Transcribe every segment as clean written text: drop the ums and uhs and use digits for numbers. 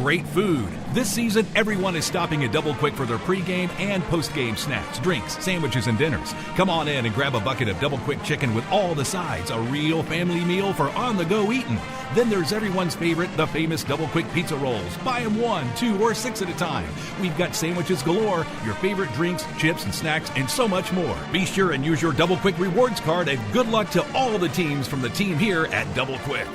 great food. This season, everyone is stopping at Double Quick for their pregame and postgame snacks, drinks, sandwiches, and dinners. Come on in and grab a bucket of Double Quick chicken with all the sides, a real family meal for on-the-go eating. Then there's everyone's favorite, the famous Double Quick pizza rolls. Buy them 1, 2, or 6 at a time. We've got sandwiches galore, your favorite drinks, chips, and snacks, and so much more. Be sure and use your Double Quick rewards card, and good luck to all the teams from the team here at Double Quick.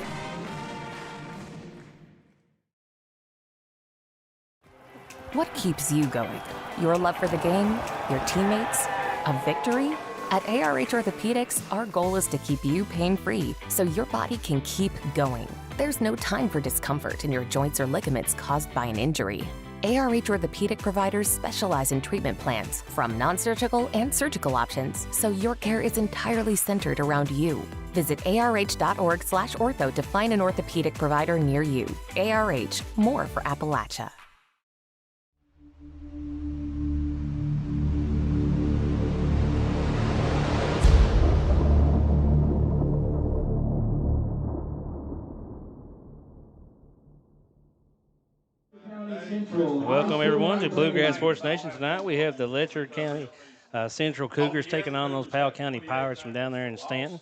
What keeps you going? Your love for the game? Your teammates? A victory? At ARH Orthopedics, our goal is to keep you pain-free so your body can keep going. There's no time for discomfort in your joints or ligaments caused by an injury. ARH Orthopedic providers specialize in treatment plans, from non-surgical and surgical options, so your care is entirely centered around you. Visit arh.org/ortho to find an orthopedic provider near you. ARH, more for Appalachia. Welcome, everyone, to Bluegrass Sports Nation. Tonight we have the Letcher County Central Cougars taking on those Powell County Pirates from down there in Stanton.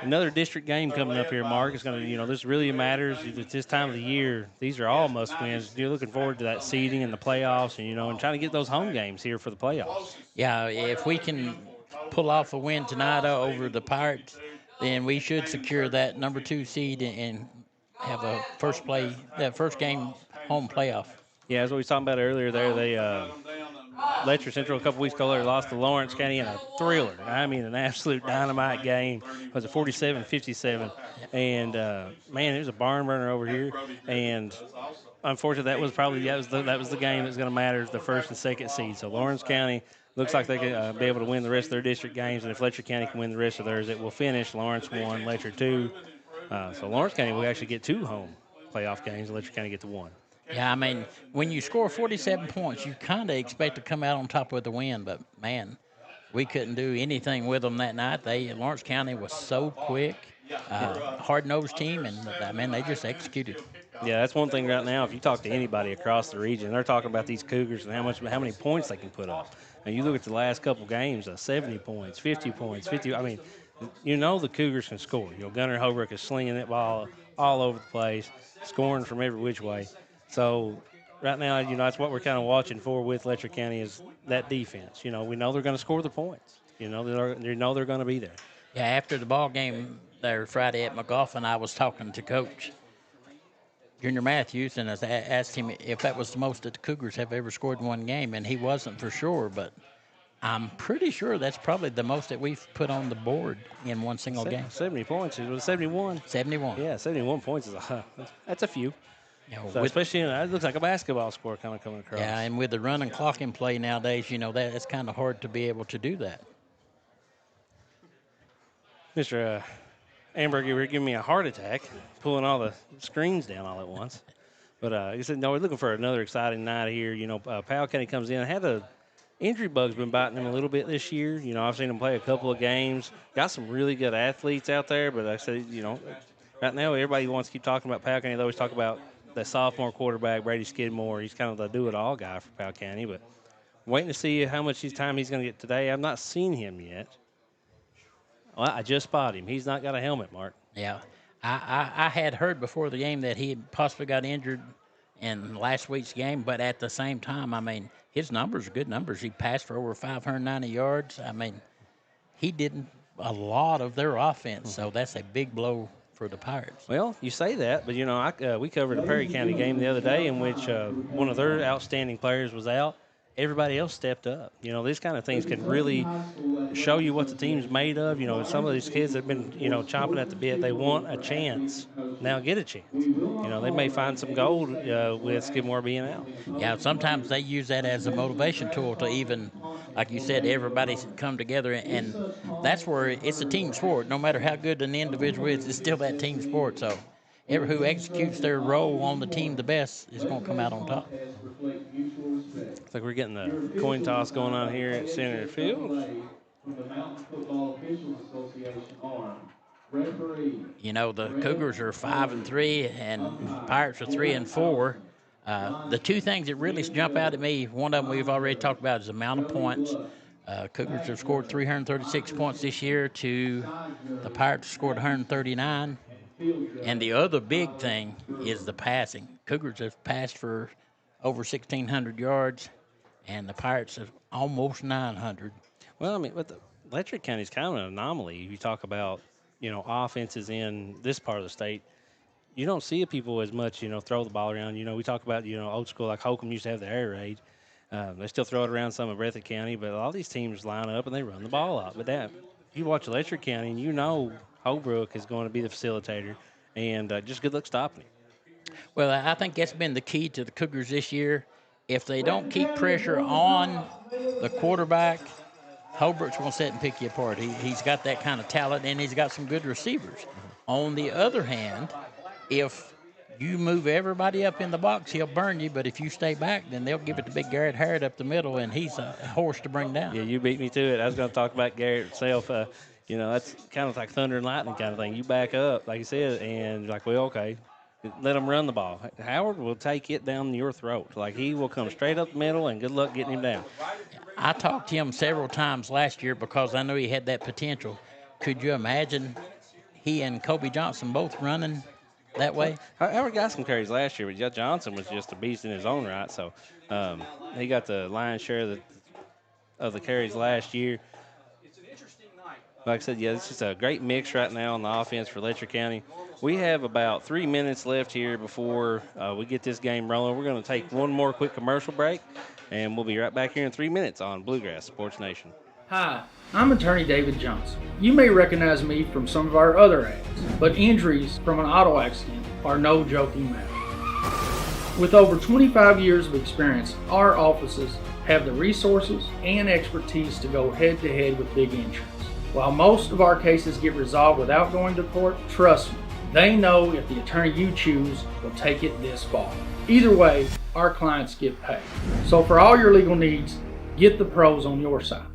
Another district game coming up here, Mark. It's going to, this really matters at this time of the year. These are all must-wins. You're looking forward to that seeding and the playoffs and trying to get those home games here for the playoffs. Yeah, if we can pull off a win tonight over the Pirates, then we should secure that number 2 seed and have a first game home playoff. Yeah, as we were talking about earlier there, Letcher Central a couple weeks ago lost to Lawrence County in a thriller. I mean, an absolute dynamite game. It was a 47-57. And, man, it was a barn burner over here. And, unfortunately, that was the game that's going to matter, the first and second seed. So Lawrence County looks like they could be able to win the rest of their district games. And if Letcher County can win the rest of theirs, it will finish Lawrence 1, Letcher 2. So Lawrence County will actually get 2 home playoff games, and Letcher County get to 1. Yeah, I mean, when you score 47 points, you kind of expect to come out on top with the win. But, man, we couldn't do anything with them that night. Lawrence County was so quick, hard-nosed team, and, I mean, they just executed. Yeah, that's one thing right now. If you talk to anybody across the region, they're talking about these Cougars and how many points they can put up. And you look at the last couple games, 70 points, 50 points, 50. I mean, the Cougars can score. Gunnar Holbrook is slinging that ball all over the place, scoring from every which way. So right now, that's what we're kind of watching for with Letcher County is that defense. We know they're going to score the points. They're going to be there. Yeah, after the ball game there Friday at McGoffin, I was talking to Coach Junior Matthews, and I asked him if that was the most that the Cougars have ever scored in one game, and he wasn't for sure, but I'm pretty sure that's probably the most that we've put on the board in one single game. 70 points. It was 71. 71. Yeah, 71 points that's a few. So especially, it looks like a basketball score kind of coming across. Yeah, and with the run and clock in play nowadays, it's kind of hard to be able to do that. Mr. Amberg, you were giving me a heart attack, pulling all the screens down all at once. But like I said, we're looking for another exciting night here. Powell County comes in. Had the injury bug's been biting them a little bit this year. I've seen them play a couple of games. Got some really good athletes out there. But like I said, right now everybody wants to keep talking about Powell County. They always talk about the sophomore quarterback, Brady Skidmore. He's kind of the do-it-all guy for Powell County. But waiting to see how much time he's going to get today. I've not seen him yet. Well, I just spotted him. He's not got a helmet, Mark. Yeah. I had heard before the game that he had possibly got injured in last week's game, but at the same time, I mean, his numbers are good numbers. He passed for over 590 yards. I mean, he did a lot of their offense, so that's a big blow for the Pirates. Well, you say that, but, we covered a Perry County game the other day in which one of their outstanding players was out. Everybody else stepped up. These kind of things can really show you what the team's made of. Some of these kids have been, chomping at the bit. They want a chance. Now get a chance. They may find some gold with Skidmore being out. Yeah, sometimes they use that as a motivation tool to even, like you said, everybody come together, and that's where it's a team sport. No matter how good an individual is, it's still that team sport. So who executes their role on the team the best is going to come out on top. Looks like we're getting the coin toss going on here at center field. The Cougars are 5-3, and Pirates are 3-4. The two things that really jump out at me, one of them we've already talked about, is the amount of points. Cougars have scored 336 points this year to the Pirates scored 139. And the other big thing is the passing. Cougars have passed for over 1,600 yards, and the Pirates have almost 900. Well, I mean, but Letcher County is kind of an anomaly. You talk about, offenses in this part of the state. You don't see people as much, throw the ball around. We talk about, old school, like Holcomb used to have the air raid. They still throw it around some in Breathitt County, but all these teams line up and they run the ball out. But you watch Letcher County, and Holbrook is going to be the facilitator, and just good luck stopping him. Well, I think that's been the key to the Cougars this year. If they don't keep pressure on the quarterback, Holbrook's going to sit and pick you apart. He's got that kind of talent, and he's got some good receivers. On the other hand, if you move everybody up in the box, he'll burn you. But if you stay back, then they'll give it to big Garrett Harrod up the middle, and he's a horse to bring down. Yeah, you beat me to it. I was going to talk about Garrett himself. That's kind of like thunder and lightning kind of thing. You back up, like you said, and you're like, well, okay, let him run the ball. Howard will take it down your throat. Like, he will come straight up the middle, and good luck getting him down. I talked to him several times last year because I knew he had that potential. Could you imagine he and Kobe Johnson both running that way? Howard got some carries last year, but Johnson was just a beast in his own right. So he got the lion's share of the carries last year. Like I said, it's just a great mix right now on the offense for Letcher County. We have about 3 minutes left here before we get this game rolling. We're going to take one more quick commercial break, and we'll be right back here in 3 minutes on Bluegrass Sports Nation. Hi, I'm attorney David Johnson. You may recognize me from some of our other ads, but injuries from an auto accident are no joking matter. With over 25 years of experience, our offices have the resources and expertise to go head-to-head with big insurance. While most of our cases get resolved without going to court, trust me, they know if the attorney you choose will take it this far. Either way, our clients get paid. So for all your legal needs, get the pros on your side.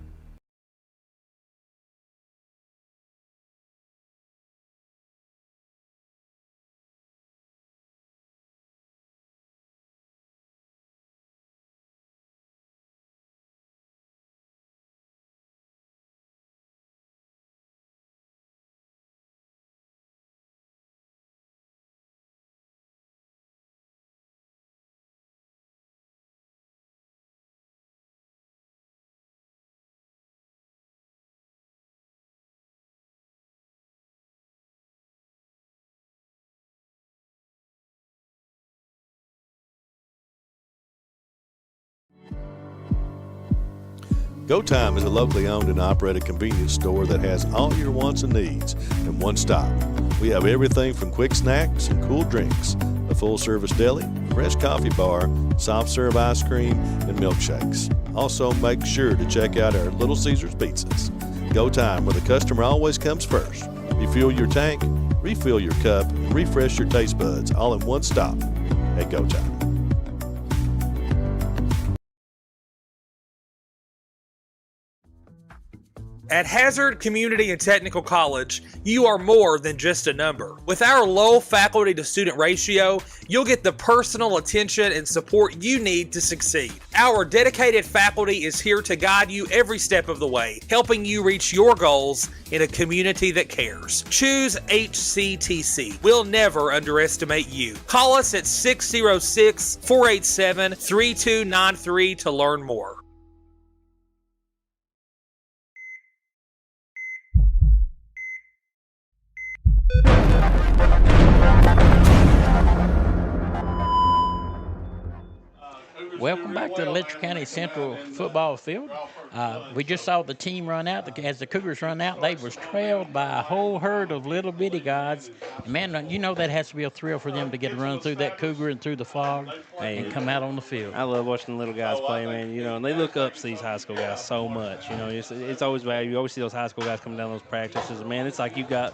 Go Time is a locally owned and operated convenience store that has all your wants and needs in one stop. We have everything from quick snacks and cool drinks, a full-service deli, fresh coffee bar, soft-serve ice cream, and milkshakes. Also, make sure to check out our Little Caesars pizzas. Go Time, where the customer always comes first. Refuel your tank, refill your cup, and refresh your taste buds all in one stop at Go Time. At Hazard Community and Technical College, you are more than just a number. With our low faculty to student ratio, you'll get the personal attention and support you need to succeed. Our dedicated faculty is here to guide you every step of the way, helping you reach your goals in a community that cares. Choose HCTC. We'll never underestimate you. Call us at 606-487-3293 to learn more. Welcome back to the Letcher County Central Football Field. We just saw the team run out. As the Cougars run out, they was trailed by a whole herd of little bitty guys. And man, you know that has to be a thrill for them to get to run through that Cougar and through the fog and come out on the field. I love watching the little guys play, man. And they look up to these high school guys so much. It's always bad. You always see those high school guys coming down those practices. Man, it's like you've got,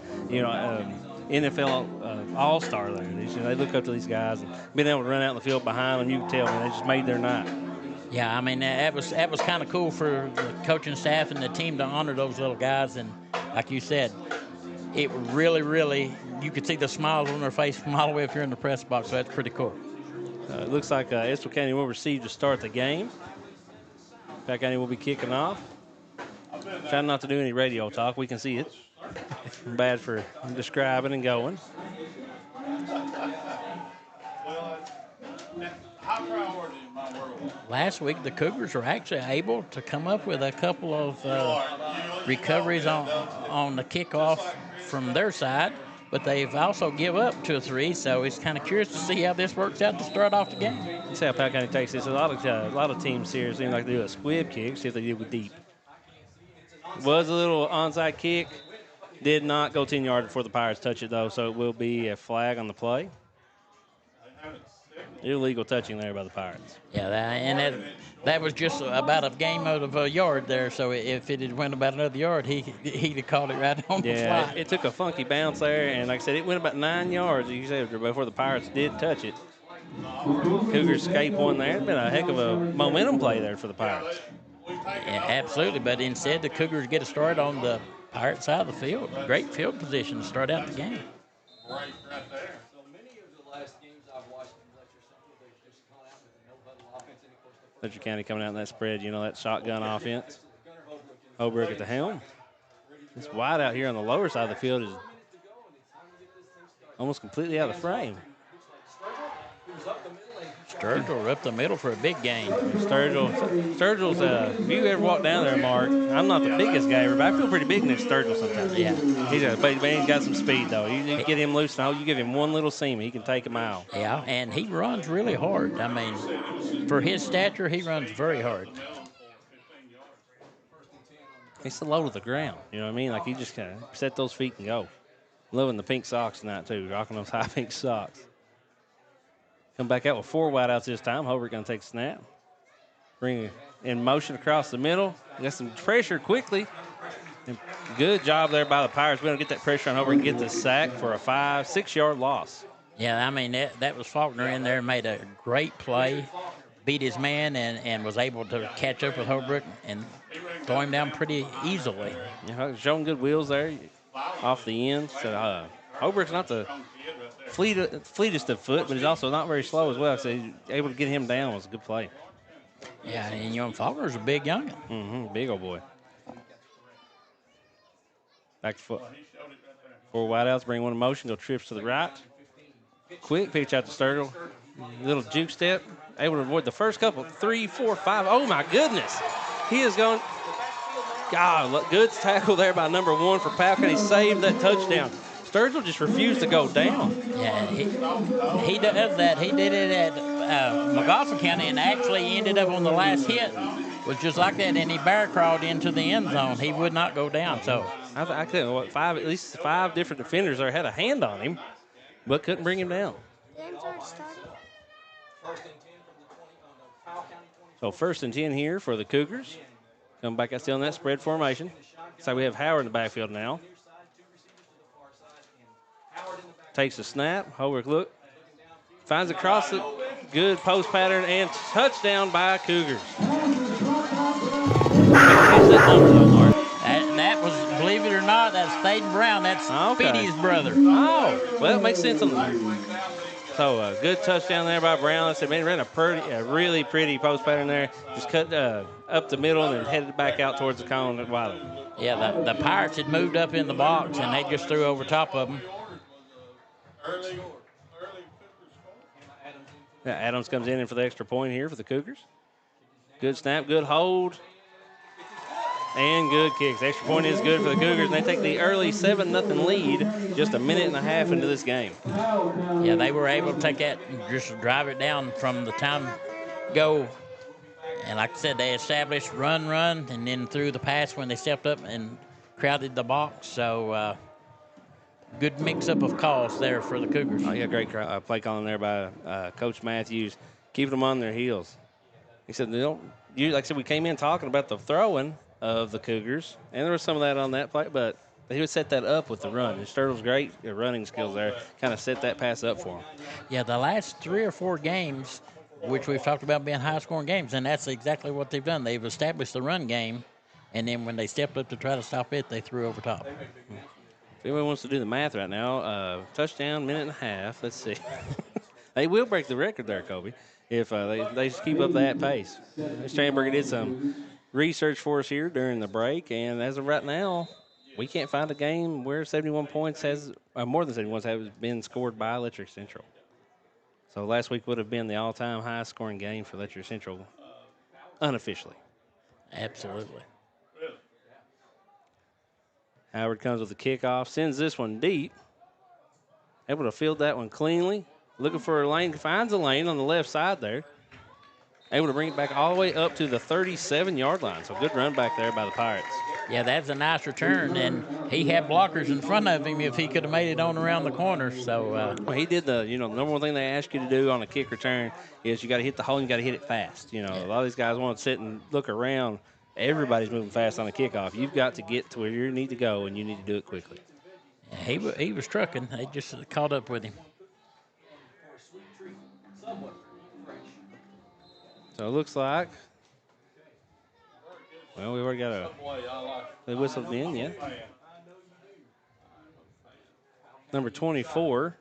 NFL all-star there. They look up to these guys and being able to run out in the field behind them, you can tell, man, they just made their night. Yeah, I mean, that was kind of cool for the coaching staff and the team to honor those little guys. And like you said, it really, you could see the smiles on their face from all the way up here in the press box, so that's pretty cool. It looks like Estill County will receive to start the game. Powell County will be kicking off. Trying not to do any radio talk. We can see it. Bad for describing and going. Last week, the Cougars were actually able to come up with a couple of recoveries on the kickoff from their side, but they've also give up 2 or 3, so it's kind of curious to see how this works out to start off the game. Let's see how Powell County takes this. A lot of teams here seem like they do a squib kick, see if they do it deep. Was a little onside kick. Did not go 10 yards before the Pirates touch it, though, so it will be a flag on the play. Illegal touching there by the Pirates. Yeah, that was just about a game out of a yard there, so if it had went about another yard, he'd have called it right on the fly. It took a funky bounce there, and like I said, it went about 9 yards, you said, before the Pirates did touch it. Cougars escaped one there. It's been a heck of a momentum play there for the Pirates. Yeah, absolutely, but instead the Cougars get a start on the Pirate side of the field. Great field position to start out the game. Right there. So many of the last games I've watched in Letcher, they've just gone out with a no-huddle offense. And of course, Letcher County coming out in that spread, that shotgun offense. Holbrook at the helm. This wide out here on the lower side of the field is almost completely out of the frame. Sturgill up the middle for a big gain. Sturgill's, if you ever walk down there, Mark, I'm not the biggest guy ever, but I feel pretty big next to Sturgill sometimes. Yeah. He's got some speed, though. You get him loose, and you give him one little seam, he can take a mile. Yeah, and he runs really hard. I mean, for his stature, he runs very hard. He's so low to the ground, you know what I mean? Like, he just kind of set those feet and go. Loving the pink socks tonight, too, rocking those high pink socks. Come back out with 4 wideouts this time. Holbrook going to take a snap. Bring it in motion across the middle. Got some pressure quickly. And good job there by the Pirates. We're going to get that pressure on Holbrook and get the sack for a 5-6 yard loss. Yeah, I mean, that was Faulkner in there, made a great play, beat his man, and was able to catch up with Holbrook and throw him down pretty easily. Yeah, showing good wheels there off the end. So Holbrook's not the fleetest of foot, but he's also not very slow as well. So he's able to get him down was a good play. Yeah, and Faulkner's a big youngin'. Mm-hmm, big old boy. Back to foot. 4 wideouts, bring one in motion, go trips to the right. Quick pitch out to Sturgill. Little juke step. Able to avoid the first couple. 3, 4, 5. Oh, my goodness. He is going. God, good tackle there by number 1 for Powell County. He saved that touchdown. Sturgill just refused to go down. Yeah, he does that. He did it at McGoffin County and actually ended up on the last hit. Was just like that, and he bear crawled into the end zone. He would not go down. So I think at least 5 different defenders there had a hand on him, but couldn't bring him down. So 1st and 10 here for the Cougars. Come back out still in that spread formation. So we have Howard in the backfield now. Takes a snap. Holbrook look. Finds across it. Good post pattern and touchdown by Cougars. That was, believe it or not, that's Thaden Brown. That's Speedy's brother. Oh, well, it makes sense on the. So a good touchdown there by Brown. I said, man, ran a really pretty post pattern there. Just cut up the middle and then headed back out towards the cone at wide open. Yeah, the Pirates had moved up in the box and they just threw over top of them. Adams comes in for the extra point here for the Cougars. Good snap, good hold, and good kicks. Extra point is good for the Cougars, and they take the early 7-0 lead just a minute and a half into this game. Yeah, they were able to take that and just drive it down from the time go. And like I said, they established run, and then threw the pass when they stepped up and crowded the box. So good mix-up of calls there for the Cougars. Oh, yeah, great play calling there by Coach Matthews, keeping them on their heels. He said, like I said, we came in talking about the throwing of the Cougars, and there was some of that on that play, but he would set that up with the run. And Sturgill's great running skills there, kind of set that pass up for him. Yeah, the last 3 or 4 games, which we've talked about being high-scoring games, and that's exactly what they've done. They've established the run game, and then when they stepped up to try to stop it, they threw over top. If anyone wants to do the math right now, touchdown, minute and a half. Let's see. They will break the record there, Kobe, if they just keep up that pace. Sternberger did some research for us here during the break, and as of right now, we can't find a game where 71 points has more than 71 has been scored by Letcher Central. So last week would have been the all-time highest scoring game for Letcher Central unofficially. Absolutely. Howard comes with the kickoff, sends this one deep. Able to field that one cleanly. Looking for a lane, finds a lane on the left side there. Able to bring it back all the way up to the 37-yard line. So good run back there by the Pirates. Yeah, that's a nice return, and he had blockers in front of him if he could have made it on around the corner. So well, he did the number one thing they ask you to do on a kick return is you got to hit the hole and you got to hit it fast. A lot of these guys want to sit and look around. Everybody's moving fast on a kickoff. You've got to get to where you need to go, and you need to do it quickly. Yeah, he was trucking. They just caught up with him. So it looks like, well, we already got they whistled in, yeah. Number 24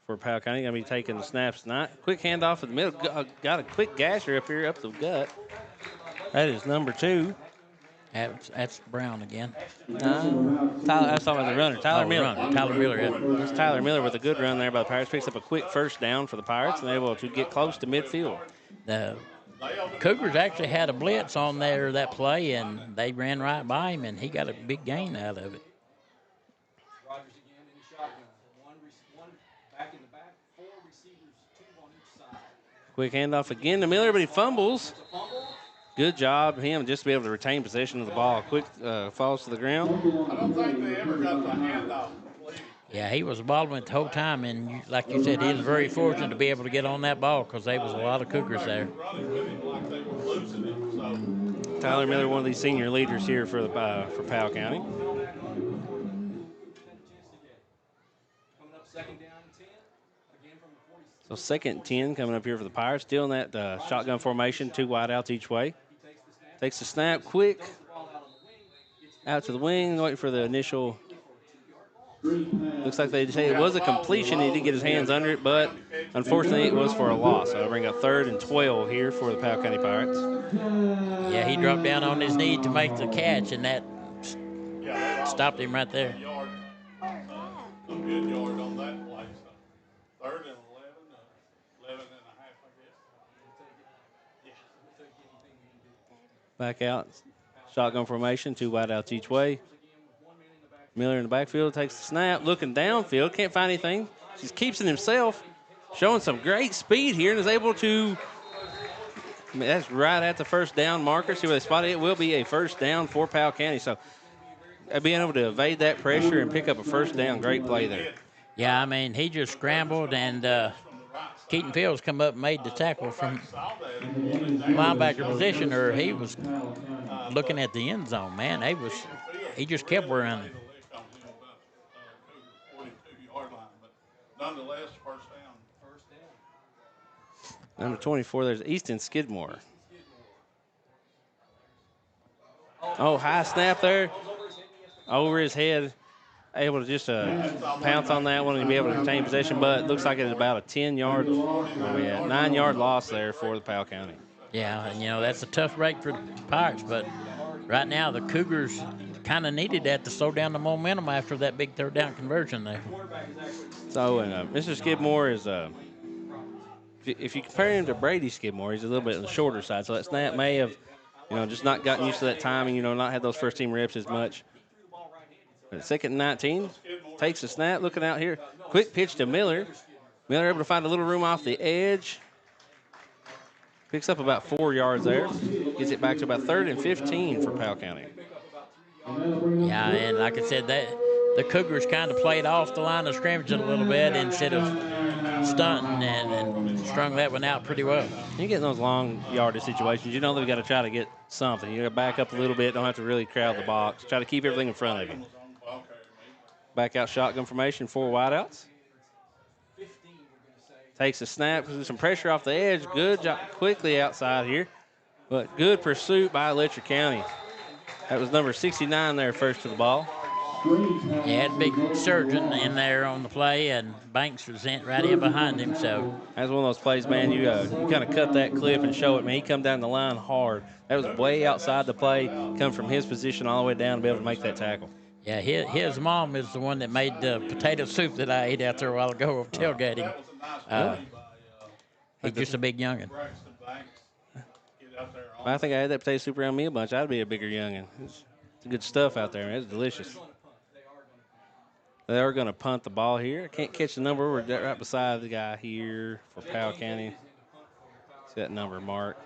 for Powell County going to be taking the snaps tonight. Quick handoff in the middle. Got a quick gasher up here, up the gut. That is number 2. That's Brown again. I saw the runner. Tyler Miller. Tyler Miller, yeah. It's Tyler Miller with a good run there by the Pirates. Picks up a quick first down for the Pirates and able to get close to midfield. The Cougars actually had a blitz on there that play, and they ran right by him, and he got a big gain out of it. Rogers again in the shotgun. One back in the back, 4 receivers, 2 on each side. Quick handoff again to Miller, but he fumbles. Good job, him, just to be able to retain possession of the ball. Quick falls to the ground. I don't think they ever got the handoff. Yeah, he was bobbling it the whole time, and like you said, he was very fortunate to be able to get on that ball because there was a lot of Cougars there. Tyler Miller, one of these senior leaders here for Powell County. So 2nd 10 coming up here for the Pirates. Still in that shotgun formation, 2 wideouts each way. Takes the snap quick. Out to the wing, waiting for the initial. Looks like they say it was a completion. He did get his hands under it, but unfortunately it was for a loss. So I'll bring up 3rd and 12 here for the Powell County Pirates. Yeah, he dropped down on his knee to make the catch, and that stopped him right there. A good yard on that play. So 3rd and 11, 11 and a half, I guess. Back out, shotgun formation, 2 wideouts each way. Miller in the backfield takes the snap, looking downfield, can't find anything. Just keeps it himself, showing some great speed here and is able to, that's right at the first down marker. See where they spot it. It will be a first down for Powell County. So being able to evade that pressure and pick up a first down, great play there. Yeah, I mean, he just scrambled, and Keaton Fields come up and made the tackle from linebacker position, or he was looking at the end zone, man. He just kept running. Nonetheless, first down. Number 24, there's Easton Skidmore. Oh, high snap there. Over his head. Able to just pounce on that one and be able to retain possession, but it looks like it's about a 10-yard, 9-yard loss there for the Powell County. Yeah, and, that's a tough break for the Pirates, but right now the Cougars kind of needed that to slow down the momentum after that big 3rd down conversion there. So, Mr. Skidmore is, if you compare him to Brady Skidmore, he's a little bit on the shorter side. So that snap may have, just not gotten used to that timing, not had those first team reps as much. But 2nd and 19, takes the snap, looking out here. Quick pitch to Miller. Miller able to find a little room off the edge. Picks up about 4 yards there. Gets it back to about 3rd and 15 for Powell County. Yeah, and like I said, the Cougars kind of played off the line of scrimmage a little bit instead of stunting and strung that one out pretty well. You get in those long yardage situations, they've got to try to get something. You got to back up a little bit, don't have to really crowd the box. Try to keep everything in front of you. Back out shotgun formation, 4 wideouts. Takes a snap, some pressure off the edge. Good job, quickly outside here. But good pursuit by Letcher County. That was number 69 there first to the ball. had big surgeon in there on the play, and Banks was right in behind him. So That's one of those plays, man. You kind of cut that clip and show it, man. He come down the line hard. That was way outside the play, come from his position all the way down to be able to make that tackle. yeah, his mom is the one that made the potato soup that I ate out there a while ago of tailgating. He's just a big youngin'. I think I had that potato soup around me a bunch. I'd be a bigger youngin'. It's good stuff out there, man. It's delicious. They are going to punt the ball here. I can't catch the number. We're right beside the guy here for Powell County. See that number mark.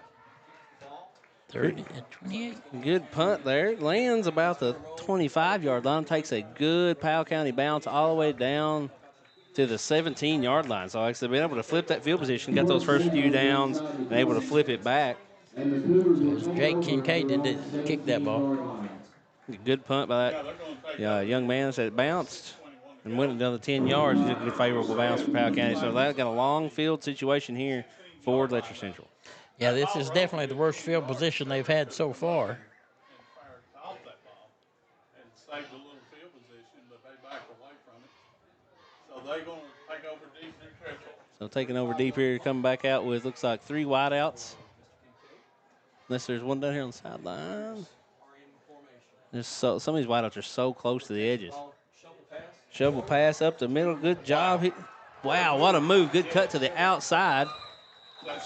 30 and 28. Good punt there. Lands about the 25-yard line. Takes a good Powell County bounce all the way down to the 17-yard line. So like I said, being able to flip that field position, got those first few downs, and able to flip it back. So Jake Kincaid did kick that ball. Good punt by that young man. Said it bounced and went another 10 yards. It's a good favorable bounce for Powell County. So that got a long field situation here for Letcher Central. Yeah, this is definitely the worst field position they've had so far. Saved a little field position, but they backed away from it. So they're going to take over deep in their territory. So taking over deep here, coming back out with looks like 3 wideouts. Unless there's one down here on the sideline. Some of these wideouts are so close to the edges. Shovel pass up the middle. Good job. Wow, what a move. Good cut to the outside. By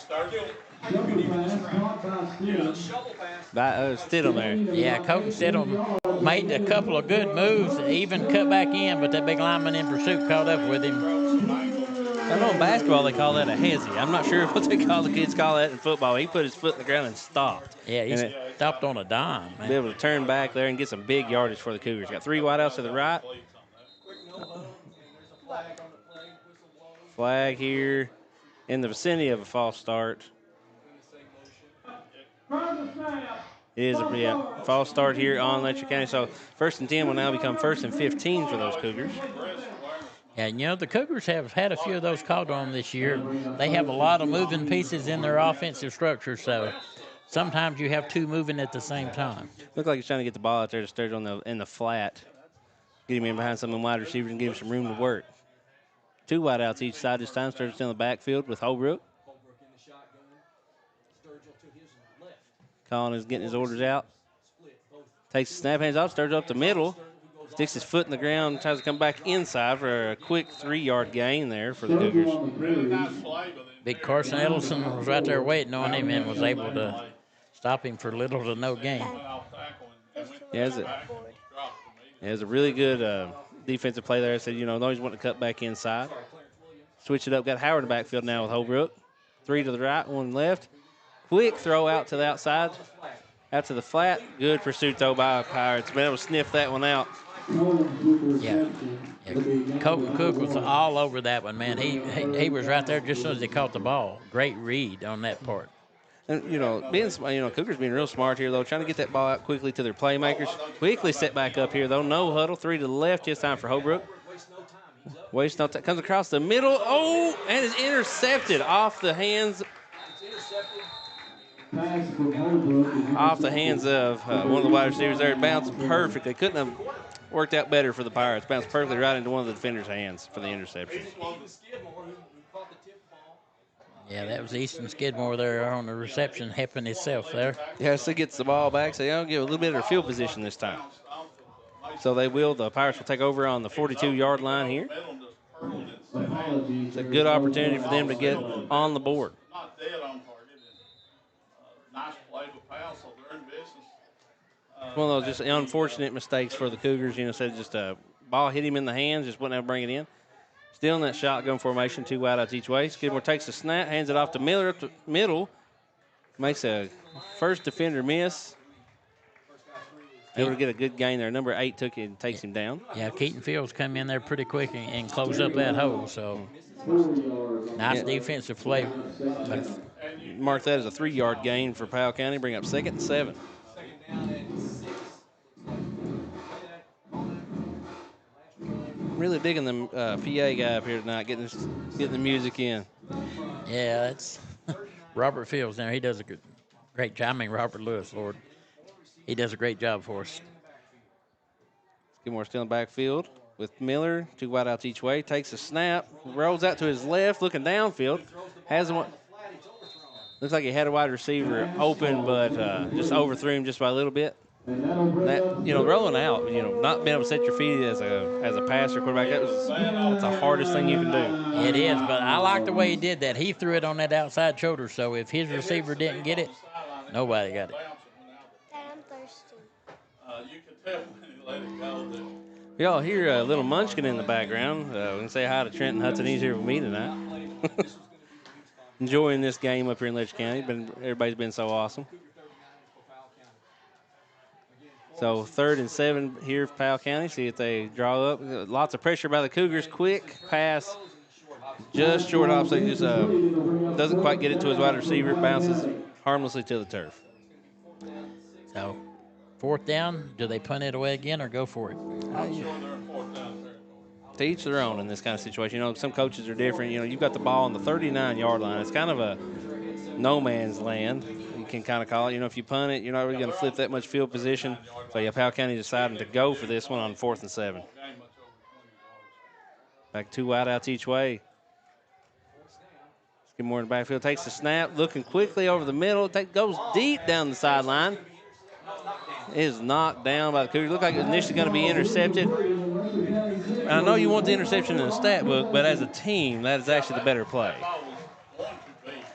Stidham there. Yeah, Coach Stidham made a couple of good moves, even cut back in, but that big lineman in pursuit caught up with him. I know in basketball they call that a hezzy. I'm not sure what the kids call that in football. He put his foot in the ground and stopped. Yeah, he stopped on a dime, man. Be able to turn back there and get some big yardage for the Cougars. Got 3 wideouts to the right. Flag here in the vicinity of a false start. It is a false start here on Letcher County. So 1st and 10 will now become 1st and 15 for those Cougars. And, the Cougars have had a few of those called on this year. They have a lot of moving pieces in their offensive structure, so sometimes you have 2 moving at the same time. Look like he's trying to get the ball out there to Sturgill in the flat. Get him in behind some of the wide receivers and give him some room to work. 2 wideouts each side this time. Sturgill's in the backfield with Holbrook. Colin is getting his orders out. Takes the snap, hands off, Sturgill up the middle. Sticks his foot in the ground, tries to come back inside for a quick 3-yard gain there for the Cougars. Big Carson Edelson was right there waiting on him and was able to stop him for little to no gain. Yeah, it's a really good defensive play there. I said, always want to cut back inside. Switch it up. Got Howard in the backfield now with Holbrook. 3 to the right, 1 left. Quick throw out to the outside. Out to the flat. Good pursuit, though, by Pirates. Been able to sniff that one out. Yeah. Colton Cook was all over that one, man. He was right there just as soon as he caught the ball. Great read on that part. And, Cougars being real smart here, though, trying to get that ball out quickly to their playmakers. Quickly set back up here, though. No huddle. 3 to the left. Just time for Holbrook. Waste no time. Comes across the middle. Oh, and is intercepted off the hands. Off the hands of one of the wide receivers there. It bounced perfectly. Couldn't have worked out better for the Pirates. Bounced perfectly right into one of the defenders' hands for the interception. Yeah, that was Easton Skidmore there on the reception, helping himself there. Yeah, so gets the ball back. So they'll give a little bit of their field position this time. So the Pirates will take over on the 42-yard line here. It's a good opportunity for them to get on the board. Nice play with Powell, so they're in business. One of those just unfortunate mistakes for the Cougars. Said just a ball hit him in the hands, just wasn't able to bring it in. Still in that shotgun formation, 2 wideouts each way. Skidmore takes the snap, hands it off to Miller up the middle. Makes a first defender miss. Able to get a good gain there. Number 8 takes him down. Yeah, Keaton Fields come in there pretty quick and close up that hole. So nice defensive play. Mark that as a 3-yard gain for Powell County. Bring up 2nd and 7. Really digging the PA guy up here tonight, getting the music in. Yeah, that's Robert Fields there. He does a great job. Robert Lewis, Lord. He does a great job for us. Skidmore still in the backfield with Miller. 2 wideouts each way. Takes a snap. Rolls out to his left, looking downfield. Has one. Looks like he had a wide receiver open, but just overthrew him just by a little bit. That, rolling out, not being able to set your feet as a passer quarterback, that's the hardest thing you can do. It is, but I like the way he did that. He threw it on that outside shoulder, so if his receiver didn't get it, nobody got it. Dad, I'm thirsty. You could tell when he let it go. Y'all hear a little munchkin in the background. We can say hi to Trenton Hudson. He's here with me tonight. Enjoying this game up here in Letcher County. Everybody's been so awesome. So 3rd and 7 here for Powell County. See if they draw up. Lots of pressure by the Cougars. Quick pass, just short off. So he just doesn't quite get it to his wide receiver. Bounces harmlessly to the turf. So 4th down, do they punt it away again or go for it? I'm sure they're in 4th down territory. To each their own in this kind of situation. Some coaches are different. You've got the ball on the 39-yard line. It's kind of a no man's land, you can kind of call it. If you punt it, you're not really going to flip that much field position. So, Powell County deciding to go for this one on 4th and 7. Back 2 wideouts each way. Skidmore in the backfield takes the snap, looking quickly over the middle. Goes deep down the sideline. Is knocked down by the Cougars. Looked like it was initially going to be intercepted. And I know you want the interception in the stat book, but as a team, that is actually the better play.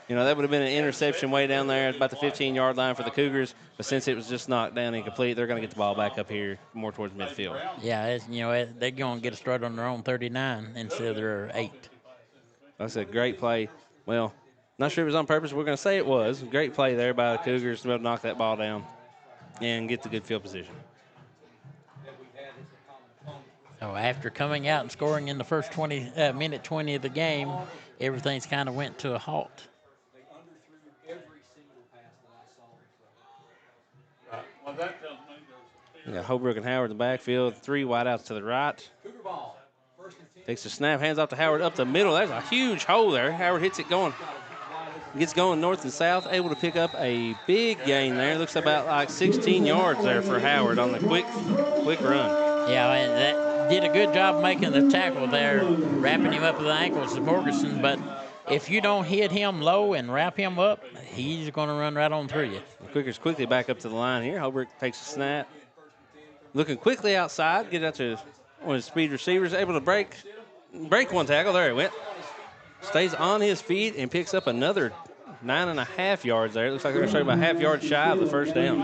That would have been an interception way down there about the 15-yard line for the Cougars. But since it was just knocked down incomplete, they're going to get the ball back up here more towards midfield. Yeah, they're going to get a start on their own 39 instead of their 8. That's a great play. Well, not sure it was on purpose. We're going to say it was. Great play there by the Cougars to be able to knock that ball down and get the good field position. So after coming out and scoring in the first minute 20 of the game, everything's kind of went to a halt. Well, that tells me there's We got Holbrook and Howard in the backfield. 3 wideouts to the right. Takes the snap, hands off to Howard up the middle. There's a huge hole there. Howard hits it going. Gets going north and south, able to pick up a big gain there. Looks about like 16 yards there for Howard on the quick run. Yeah, and that did a good job making the tackle there, wrapping him up with the ankles of Morganson. But if you don't hit him low and wrap him up, he's going to run right on through you. The Quakers quickly back up to the line here. Holbrook takes a snap. Looking quickly outside, get out to one of his speed receivers, able to break one tackle. There he went. Stays on his feet and picks up another 9.5 yards there. It looks like they're going to show about half yard shy of the first down.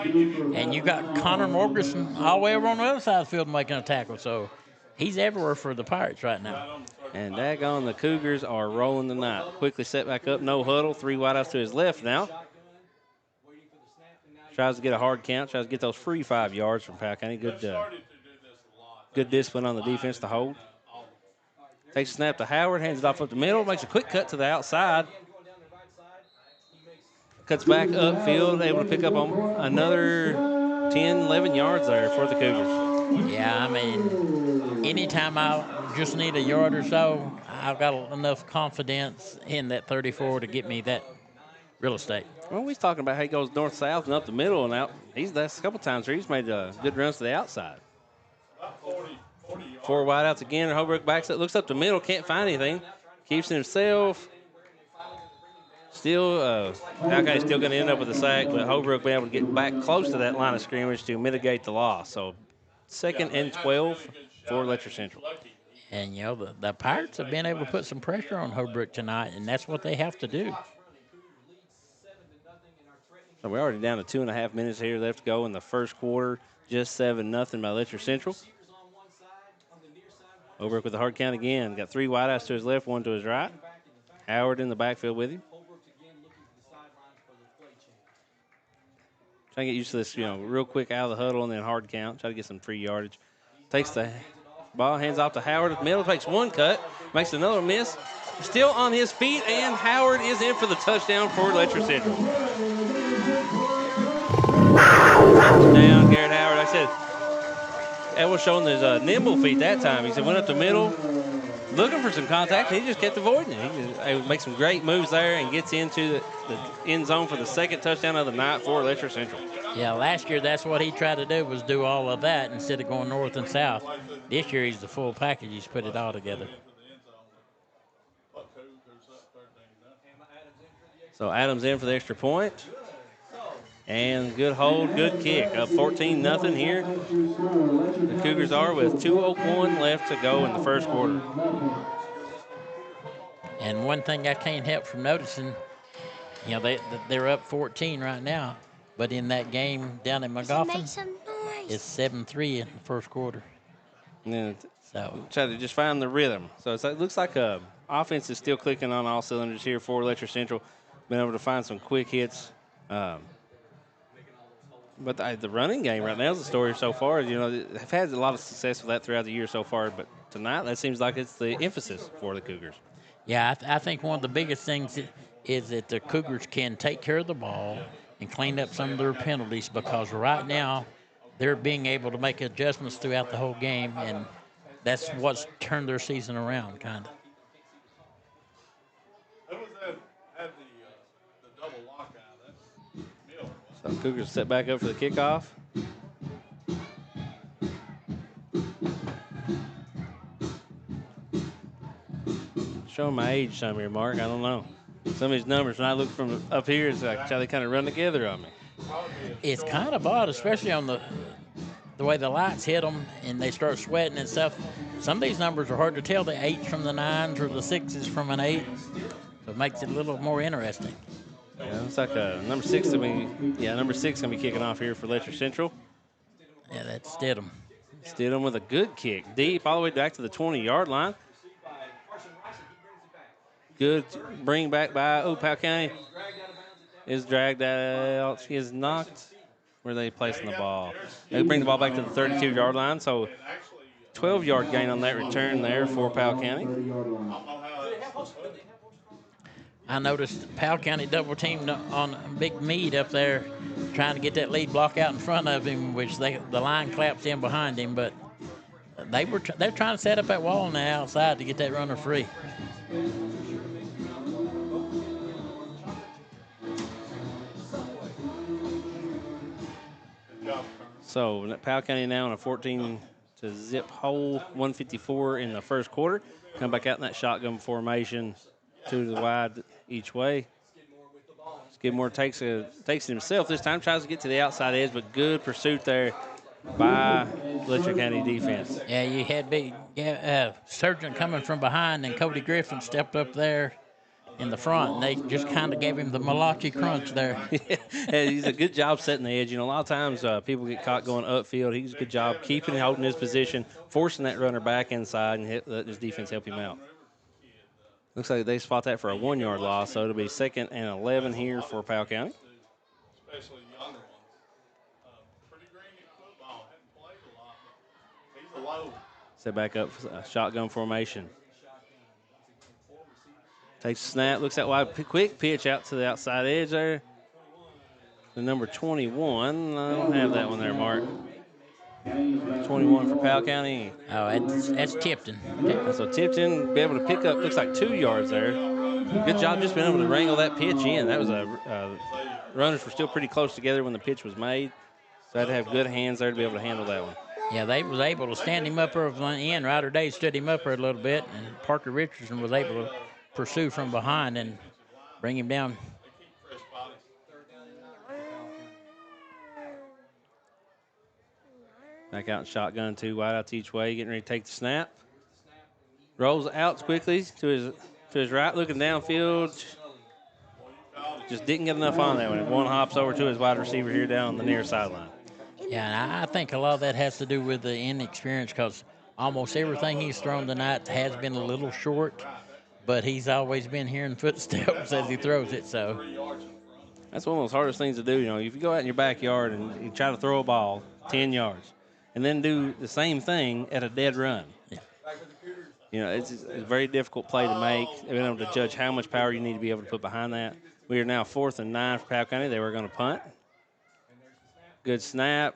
And you got Connor Morgerson all the way over on the other side of the field making a tackle. So he's everywhere for the Pirates right now. And daggone, the Cougars are rolling tonight. Quickly set back up, no huddle. 3 wideouts to his left now. Tries to get a hard count. Tries to get those free 5 yards from Powell County. Good discipline on the defense to hold. Takes a snap to Howard, hands it off up the middle, makes a quick cut to the outside. Cuts back upfield, able to pick up on another 10, 11 yards there for the Cougars. Yeah, I mean, anytime I just need a yard or so, I've got enough confidence in that 34 to get me that real estate. Well, he's talking about how he goes north-south and up the middle and out. That's a couple times where he's made good runs to the outside. 4 wideouts again. Holbrook backs up, looks up the middle, can't find anything. Keeps it himself. Still, Powell County's still going to end up with a sack, but Holbrook being able to get back close to that line of scrimmage to mitigate the loss. So 2nd and 12 for Letcher Central. And, the Pirates have been able to put some pressure on Holbrook tonight, and that's what they have to do. So we're already down to 2.5 minutes here left to go in the first quarter. Just 7-0 by Letcher Central. Holbrook with the hard count again. Got 3 wideouts to his left, 1 to his right. Howard in the backfield with him. Trying to get used to this, real quick out of the huddle and then hard count. Try to get some free yardage. Takes the ball, hands off to Howard at the middle. Takes 1 cut, makes another miss. Still on his feet, and Howard is in for the touchdown for Letcher Central. Touchdown, Garrett Howard. Like I said, that was showing his nimble feet that time. He said went up the middle, looking for some contact. He just kept avoiding it. He makes some great moves there and gets into the end zone for the second touchdown of the night for Letcher Central. Yeah, last year that's what he tried to do, was do all of that instead of going north and south. This year he's the full package. He's put it all together. So Adams in for the extra point. And good hold, good kick. Up 14-0 here. The Cougars are with 2:01 left to go in the first quarter. And one thing I can't help from noticing, you know, they're up 14 right now, but in that game down in McGoffin, it's 7-3 in the first quarter. And so try to just find the rhythm. So it looks like offense is still clicking on all cylinders here for Letcher Central. Been able to find some quick hits. But the running game right now is the story so far. You know, they've had a lot of success with that throughout the year so far, but tonight that seems like it's the emphasis for the Cougars. Yeah, I think one of the biggest things is that the Cougars can take care of the ball and clean up some of their penalties, because right now they're being able to make adjustments throughout the whole game, and that's what's turned their season around, kind of. So Cougars set back up for the kickoff. Showing my age some here, Mark. I don't know. Some of these numbers, when I look from up here, it's like how they kind of run together on me. It's kind of odd, especially on the way the lights hit them and they start sweating and stuff. Some of these numbers are hard to tell, the 8s from the 9s or the 6s from an 8. So it makes it a little more interesting. Yeah, it's like number 6 number 6 gonna be kicking off here for Letcher Central. Yeah, that's Stidham. Stidham with a good kick, deep all the way back to the 20-yard line. Good bring back by Powell County. Is dragged out. She is knocked. Where are they placing the ball? They bring the ball back to the 32-yard line. So 12-yard gain on that return there for Powell County. I noticed Powell County double teamed on Big Mead up there, trying to get that lead block out in front of him, which the line collapsed in behind him. But they're trying to set up that wall on the outside to get that runner free. So Powell County now in a 14-0 hole, 154 in the first quarter. Come back out in that shotgun formation, 2 to the wide each way. Skidmore takes it himself this time, tries to get to the outside edge, but good pursuit there by Letcher County defense. Yeah, you had Surgeon coming from behind, and Cody Griffin stepped up there in the front, and they just kind of gave him the Malachi crunch there. Yeah, he's a good job setting the edge. You know, a lot of times people get caught going upfield. He's a good job keeping and holding his position, forcing that runner back inside, and let his defense help him out. Looks like they spot that for a 1-yard loss, so it'll be 2nd and 11 here for Powell County. Especially younger ones. Pretty green at football. Hadn't played a lot, but he's a low. Set back up, shotgun formation. Takes a snap, looks that wide, quick pitch out to the outside edge there. The number 21, I don't have that one there, Mark. 21 for Powell County. Oh, that's Tipton. So Tipton be able to pick up, looks like 2 yards there. Good job just being able to wrangle that pitch in. That was runners were still pretty close together when the pitch was made. So had to have good hands there to be able to handle that one. Yeah, they was able to stand him up over the end. Ryder Day stood him up there a little bit, and Parker Richardson was able to pursue from behind and bring him down. Back out in shotgun, 2 wide outs each way, getting ready to take the snap. Rolls out quickly to his right, looking downfield. Just didn't get enough on that one. One hops over to his wide receiver here down on the near sideline. Yeah, and I think a lot of that has to do with the inexperience, because almost everything he's thrown tonight has been a little short, but he's always been hearing footsteps as he throws it. So that's one of those hardest things to do. You know, if you go out in your backyard and you try to throw a ball 10 yards and then do the same thing at a dead run, you know, it's a very difficult play to make. Being able to judge how much power you need to be able to put behind that. We are now 4th and 9 for Powell County. They were going to punt. Good snap.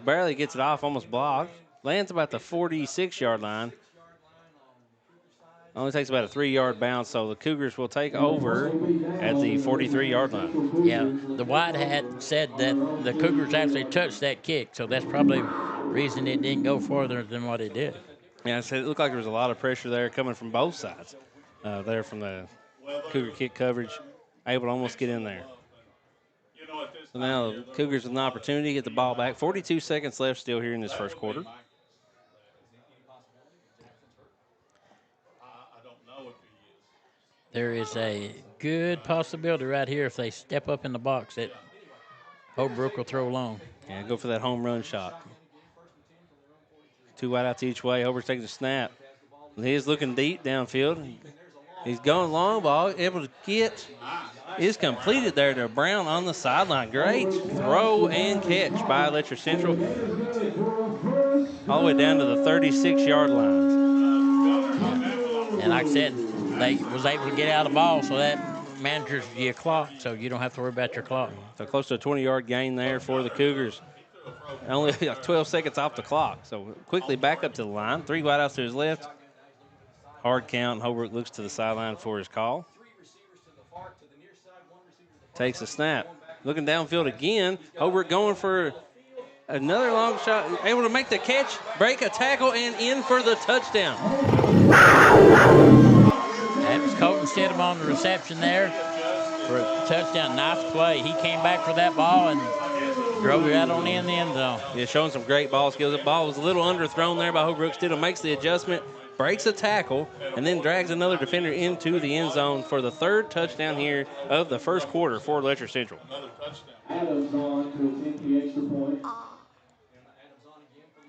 Barely gets it off, almost blocked. Lands about the 46-yard line. Only takes about a 3-yard bounce, so the Cougars will take over at the 43-yard line. Yeah, the White Hat said that the Cougars actually touched that kick, so that's probably the reason it didn't go farther than what it did. Yeah, it looked like there was a lot of pressure there coming from both sides. There from the Cougar kick coverage, able to almost get in there. So now the Cougars with an opportunity to get the ball back. 42 seconds left still here in this first quarter. There is a good possibility right here if they step up in the box that Holbrook will throw long. Yeah, go for that home run shot. 2 wideouts each way. Holbrook's taking the snap. He is looking deep downfield. He's going long ball, able to get. Is completed there to Brown on the sideline. Great throw and catch by Letcher Central. All the way down to the 36-yard line. And like I said, they was able to get out of the ball, so that manages your clock, so you don't have to worry about your clock. So close to a 20-yard gain there for the Cougars. Only 12 seconds off the clock. So quickly back up to the line. 3 wideouts to his left. Hard count. Holbrook looks to the sideline for his call. Takes a snap. Looking downfield again. Holbrook going for another long shot. Able to make the catch, break a tackle, and in for the touchdown. That was Colton Stidham on the reception there for a touchdown. Nice play. He came back for that ball and drove it out on in the end zone. Yeah, showing some great ball skills. The ball was a little underthrown there by Holbrook. Stidham makes the adjustment, breaks a tackle, and then drags another defender into the end zone for the 3rd touchdown here of the first quarter for Letcher Central.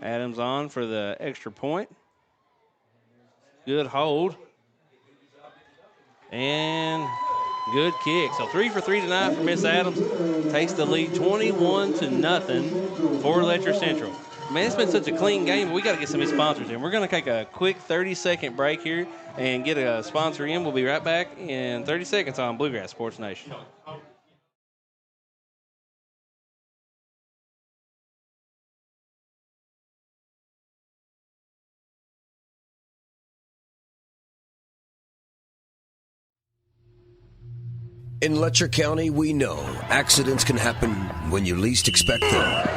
Adams on for the extra point. Good hold. And good kick. So 3 for 3 tonight for Miss Adams. Takes the lead 21-0 for Letcher Central. Man, it's been such a clean game, but we got to get some of these sponsors in. We're going to take a quick 30-second break here and get a sponsor in. We'll be right back in 30 seconds on Bluegrass Sports Nation. In Letcher County, we know accidents can happen when you least expect them.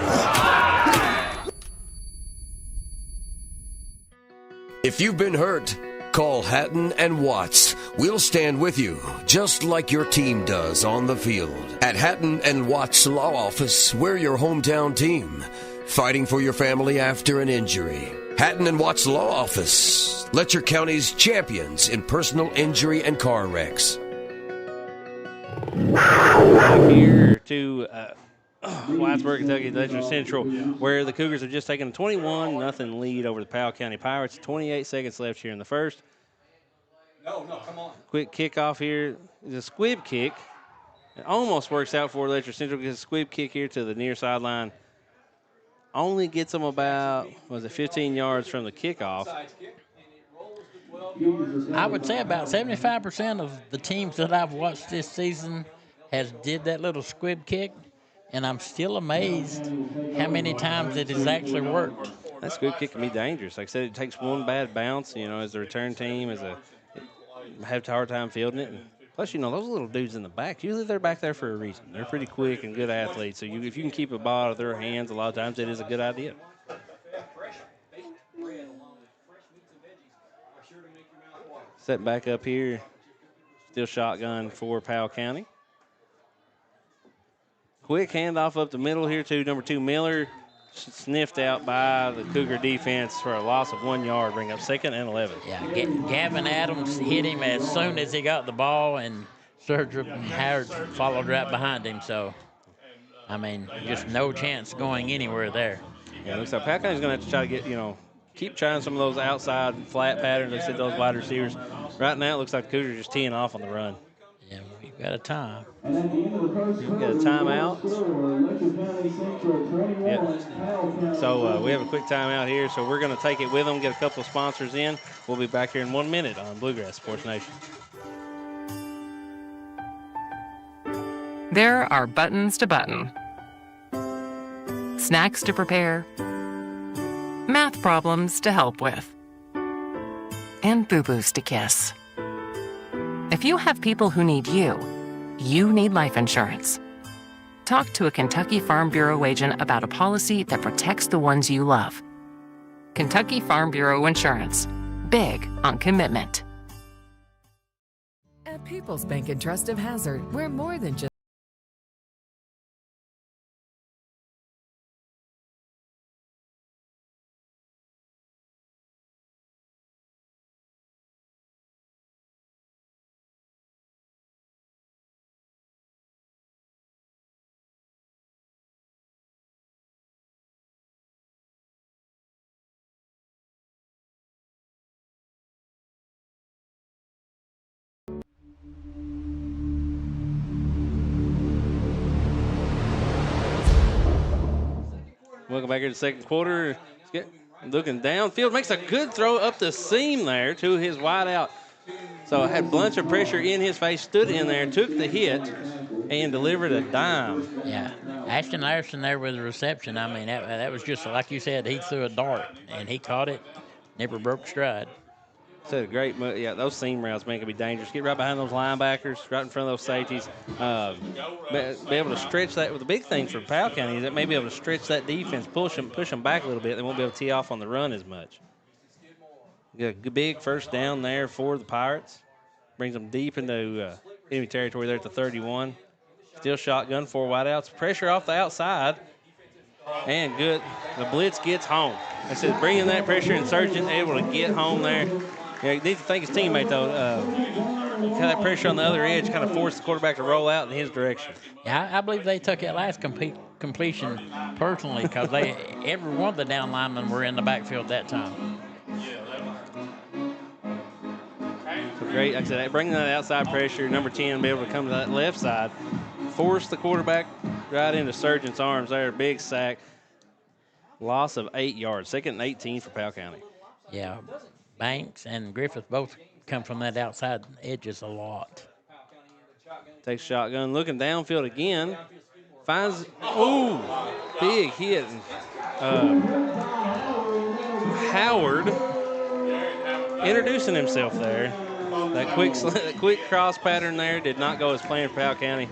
If you've been hurt, call Hatton and Watts. We'll stand with you, just like your team does on the field. At Hatton and Watts Law Office, we're your hometown team, fighting for your family after an injury. Hatton and Watts Law Office, Letcher County's champions in personal injury and car wrecks. Back here to Whitesburg, Kentucky, Letcher Central, where the Cougars have just taken a 21-0 lead over the Powell County Pirates. 28 seconds left here in the first. No, come on. Quick kickoff here. It's a squib kick. It almost works out for Letcher Central because a squib kick here to the near sideline only gets them about, 15 yards from the kickoff. I would say about 75% of the teams that I've watched this season has did that little squib kick, and I'm still amazed how many times it has actually worked. That squib kick can be dangerous. Like I said, it takes one bad bounce, as the return team, have a hard time fielding it. And plus, those little dudes in the back, usually they're back there for a reason. They're pretty quick and good athletes. So if you can keep a ball out of their hands, a lot of times it is a good idea. Set back up here. Still shotgun for Powell County. Quick handoff up the middle here to number 2, Miller. Sniffed out by the Cougar defense for a loss of 1 yard. Bring up 2nd and 11. Yeah, Gavin Adams hit him as soon as he got the ball, and Serge Howard followed right behind him. So, just no chance going anywhere there. Yeah, looks like Powell County's going to have to try to get, keep trying some of those outside flat patterns. Like I said, those wide receivers. Right now, it looks like the Cougars just teeing off on the run. Yeah, we've got a time. We've got a timeout. Yep. So we have a quick timeout here, so we're going to take it with them, get a couple of sponsors in. We'll be back here in 1 minute on Bluegrass Sports Nation. There are buttons to button, snacks to prepare, math problems to help with. and boo-boos to kiss. If you have people who need you, you need life insurance. Talk to a Kentucky Farm Bureau agent about a policy that protects the ones you love. Kentucky Farm Bureau Insurance. Big on commitment. At People's Bank and Trust of Hazard, we're more than just Welcome back here to the second quarter. Looking downfield, makes a good throw up the seam there to his wide out. So had a bunch of pressure in his face, stood in there, took the hit, and delivered a dime. Yeah, Ashton Larson there with the reception. I mean, that was just like you said. He threw a dart, and he caught it, never broke stride. So a great move. Yeah, those seam routes, man, can be dangerous. Get right behind those linebackers, right in front of those safeties. Be able to stretch that. Well, the big thing for Powell County is that may be able to stretch that defense, push them back a little bit. They won't be able to tee off on the run as much. Got a big first down there for the Pirates. Brings them deep into enemy territory there at the 31. Still shotgun, 4 wideouts. Pressure off the outside. And good. The blitz gets home. I said bringing that pressure, Insurgent able to get home there. Yeah, he needs to thank his teammate, though. Kind of that pressure on the other edge kind of forced the quarterback to roll out in his direction. Yeah, I believe they took that last completion personally because every one of the down linemen were in the backfield that time. So great. Like I said, bringing that outside pressure, number 10, be able to come to that left side, force the quarterback right into Surgeon's arms there. Big sack. Loss of 8 yards. 2nd and 18 for Powell County. Yeah, Banks and Griffith both come from that outside edges a lot. Takes shotgun, looking downfield again. Finds, big hit. Howard introducing himself there. That quick cross pattern there did not go as planned for Powell County.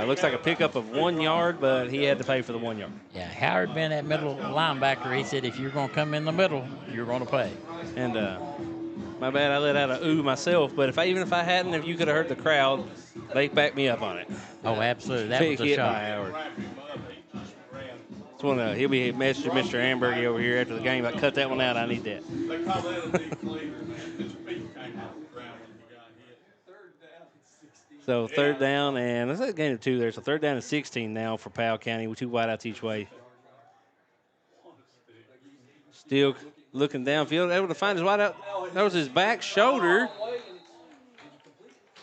Looks like a pickup of 1 yard, but he had to pay for the 1 yard. Yeah, Howard being that middle linebacker, he said if you're going to come in the middle, you're going to pay. And my bad, I let out a ooh myself, but even if I hadn't, if you could have heard the crowd, they backed me up on it. Oh, absolutely. That Big was a hit shot. by Howard. He'll be messaging Mr. Ambergy over here after the game. I cut that one out. I need that. They call that a deep cleaver. His feet came off the ground when he got hit. So 3rd down, and that's a gain of 2 there. So 3rd down and 16 now for Powell County with 2 wideouts each way. Still looking downfield, able to find his wideout. That was his back shoulder.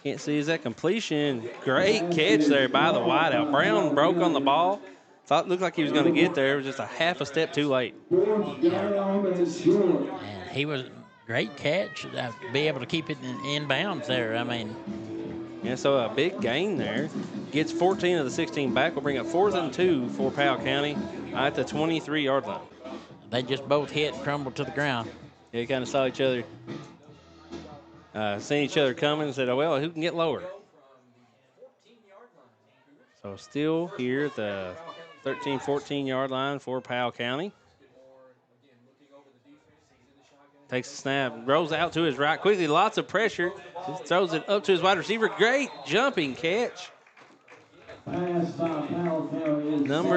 Can't see, is that completion? Great catch there by the wideout. Brown broke on the ball. Looked like he was going to get there. It was just a half a step too late. And he was great catch. Be able to keep it in bounds there. I mean. Yeah, so a big gain there. Gets 14 of the 16 back. Will bring up 4th and 2 for Powell County at the 23-yard line. They just both hit and crumbled to the ground. Yeah, kind of saw each other, seen each other coming and said, oh, well, who can get lower? So still here at the 13, 14-yard line for Powell County. Takes the snap, rolls out to his right quickly, lots of pressure. Just throws it up to his wide receiver. Great jumping catch. Number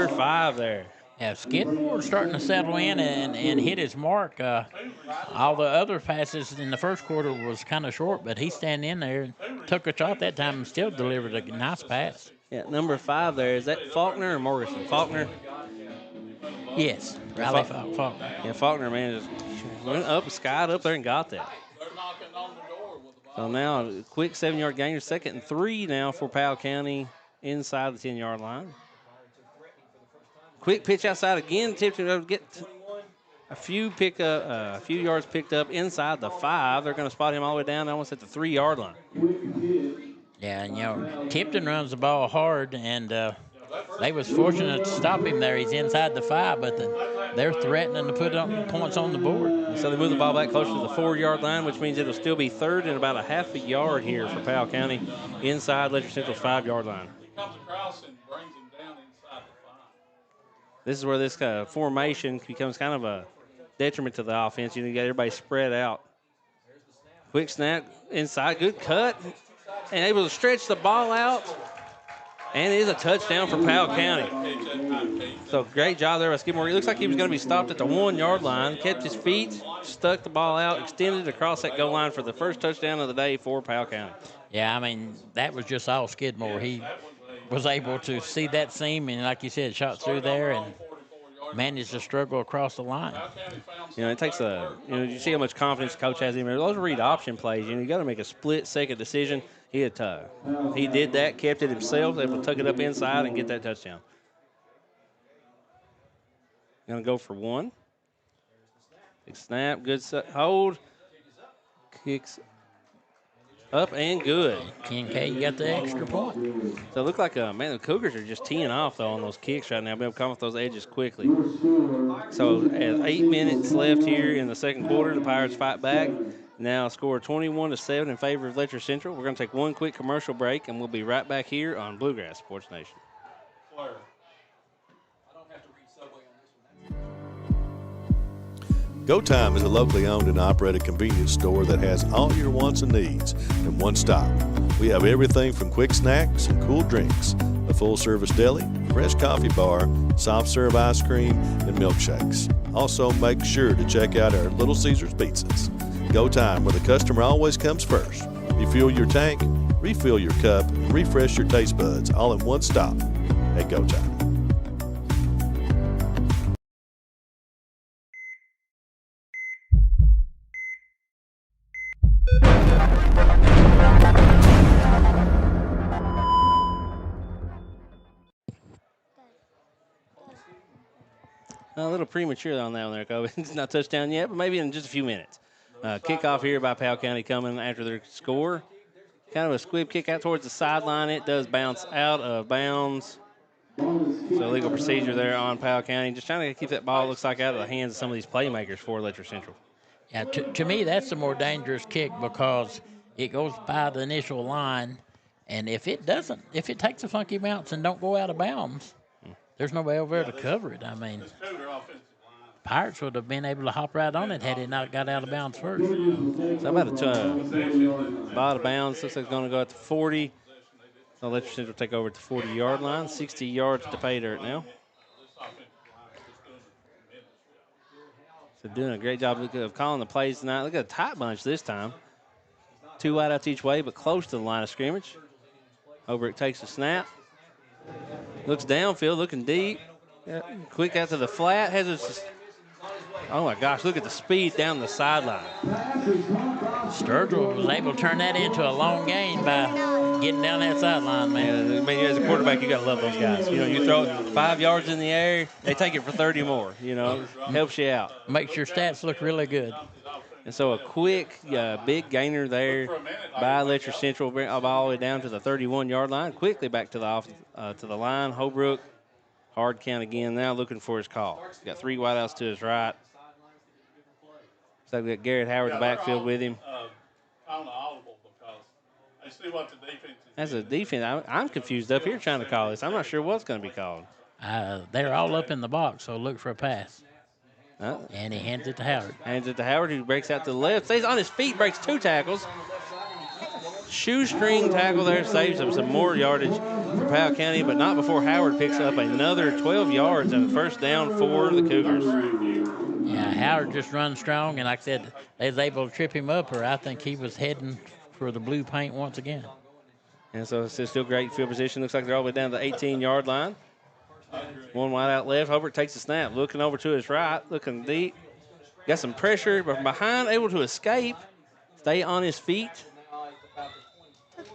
5 there. Yeah, Skidmore's starting to settle in and hit his mark. All the other passes in the first quarter was kind of short, but he's standing in there and took a shot that time and still delivered a nice pass. Yeah, number 5 there. Is that Faulkner or Morrison? Faulkner? Yes, Riley Faulkner. Yeah, Faulkner, man, just went up, skied up there and got that. So now a quick 7-yard gainer, 2nd and 3 now for Powell County inside the 10-yard line. Quick pitch outside again, Tipton to get a few yards picked up inside the 5. They're going to spot him all the way down almost at the 3-yard line. Yeah, and Tipton runs the ball hard, and they was fortunate to stop him there. He's inside the 5, but they're threatening to put up points on the board. So they move the ball back closer to the 4-yard line, which means it'll still be third and about a half a yard here for Powell County inside Letcher Central's 5-yard line. Comes across and brings him down inside the 5. This is where this formation becomes kind of a detriment to the offense. You got everybody spread out. Quick snap inside, good cut, and able to stretch the ball out. And it is a touchdown for Powell County. So great job there by Skidmore. It looks like he was going to be stopped at the 1-yard line, kept his feet, stuck the ball out, extended across that goal line for the first touchdown of the day for Powell County. Yeah, I mean, that was just all Skidmore. He was able to see that seam and, like you said, shot through there and managed to struggle across the line. It takes you see how much confidence the coach has in him. Those are read option plays. You got to make a split-second decision. He did that, kept it himself, able to tuck it up inside and get that touchdown. Going to go for 1. Big snap, good hold. Kicks up and good. Kincaid got the extra point. So it looked like, the Cougars are just teeing off, though, on those kicks right now. Be able to come off those edges quickly. So at 8 minutes left here in the second quarter, the Pirates fight back. Now score 21-7 in favor of Letcher Central. We're going to take one quick commercial break, and we'll be right back here on Bluegrass Sports Nation. Go Time is a locally owned and operated convenience store that has all your wants and needs in one stop. We have everything from quick snacks and cool drinks, a full-service deli, fresh coffee bar, soft-serve ice cream, and milkshakes. Also, make sure to check out our Little Caesars pizzas. Go Time, where the customer always comes first. Refuel your tank, refill your cup, and refresh your taste buds all in one stop at Go Time. A little premature on that one there, Kobe. It's not touchdown yet, but maybe in just a few minutes. Kickoff here by Powell County coming after their score. Kind of a squib kick out towards the sideline. It does bounce out of bounds. So legal procedure there on Powell County. Just trying to keep that ball, looks like, out of the hands of some of these playmakers for Letcher Central. Yeah, to me, that's the more dangerous kick because it goes by the initial line, and if it takes a funky bounce and don't go out of bounds, there's nobody over there to cover it. I mean, Pirates would have been able to hop right on it had it not got out of bounds first. So about a ball out of bounds. Looks like it's going to go at the 40. So Letcher Central take over at the 40-yard line. 60 yards to pay dirt now. So doing a great job of calling the plays tonight. Look at a tight bunch this time. 2 wideouts each way, but close to the line of scrimmage. Over it takes a snap. Looks downfield, looking deep. Yeah, quick out to the flat. Oh, my gosh, look at the speed down the sideline. Sturgill was able to turn that into a long gain by getting down that sideline, man. I mean, as a quarterback, you got to love those guys. You throw it 5 yards in the air, they take it for 30 more. Helps you out. Makes your stats look really good. And so a quick, big gainer there by Letcher Central, bring all the way down to the 31-yard line. Quickly back to the line. Holbrook, hard count again now, looking for his call. He's got 3 wideouts to his right. So we've got Garrett Howard in the backfield with him. Kind of audible because they see what the defense is. As a defense, I'm confused up here trying to call this. I'm not sure what's going to be called. They're all up in the box, so look for a pass. And he hands it to Howard. Hands it to Howard, who breaks out to the left. Stays on his feet, breaks 2 tackles. Shoestring tackle there, saves him some more yardage for Powell County, but not before Howard picks up another 12 yards and first down for the Cougars. Yeah, Howard just runs strong, and like I said, they was able to trip him up, or I think he was heading for the blue paint once again. And so it's still great field position. Looks like they're all the way down to the 18-yard line. 1 wide out left. Hobart takes the snap, looking over to his right, looking deep. Got some pressure, but from behind, able to escape, stay on his feet.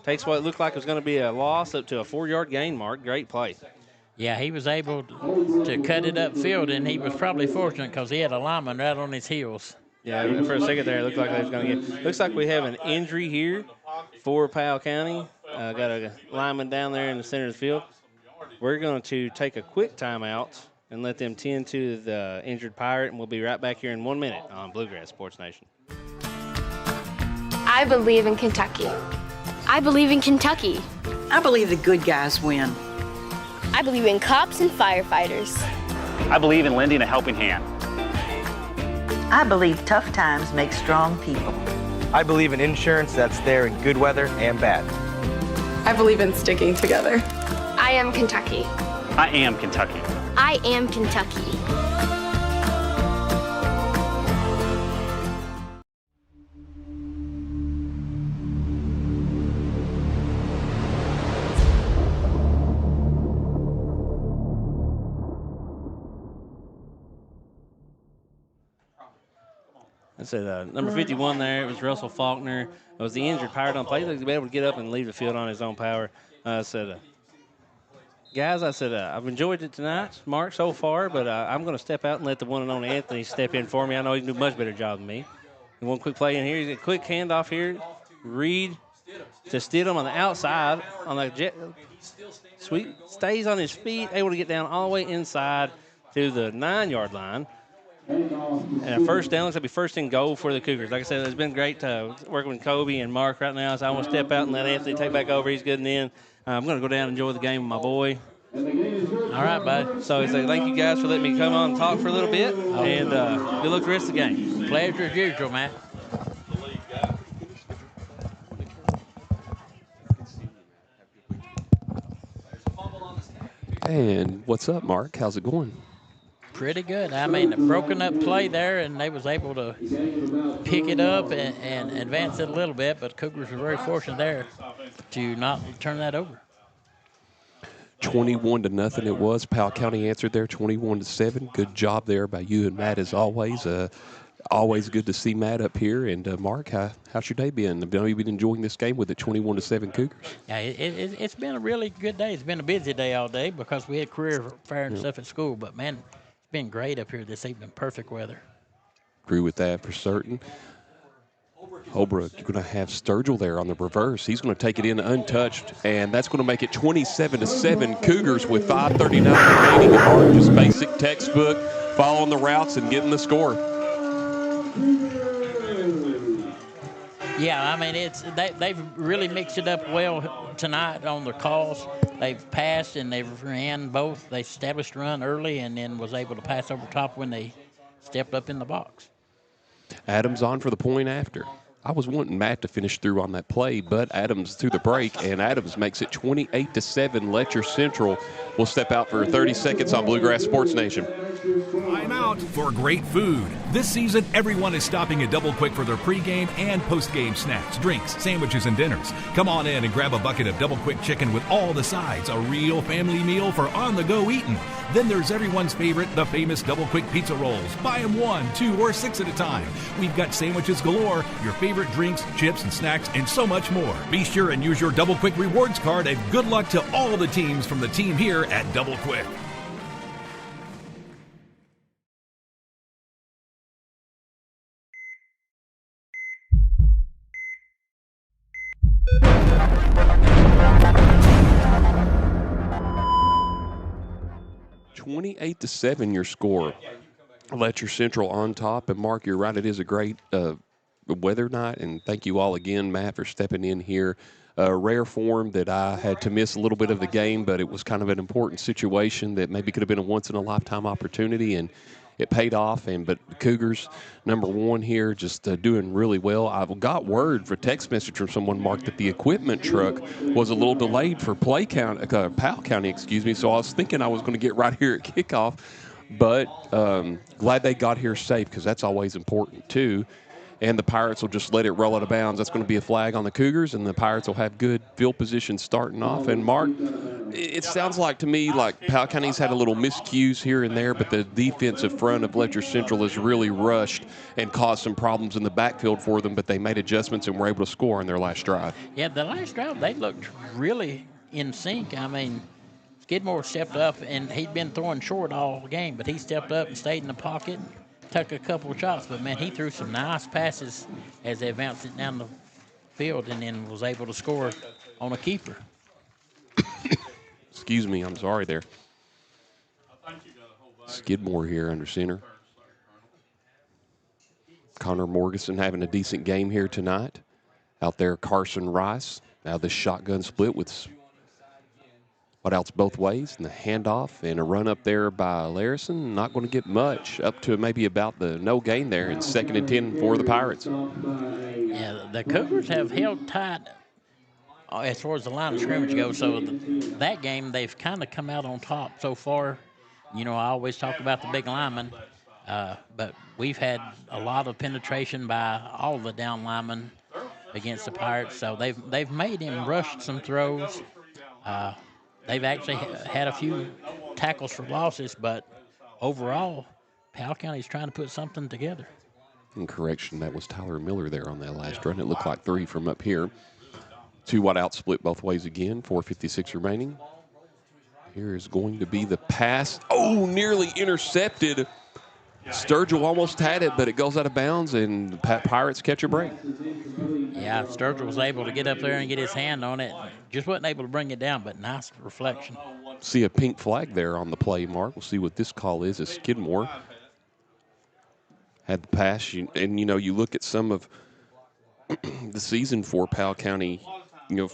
Takes what looked like it was going to be a loss up to a 4-yard gain mark. Great play. Yeah, he was able to cut it upfield, and he was probably fortunate because he had a lineman right on his heels. Yeah, for a second there, it looked like they was going to get. Looks like we have an injury here for Powell County. Got a lineman down there in the center of the field. we're going to take a quick timeout and let them tend to the injured Pirate, and we'll be right back here in 1 minute on Bluegrass Sports Nation. I believe in Kentucky. I believe in Kentucky. I believe the good guys win. I believe in cops and firefighters. I believe in lending a helping hand. I believe tough times make strong people. I believe in insurance that's there in good weather and bad. I believe in sticking together. I am Kentucky. I am Kentucky. I am Kentucky. I said number 51 there. It was Russell Faulkner. It was the injured Pirate on play. He'll be able to get up and leave the field on his own power. I said, guys, I've enjoyed it tonight, Mark, so far, but I'm going to step out and let the one and only Anthony step in for me. I know he can do a much better job than me. And one quick play in here. He's a quick handoff here. Reed to Stidham on the outside on the jet. Sweet. Stays on his feet, able to get down all the way inside to the 9-yard line. And a first down, it's going to be first and goal for the Cougars. Like I said, it's been great working with Kobe and Mark right now, so I want to step out and let Anthony take back over. He's good and in. I'm going to go down and enjoy the game with my boy. All right, bud. So he said, thank you guys for letting me come on and talk for a little bit, and good luck the rest of the game. Pleasure as usual, man. And what's up, Mark? How's it going? Pretty good. I mean, a broken up play there, and they was able to pick it up and advance it a little bit, but Cougars were very fortunate there to not turn that over. 21-0 it was. Powell County answered there 21-7. Good job there by you and Matt as always. Always good to see Matt up here. And Mark, how's your day been? I know you've been enjoying this game with the 21-7 Cougars. Yeah, it's been a really good day. It's been a busy day all day because we had career fair and stuff at school. But, man, it's been great up here this evening. Perfect weather. Agree with that for certain. Holbrook, you're going to have Sturgill there on the reverse. He's going to take it in untouched, and that's going to make it 27-7 Cougars with 5:39 remaining. Mark, just basic textbook, following the routes and getting the score. Yeah, I mean, they've really mixed it up well tonight on their calls. They've passed and they've ran both. They established a run early and then was able to pass over top when they stepped up in the box. Adams on for the point after. I was wanting Matt to finish through on that play, but Adams through the break, and Adams makes it 28-7. Letcher Central will step out for 30 seconds on Bluegrass Sports Nation. I'm out for great food. This season, everyone is stopping at Double Quick for their pregame and postgame snacks, drinks, sandwiches, and dinners. Come on in and grab a bucket of Double Quick chicken with all the sides, a real family meal for on-the-go eating. Then there's everyone's favorite, the famous Double Quick pizza rolls. Buy them 1, 2, or 6 at a time. We've got sandwiches galore, your favorite drinks, chips, and snacks, and so much more. Be sure and use your Double Quick rewards card, and good luck to all the teams from the team here at Double Quick. (28-7) your score. Letcher Central on top, and Mark, you're right. It is a great weather night, and thank you all again, Matt, for stepping in here. Rare form that I had to miss a little bit of the game, but it was kind of an important situation that maybe could have been a once-in-a-lifetime opportunity, and it paid off. But the Cougars, number one here, just doing really well. I've got word for text message from someone, Mark, that the equipment truck was a little delayed for Powell County, so I was thinking I was going to get right here at kickoff, but glad they got here safe because that's always important too. And the Pirates will just let it roll out of bounds. That's going to be a flag on the Cougars, and the Pirates will have good field position starting off. And, Mark, it sounds like to me like Powell County's had a little miscues here and there, but the defensive front of Letcher Central has really rushed and caused some problems in the backfield for them, but they made adjustments and were able to score on their last drive. Yeah, the last drive, they looked really in sync. I mean, Skidmore stepped up, and he'd been throwing short all game, but he stepped up and stayed in the pocket, took a couple of shots, but, man, he threw some nice passes as they advanced it down the field and then was able to score on a keeper. Excuse me, I'm sorry there. Skidmore here under center. Connor Morganson having a decent game here tonight. Out there, Carson Rice. Now this shotgun split with what else both ways, and the handoff and a run up there by Larison. Not going to get much, up to maybe about the no gain there, and 2nd and 10 for the Pirates. Yeah, the Cougars have held tight as far as the line of scrimmage goes. So that game, they've kind of come out on top so far. You know, I always talk about the big linemen, but we've had a lot of penetration by all the down linemen against the Pirates. So they've made him rush some throws. They've actually had a few tackles for losses, but overall, Powell County's trying to put something together. In correction, that was Tyler Miller there on that last run. It looked like 3 from up here. 2 wide out split both ways again, 4:56 remaining. Here is going to be the pass. Oh, nearly intercepted. Sturgill almost had it, but it goes out of bounds, and the Pirates catch a break. Yeah, Sturgill was able to get up there and get his hand on it. Just wasn't able to bring it down, but nice reflection. See a pink flag there on the play, Mark. We'll see what this call is as Skidmore had the pass. And, you know, you look at some of the season for Powell County, you know,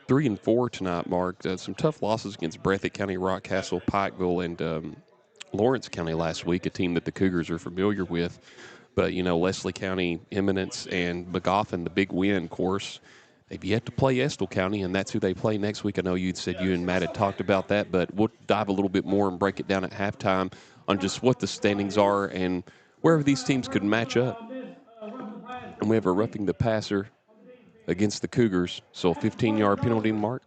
3-4 tonight, Mark. Some tough losses against Breathitt County, Rockcastle, Pikeville, and Lawrence County last week, a team that the Cougars are familiar with. But, you know, Leslie County, Eminence, and Begoffin, the big win, of course. They've yet to play Estill County, and that's who they play next week. I know you'd said you and Matt had talked about that, but we'll dive a little bit more and break it down at halftime on just what the standings are and wherever these teams could match up. And we have a roughing the passer against the Cougars, so a 15-yard penalty, Mark.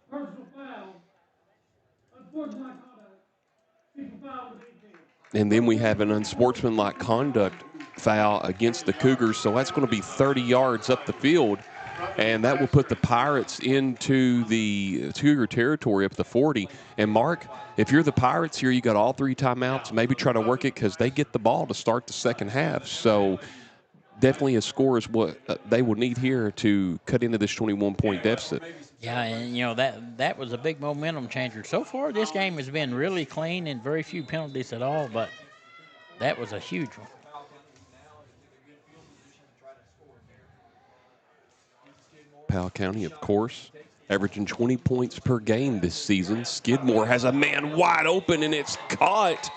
And then we have an unsportsmanlike conduct foul against the Cougars, so that's going to be 30 yards up the field, and that will put the Pirates into the Cougar territory up the 40. And, Mark, if you're the Pirates here, you got all 3 timeouts, maybe try to work it because they get the ball to start the second half. So definitely a score is what they will need here to cut into this 21-point deficit. Yeah, and, you know, that was a big momentum changer. So far, this game has been really clean and very few penalties at all, but that was a huge one. Powell County, of course, averaging 20 points per game this season. Skidmore has a man wide open, and it's caught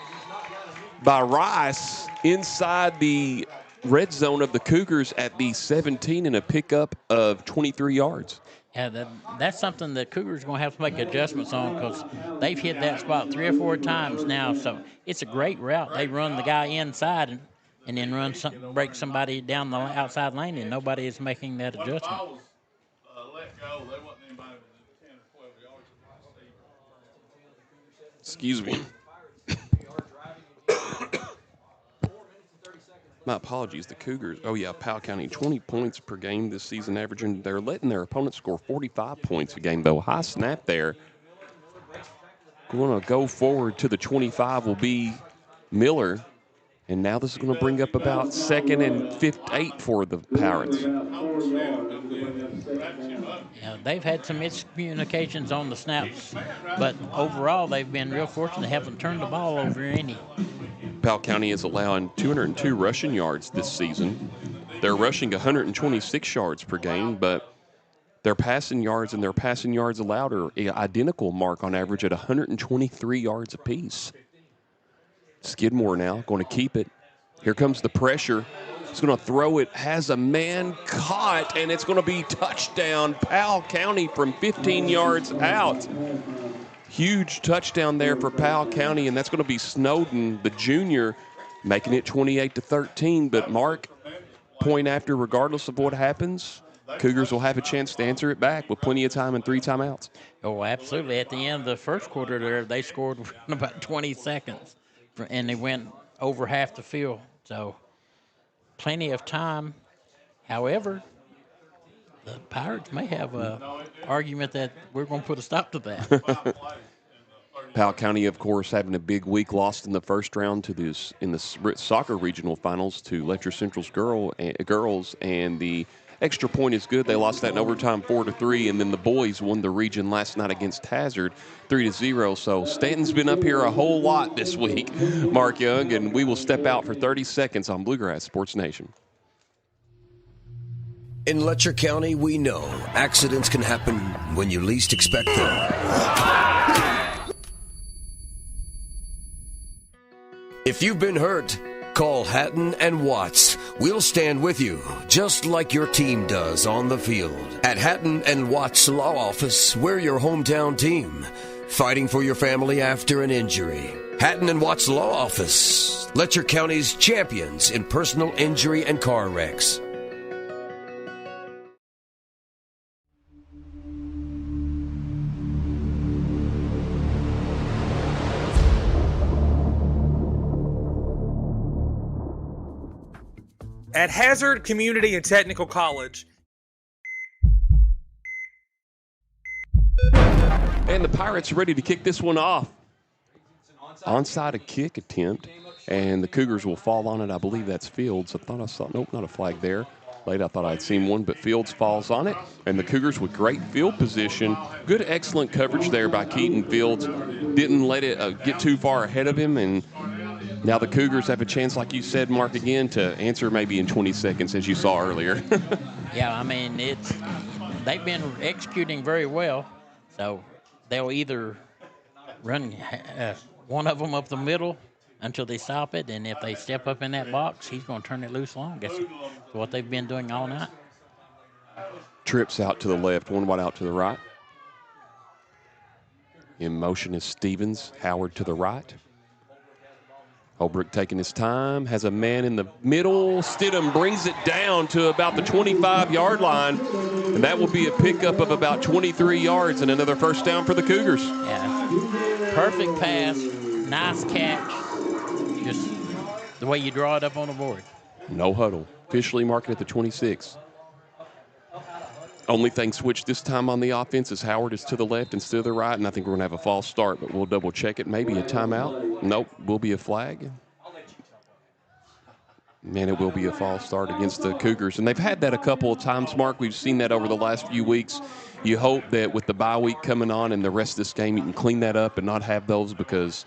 by Rice inside the red zone of the Cougars at the 17 and a pickup of 23 yards. Yeah, that's something that Cougars are going to have to make adjustments on because they've hit that spot 3 or 4 times now. So it's a great route. They run the guy inside and then break somebody down the outside lane, and nobody is making that adjustment. Excuse me. My apologies. The Cougars, Powell County, 20 points per game this season averaging. They're letting their opponent score 45 points a game, though. High snap there. Going to go forward to the 25 will be Miller. And now this is going to bring up about 2nd and 8 for the Pirates. Yeah, they've had some miscommunications on the snaps, but overall they've been real fortunate. They haven't turned the ball over any. Powell County is allowing 202 rushing yards this season. They're rushing 126 yards per game, but their passing yards and their passing yards allowed are identical, Mark, on average at 123 yards apiece. Skidmore now going to keep it. Here comes the pressure. He's going to throw it. Has a man caught, and it's going to be touchdown Powell County from 15 yards out. Huge touchdown there for Powell County, and that's going to be Snowden, the junior, making it 28-13. But, Mark, point after, regardless of what happens, Cougars will have a chance to answer it back with plenty of time and 3 timeouts. Oh, absolutely. At the end of the first quarter there, they scored in about 20 seconds, and they went over half the field. So plenty of time. However, the Pirates may have an argument that we're going to put a stop to that. Powell County, of course, having a big week, lost in the first round to this in the soccer regional finals to Letcher Central's girls, and the extra point is good. They lost that in overtime 4-3, and then the boys won the region last night against Hazard 3-0. So Stanton's been up here a whole lot this week, Mark Young, and we will step out for 30 seconds on Bluegrass Sports Nation. In Letcher County, we know accidents can happen when you least expect them. If you've been hurt, call Hatton and Watts. We'll stand with you, just like your team does on the field. At Hatton and Watts Law Office, we're your hometown team, fighting for your family after an injury. Hatton and Watts Law Office, Letcher County's champions in personal injury and car wrecks. At Hazard Community and Technical College. And the Pirates are ready to kick this one off. Onside a kick attempt, and the Cougars will fall on it. I believe that's Fields. I thought I saw, nope, not a flag there. Late, I thought I'd seen one, but Fields falls on it. And the Cougars with great field position. Good, excellent coverage there by Keaton. Fields didn't let it get too far ahead of him, and now the Cougars have a chance, like you said, Mark, again, to answer maybe in 20 seconds, as you saw earlier. Yeah, I mean, they've been executing very well. So they'll either run one of them up the middle until they stop it, and if they step up in that box, he's going to turn it loose long. That's what they've been doing all night. Trips out to the left, one wide out to the right. In motion is Stevens, Howard to the right. Holbrook taking his time, has a man in the middle. Stidham brings it down to about the 25-yard line, and that will be a pickup of about 23 yards and another first down for the Cougars. Yeah, perfect pass, nice catch, just the way you draw it up on the board. No huddle, officially marked at the 26. Only thing switched this time on the offense is Howard is to the left instead of the right, and I think we're going to have a false start, but we'll double check it. Maybe a timeout. Nope, will be a flag. Man, it will be a false start against the Cougars. And they've had that a couple of times, Mark. We've seen that over the last few weeks. You hope that with the bye week coming on and the rest of this game, you can clean that up and not have those, because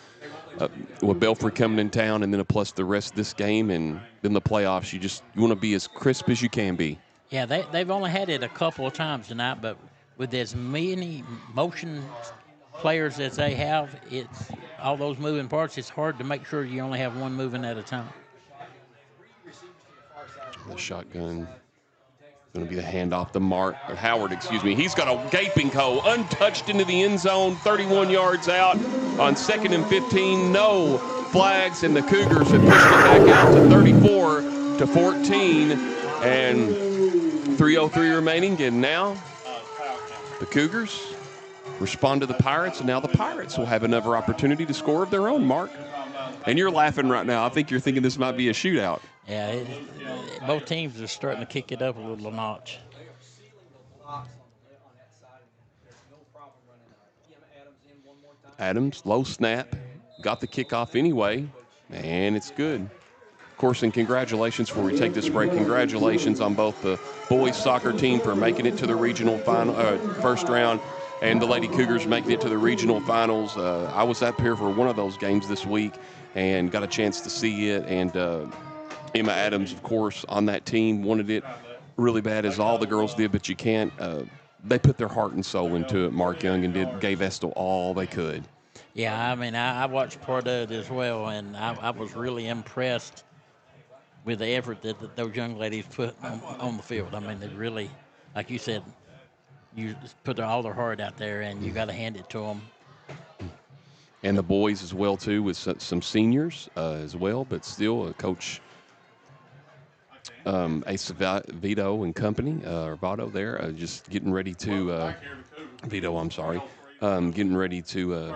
with Belfry coming in town and then plus the rest of this game and then the playoffs, you want to be as crisp as you can be. Yeah, they've only had it a couple of times tonight, but with as many motion players as they have, it's all those moving parts, it's hard to make sure you only have one moving at a time. The shotgun going to be the handoff to Howard, He's got a gaping hole, untouched into the end zone, 31 yards out on 2nd and 15. No flags, and the Cougars have pushed it back out to 34-14, and 3:03 remaining. And now the Cougars respond to the Pirates, and now the Pirates will have another opportunity to score of their own, Mark. And you're laughing right now. I think you're thinking this might be a shootout. Yeah, both teams are starting to kick it up a little notch. Adams, low snap, got the kickoff anyway, and it's good. Of course, and congratulations before we take this break. Congratulations on both the boys soccer team for making it to the regional final, first round, and the Lady Cougars making it to the regional finals. I was up here for one of those games this week and got a chance to see it, and Emma Adams, of course, on that team, wanted it really bad, as all the girls did, but you can't. They put their heart and soul into it, Mark Young, and gave Estill all they could. Yeah, I mean, I watched part of it as well, and I was really impressed with the effort that those young ladies put on the field. I mean, they really, like you said, you just put all their heart out there, and you got to hand it to them. And the boys as well, too, with some seniors as well, but still, Coach Ace Vito and company, or Vado there, just getting ready to Vito, I'm sorry, getting ready to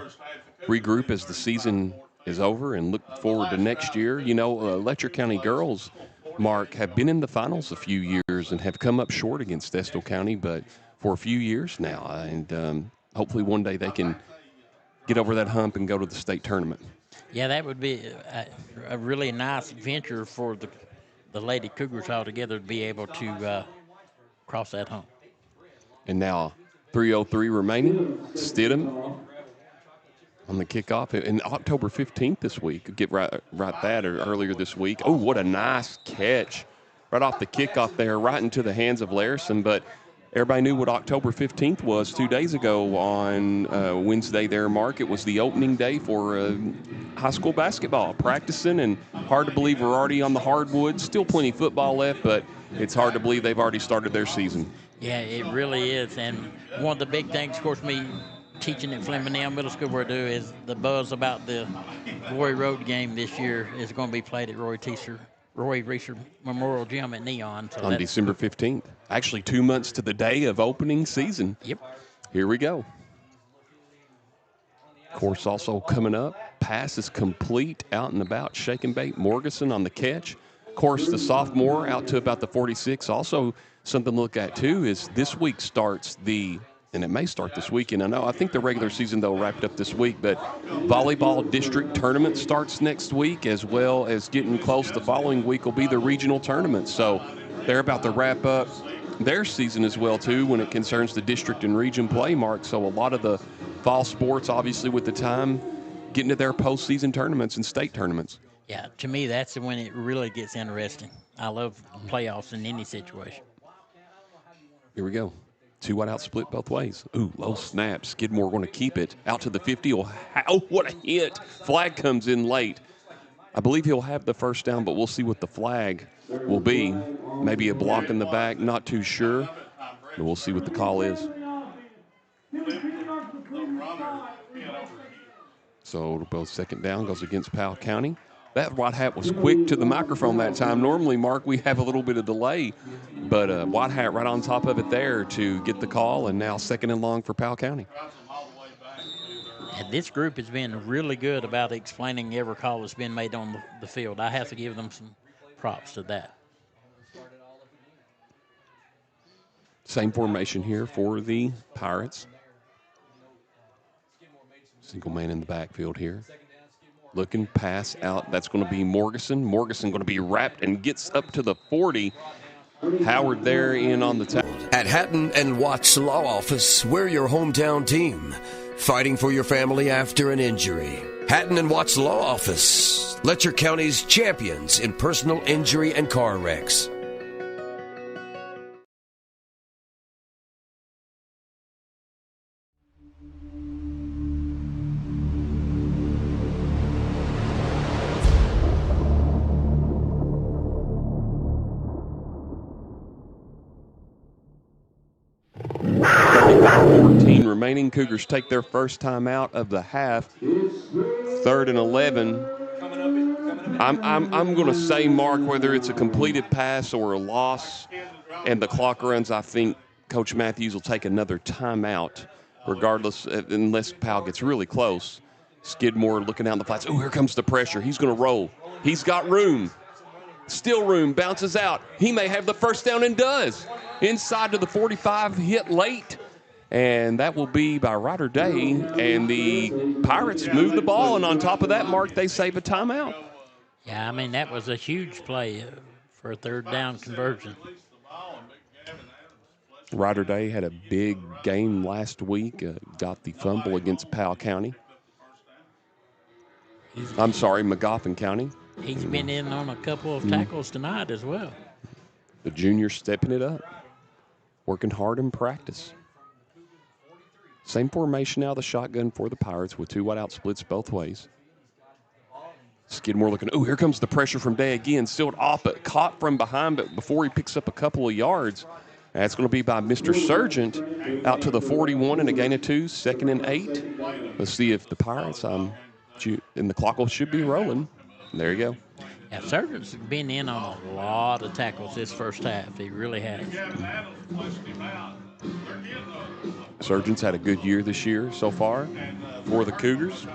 regroup as the season is over and look forward to next year. You know, Letcher County girls, Mark, have been in the finals a few years and have come up short against Estill County, but for a few years now, and hopefully one day they can get over that hump and go to the state tournament. Yeah, that would be a really nice venture for the Lady Cougars altogether to be able to cross that hump. And now 3:03 remaining. Stidham on the kickoff. And October 15th this week. Get right that or earlier this week. Oh, what a nice catch. Right off the kickoff there, right into the hands of Larison. But everybody knew what October 15th was 2 days ago on Wednesday there, Mark. It was the opening day for high school basketball, practicing, and hard to believe we're already on the hardwood. Still plenty of football left, but it's hard to believe they've already started their season. Yeah, it really is. And one of the big things, of course, me teaching at Flemingdale Middle School where I do is the buzz about the Roy Road game this year is going to be played at Roy Reeser Memorial Gym at Neon. So on December 15th. Actually, 2 months to the day of opening season. Yep. Here we go. Of course, also coming up, pass is complete, out and about, shake and bait. Morgeson on the catch. Of course, the sophomore out to about the 46. Also, something to look at, too, is this week starts and it may start this weekend. I think the regular season, though, wrapped up this week, but volleyball district tournament starts next week, as well as getting close. The following week will be the regional tournament. So they're about to wrap up their season as well, too, when it concerns the district and region play, Mark. So a lot of the fall sports, obviously, with the time, getting to their postseason tournaments and state tournaments. Yeah, to me, that's when it really gets interesting. I love playoffs in any situation. Here we go. 2 wide out split both ways. Ooh, low snap. Skidmore going to keep it out to the 50. Oh, what a hit. Flag comes in late. I believe he'll have the first down, but we'll see what the flag will be. Maybe a block in the back, not too sure. But we'll see what the call is. So both second down goes against Powell County. That white hat was quick to the microphone that time. Normally, Mark, we have a little bit of delay, but white hat right on top of it there to get the call, and now second and long for Powell County. And this group has been really good about explaining every call that's been made on the field. I have to give them some props to that. Same formation here for the Pirates. Single man in the backfield here. Looking pass out. That's going to be Morgeson. Morgeson going to be wrapped and gets up to the 40. Howard there in on the tackle. At Hatton and Watts Law Office, we're your hometown team, fighting for your family after an injury. Hatton and Watts Law Office, Letcher County's champions in personal injury and car wrecks. Remaining. Cougars take their first time out of the half. 3rd and 11. I'm going to say, Mark, whether it's a completed pass or a loss and the clock runs, I think Coach Matthews will take another timeout, regardless, unless Powell gets really close. Skidmore looking down the flats. Oh, here comes the pressure. He's going to roll. He's got room. Still room. Bounces out. He may have the first down and does. Inside to the 45, hit late. And that will be by Ryder Day. And the Pirates move the ball. And on top of that, Mark, they save a timeout. Yeah, I mean, that was a huge play for a third down conversion. Ryder Day had a big game last week. Got the fumble against Powell County. I'm sorry, Magoffin County. He's been in on a couple of tackles tonight as well. The junior stepping it up. Working hard in practice. Same formation now, the shotgun for the Pirates with 2 wide out splits both ways. Skidmore looking, oh, here comes the pressure from Day again. Still off, but caught from behind, but before he picks up a couple of yards. That's going to be by Mr. Sargent out to the 41 and a gain of 2, 2nd and 8. Let's see if the Pirates, and the clock should be rolling. There you go. Yeah, Sargent's been in on a lot of tackles this first half. He really has. Sargent's had a good year this year so far for the Cougars.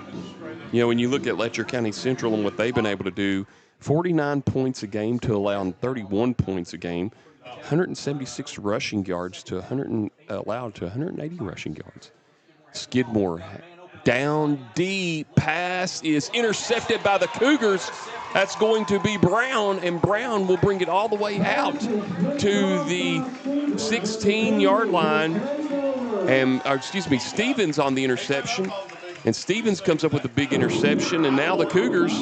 You know, when you look at Letcher County Central and what they've been able to do, 49 points a game to allow 31 points a game, 176 rushing yards to allowed to 180 rushing yards. Skidmore Down deep, pass is intercepted by the Cougars. That's going to be Brown, and Brown will bring it all the way out to the 16-yard line. And, Stevens on the interception. And Stevens comes up with a big interception, and now the Cougars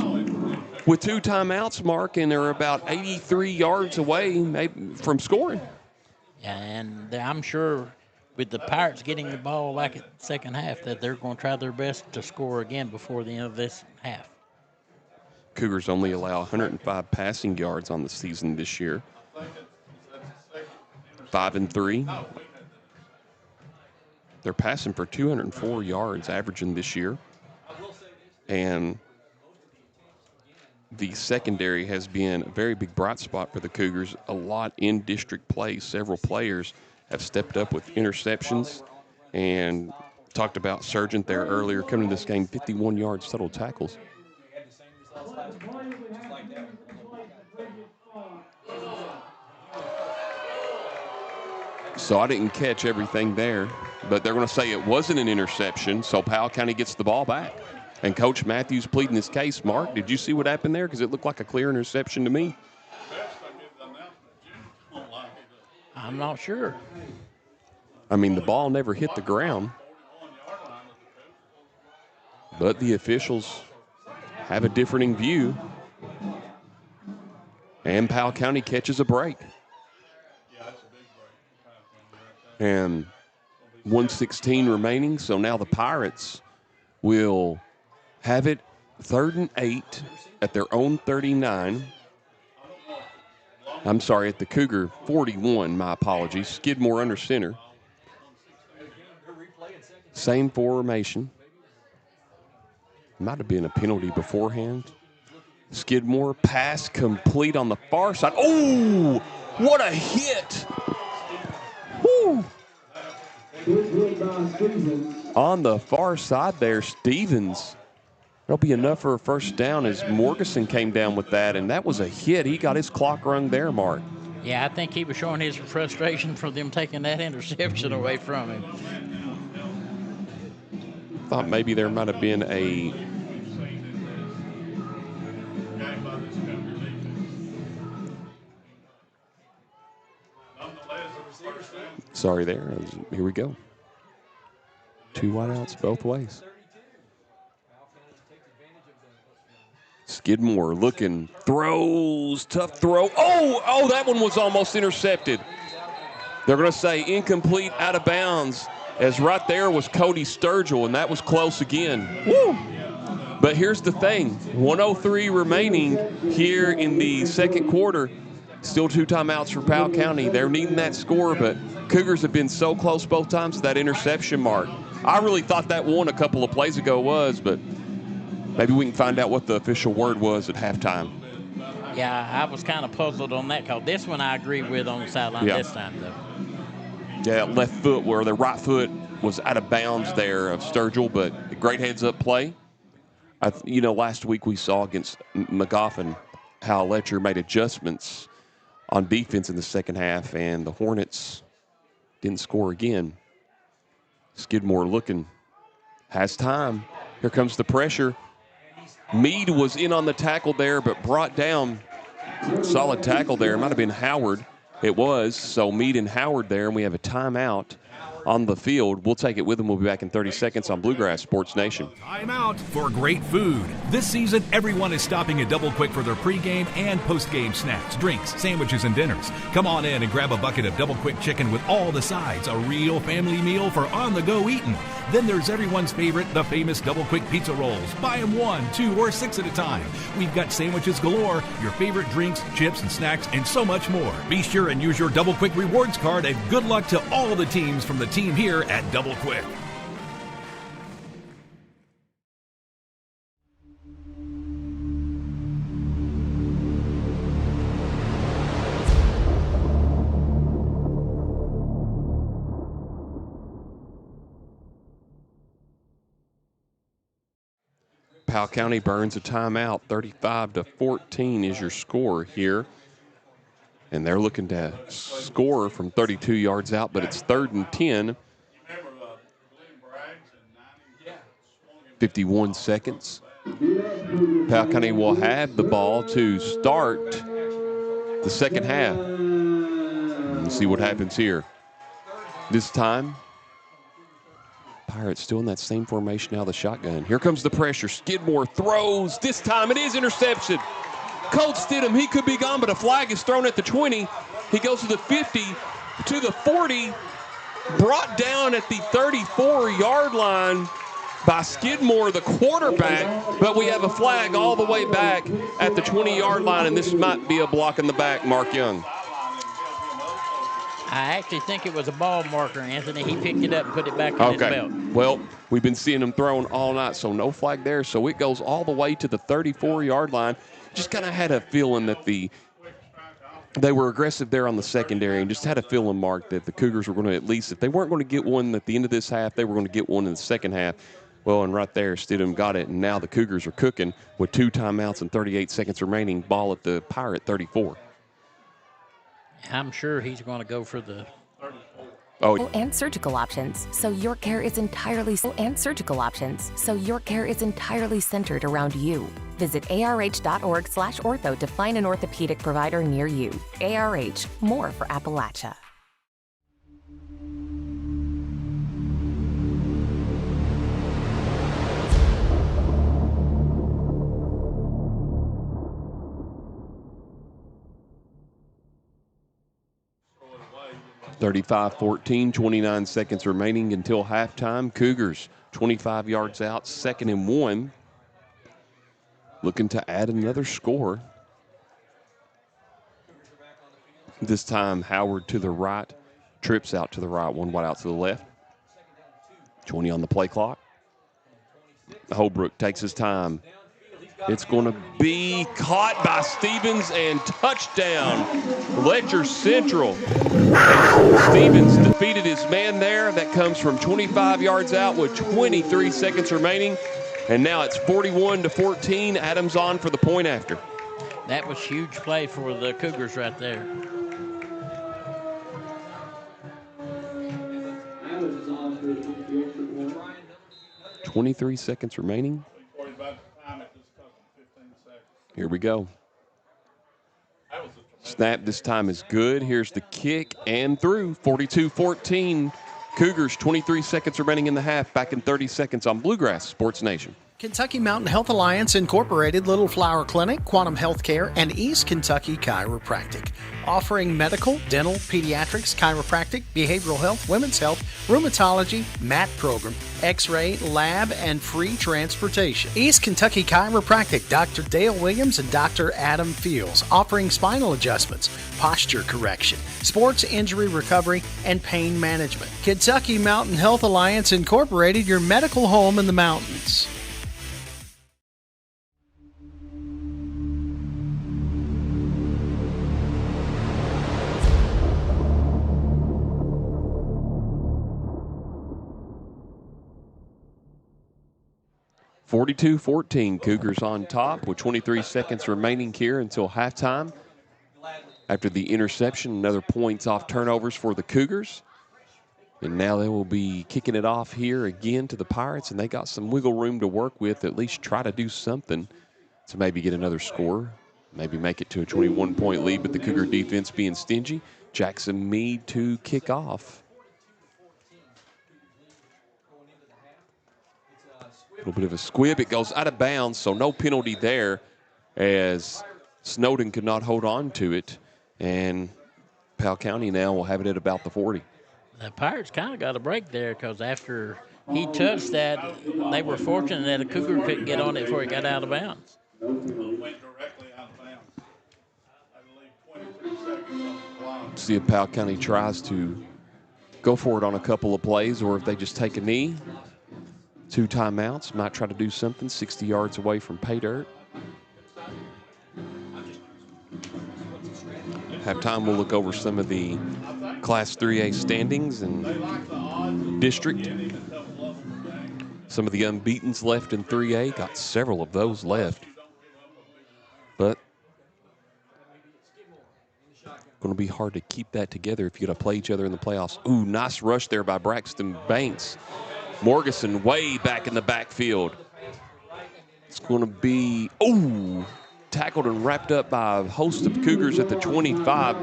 with 2 timeouts, Mark, and they're about 83 yards away from scoring. Yeah, and I'm sure with the Pirates getting the ball back at the second half that they're going to try their best to score again before the end of this half. Cougars only allow 105 passing yards on the season this year. 5-3. They're passing for 204 yards averaging this year. And the secondary has been a very big bright spot for the Cougars. A lot in district play. Several players have stepped up with interceptions, and talked about Sargent there earlier, coming to this game, 51 yards total tackles. So I didn't catch everything there, but they're going to say it wasn't an interception, so Powell County gets the ball back. And Coach Matthews pleading his case. Mark, did you see what happened there? Because it looked like a clear interception to me. I'm not sure. I mean, the ball never hit the ground. But the officials have a differing view. And Powell County catches a break. And 1:16 remaining, so now the Pirates will have it 3rd and 8 at their own 39. I'm sorry, at the Cougar 41, my apologies. Skidmore under center. Same formation. Might have been a penalty beforehand. Skidmore, pass complete on the far side. Oh, what a hit. Woo. On the far side there, Stevens. That'll be enough for a first down as Morgeson came down with that, and that was a hit. He got his clock rung there, Mark. Yeah, I think he was showing his frustration for them taking that interception away from him. Thought maybe there might have been a sorry there. Here we go. 2 wideouts both ways. Skidmore looking, throws, tough throw. Oh, that one was almost intercepted. They're going to say incomplete, out of bounds, as right there was Cody Sturgill, and that was close again. Woo! But here's the thing, 1:03 remaining here in the second quarter. Still 2 timeouts for Powell County. They're needing that score, but Cougars have been so close both times to that interception mark. I really thought that one a couple of plays ago was, but maybe we can find out what the official word was at halftime. Yeah, I was kind of puzzled on that call. This one I agree with on the sideline this time, though. Yeah, left foot where the right foot was out of bounds there of Sturgill, but a great heads-up play. Last week we saw against McGoffin how Letcher made adjustments on defense in the second half, and the Hornets didn't score again. Skidmore looking, has time. Here comes the pressure. Meade was in on the tackle there, but brought down. Solid tackle there. It might have been Howard. It was. So Meade and Howard there, and we have a timeout on the field. We'll take it with them. We'll be back in 30 seconds on Bluegrass Sports Nation. Time out for great food. This season, everyone is stopping at Double Quick for their pregame and postgame snacks, drinks, sandwiches, and dinners. Come on in and grab a bucket of Double Quick chicken with all the sides, a real family meal for on-the-go eating. Then there's everyone's favorite, the famous Double Quick pizza rolls. Buy them 1, 2, or 6 at a time. We've got sandwiches galore, your favorite drinks, chips, and snacks, and so much more. Be sure and use your Double Quick rewards card, and good luck to all the teams from the team here at Double Quick. Powell County burns a timeout. 35-14 is your score here. And they're looking to score from 32 yards out, but it's 3rd and 10. 51 seconds. Powell County will have the ball to start the second half. Let's see what happens here. This time, Pirates still in that same formation now, the shotgun. Here comes the pressure. Skidmore throws. This time it is interception. Colt Stidham, he could be gone, but a flag is thrown at the 20. He goes to the 50, to the 40, brought down at the 34-yard line by Skidmore, the quarterback, but we have a flag all the way back at the 20-yard line, and this might be a block in the back, Mark Young. I actually think it was a ball marker, Anthony. He picked it up and put it back in his belt. Well, we've been seeing him thrown all night, so no flag there. So it goes all the way to the 34-yard line. Just kind of had a feeling that they were aggressive there on the secondary, and just had a feeling, Mark, that the Cougars were going to, at least if they weren't going to get one at the end of this half, they were going to get one in the second half. Well, and right there, Stidham got it, and now the Cougars are cooking with 2 timeouts and 38 seconds remaining. Ball at the Pirate 34. I'm sure he's going to go for the and surgical options, so your care is entirely centered around you. Visit arh.org/ortho to find an orthopedic provider near you. ARH, more for Appalachia. (35-14), 29 seconds remaining until halftime. Cougars 25 yards out, 2nd and 1. Looking to add another score. This time Howard to the right, trips out to the right, 1 wide out to the left. 20 on the play clock. Holbrook takes his time. It's going to be caught by Stevens and touchdown. Letcher Central. Stevens defeated his man there. That comes from 25 yards out with 23 seconds remaining. And now it's 41-14. Adams on for the point after. That was huge play for the Cougars right there. (23 seconds remaining. Here we go. Snap this time is good. Here's the kick and through. 42-14. Cougars, 23 seconds remaining in the half. Back in 30 seconds on Bluegrass Sports Nation. Kentucky Mountain Health Alliance Incorporated, Little Flower Clinic, Quantum Healthcare, and East Kentucky Chiropractic. Offering medical, dental, pediatrics, chiropractic, behavioral health, women's health, rheumatology, MAT program, x-ray, lab, and free transportation. East Kentucky Chiropractic, Dr. Dale Williams and Dr. Adam Fields. Offering spinal adjustments, posture correction, sports injury recovery, and pain management. Kentucky Mountain Health Alliance Incorporated, your medical home in the mountains. (42-14), Cougars on top with 23 seconds remaining here until halftime. After the interception, another points off turnovers for the Cougars. And now they will be kicking it off here again to the Pirates, and they got some wiggle room to work with, at least try to do something to maybe get another score, maybe make it to a 21-point lead, but the Cougar defense being stingy. Jackson Meade to kick off. A little bit of a squib. It goes out of bounds, so no penalty there as Snowden could not hold on to it. And Powell County now will have it at about the 40. The Pirates kind of got a break there because after he touched that, they were fortunate that a Cougar couldn't get on it before it got out of bounds. See if Powell County tries to go for it on a couple of plays, or if they just take a knee. 2 timeouts, might try to do something 60 yards away from pay dirt. Halftime, we'll look over some of the Class 3A standings and district. Some of the unbeatens left in 3A, got several of those left. But going to be hard to keep that together if you're going to play each other in the playoffs. Ooh, nice rush there by Braxton Banks. Morgeson way back in the backfield. It's going to be, tackled and wrapped up by a host of Cougars at the 25.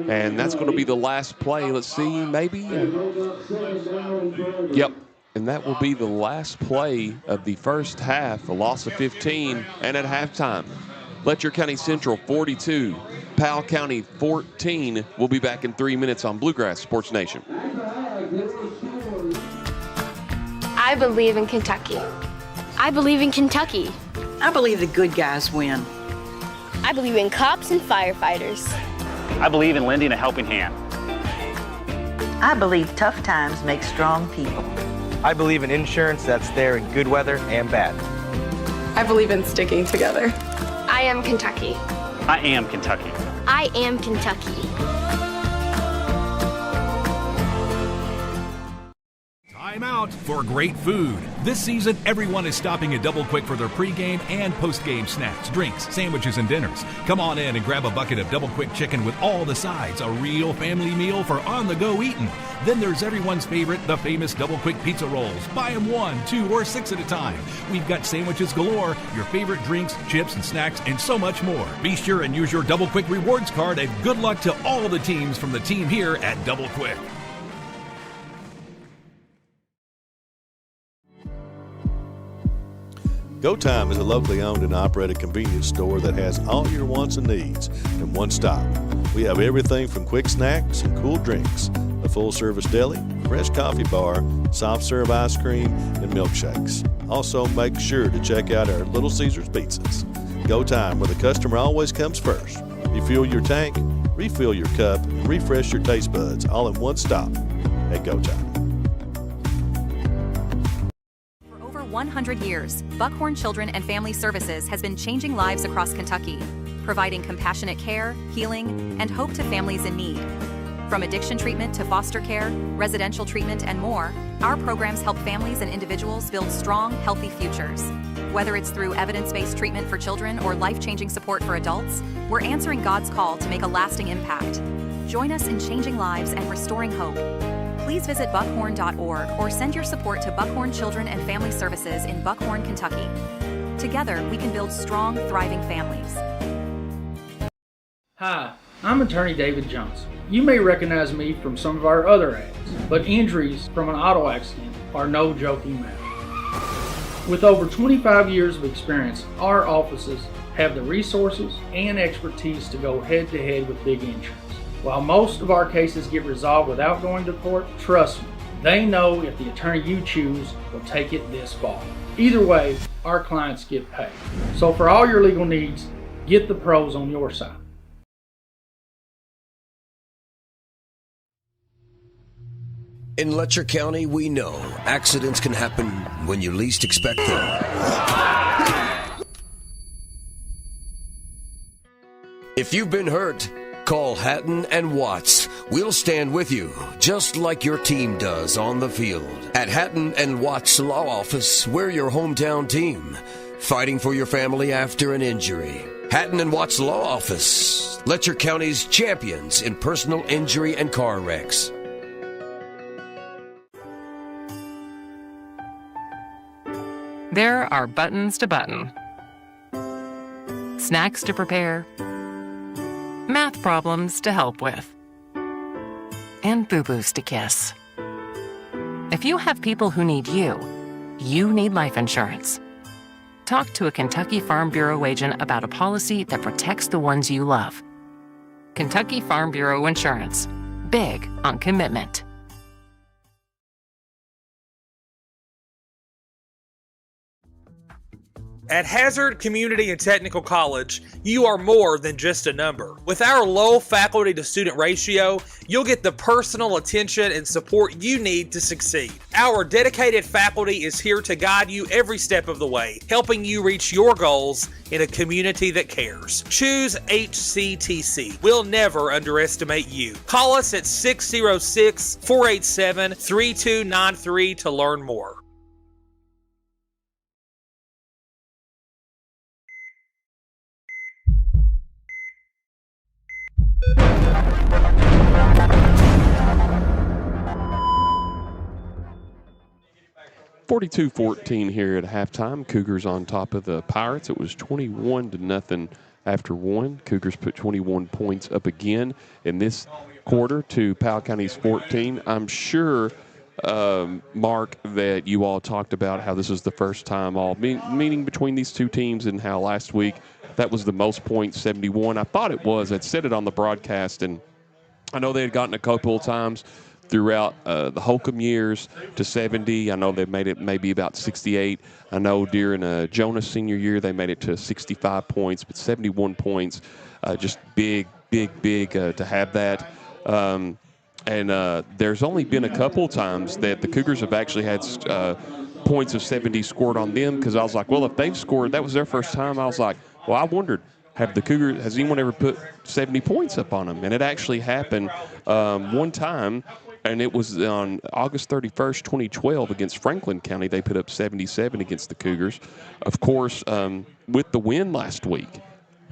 And that's going to be the last play. Let's see, maybe? Yep. And that will be the last play of the first half, a loss of 15. And at halftime, Letcher County Central 42, Powell County 14. We'll be back in 3 minutes on Bluegrass Sports Nation. I believe in Kentucky. I believe in Kentucky. I believe the good guys win. I believe in cops and firefighters. I believe in lending a helping hand. I believe tough times make strong people. I believe in insurance that's there in good weather and bad. I believe in sticking together. I am Kentucky. I am Kentucky. I am Kentucky. Time out for great food. This season, everyone is stopping at Double Quick for their pregame and postgame snacks, drinks, sandwiches, and dinners. Come on in and grab a bucket of Double Quick chicken with all the sides, a real family meal for on-the-go eating. Then there's everyone's favorite, the famous Double Quick pizza rolls. Buy them 1, 2, or 6 at a time. We've got sandwiches galore, your favorite drinks, chips, and snacks, and so much more. Be sure and use your Double Quick rewards card, and good luck to all the teams from the team here at Double Quick. Go Time is a locally owned and operated convenience store that has all your wants and needs in one stop. We have everything from quick snacks and cool drinks, a full-service deli, fresh coffee bar, soft-serve ice cream, and milkshakes. Also, make sure to check out our Little Caesars pizzas. Go Time, where the customer always comes first. Refuel your tank, refill your cup, and refresh your taste buds all in one stop at Go Time. 100 years, Buckhorn Children and Family Services has been changing lives across Kentucky, providing compassionate care, healing, and hope to families in need. From addiction treatment to foster care, residential treatment, and more, our programs help families and individuals build strong, healthy futures. Whether it's through evidence-based treatment for children or life-changing support for adults, we're answering God's call to make a lasting impact. Join us in changing lives and restoring hope. Please visit buckhorn.org or send your support to Buckhorn Children and Family Services in Buckhorn, Kentucky. Together, we can build strong, thriving families. Hi, I'm attorney David Johnson. You may recognize me from some of our other ads, but injuries from an auto accident are no joking matter. With over 25 years of experience, our offices have the resources and expertise to go head-to-head with big insurance. While most of our cases get resolved without going to court, trust me, they know if the attorney you choose will take it this far. Either way, our clients get paid. So for all your legal needs, get the pros on your side. In Letcher County, we know accidents can happen when you least expect them. If you've been hurt, call Hatton and Watts. We'll stand with you, just like your team does on the field. At Hatton and Watts Law Office, we're your hometown team, fighting for your family after an injury. Hatton and Watts Law Office, Letcher County's champions in personal injury and car wrecks. There are buttons to button, snacks to prepare, math problems to help with, and boo-boos to kiss. If you have people who need you, you need life insurance. Talk to a Kentucky Farm Bureau agent about a policy that protects the ones you love. Kentucky Farm Bureau Insurance. Big on commitment. At Hazard Community and Technical College, you are more than just a number. With our low faculty to student ratio, you'll get the personal attention and support you need to succeed. Our dedicated faculty is here to guide you every step of the way, helping you reach your goals in a community that cares. Choose HCTC. We'll never underestimate you. Call us at 606-487-3293 to learn more. 42-14 here at halftime. Cougars on top of the Pirates. It was 21-0 after one. Cougars put 21 points up again in this quarter to Powell County's 14. I'm sure, Mark, that you all talked about how this is the first time meaning between these two teams, and how last week that was the most points, 71. I thought it was. I'd said it on the broadcast, and I know they had gotten a couple of times throughout the Holcomb years to 70. I know they made it maybe about 68. I know during Jonas senior year they made it to 65 points, but 71 points, just big to have that. And there's only been a couple of times that the Cougars have actually had points of 70 scored on them, because I was like, well, if they've scored, that was their first time. I was like, well, I wondered, has anyone ever put 70 points up on them? And it actually happened one time, and it was on August 31st, 2012 against Franklin County. They put up 77 against the Cougars. Of course, with the win last week,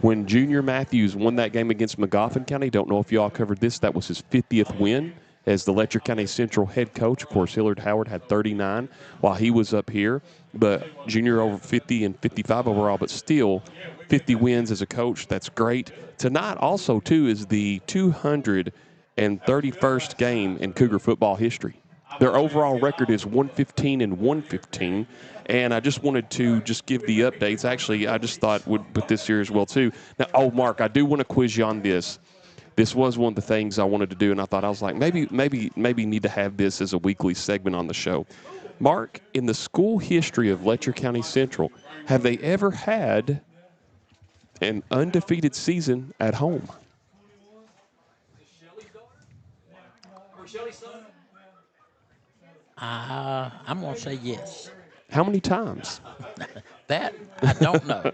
when Junior Matthews won that game against Magoffin County, don't know if y'all covered this, that was his 50th win as the Letcher County Central head coach. Of course, Hillard Howard had 39 while he was up here, but Junior over 50 and 55 overall, but still 50 wins as a coach. That's great. Tonight also, too, is the 231st game in Cougar football history. Their overall record is 115-115, and I just wanted to just give the updates. Actually, I just thought would put this here as well, too. Now, Mark, I do want to quiz you on this. This was one of the things I wanted to do, and I thought, I was like, maybe need to have this as a weekly segment on the show. Mark, in the school history of Letcher County Central, have they ever had an undefeated season at home? I'm going to say yes. How many times? That I don't know.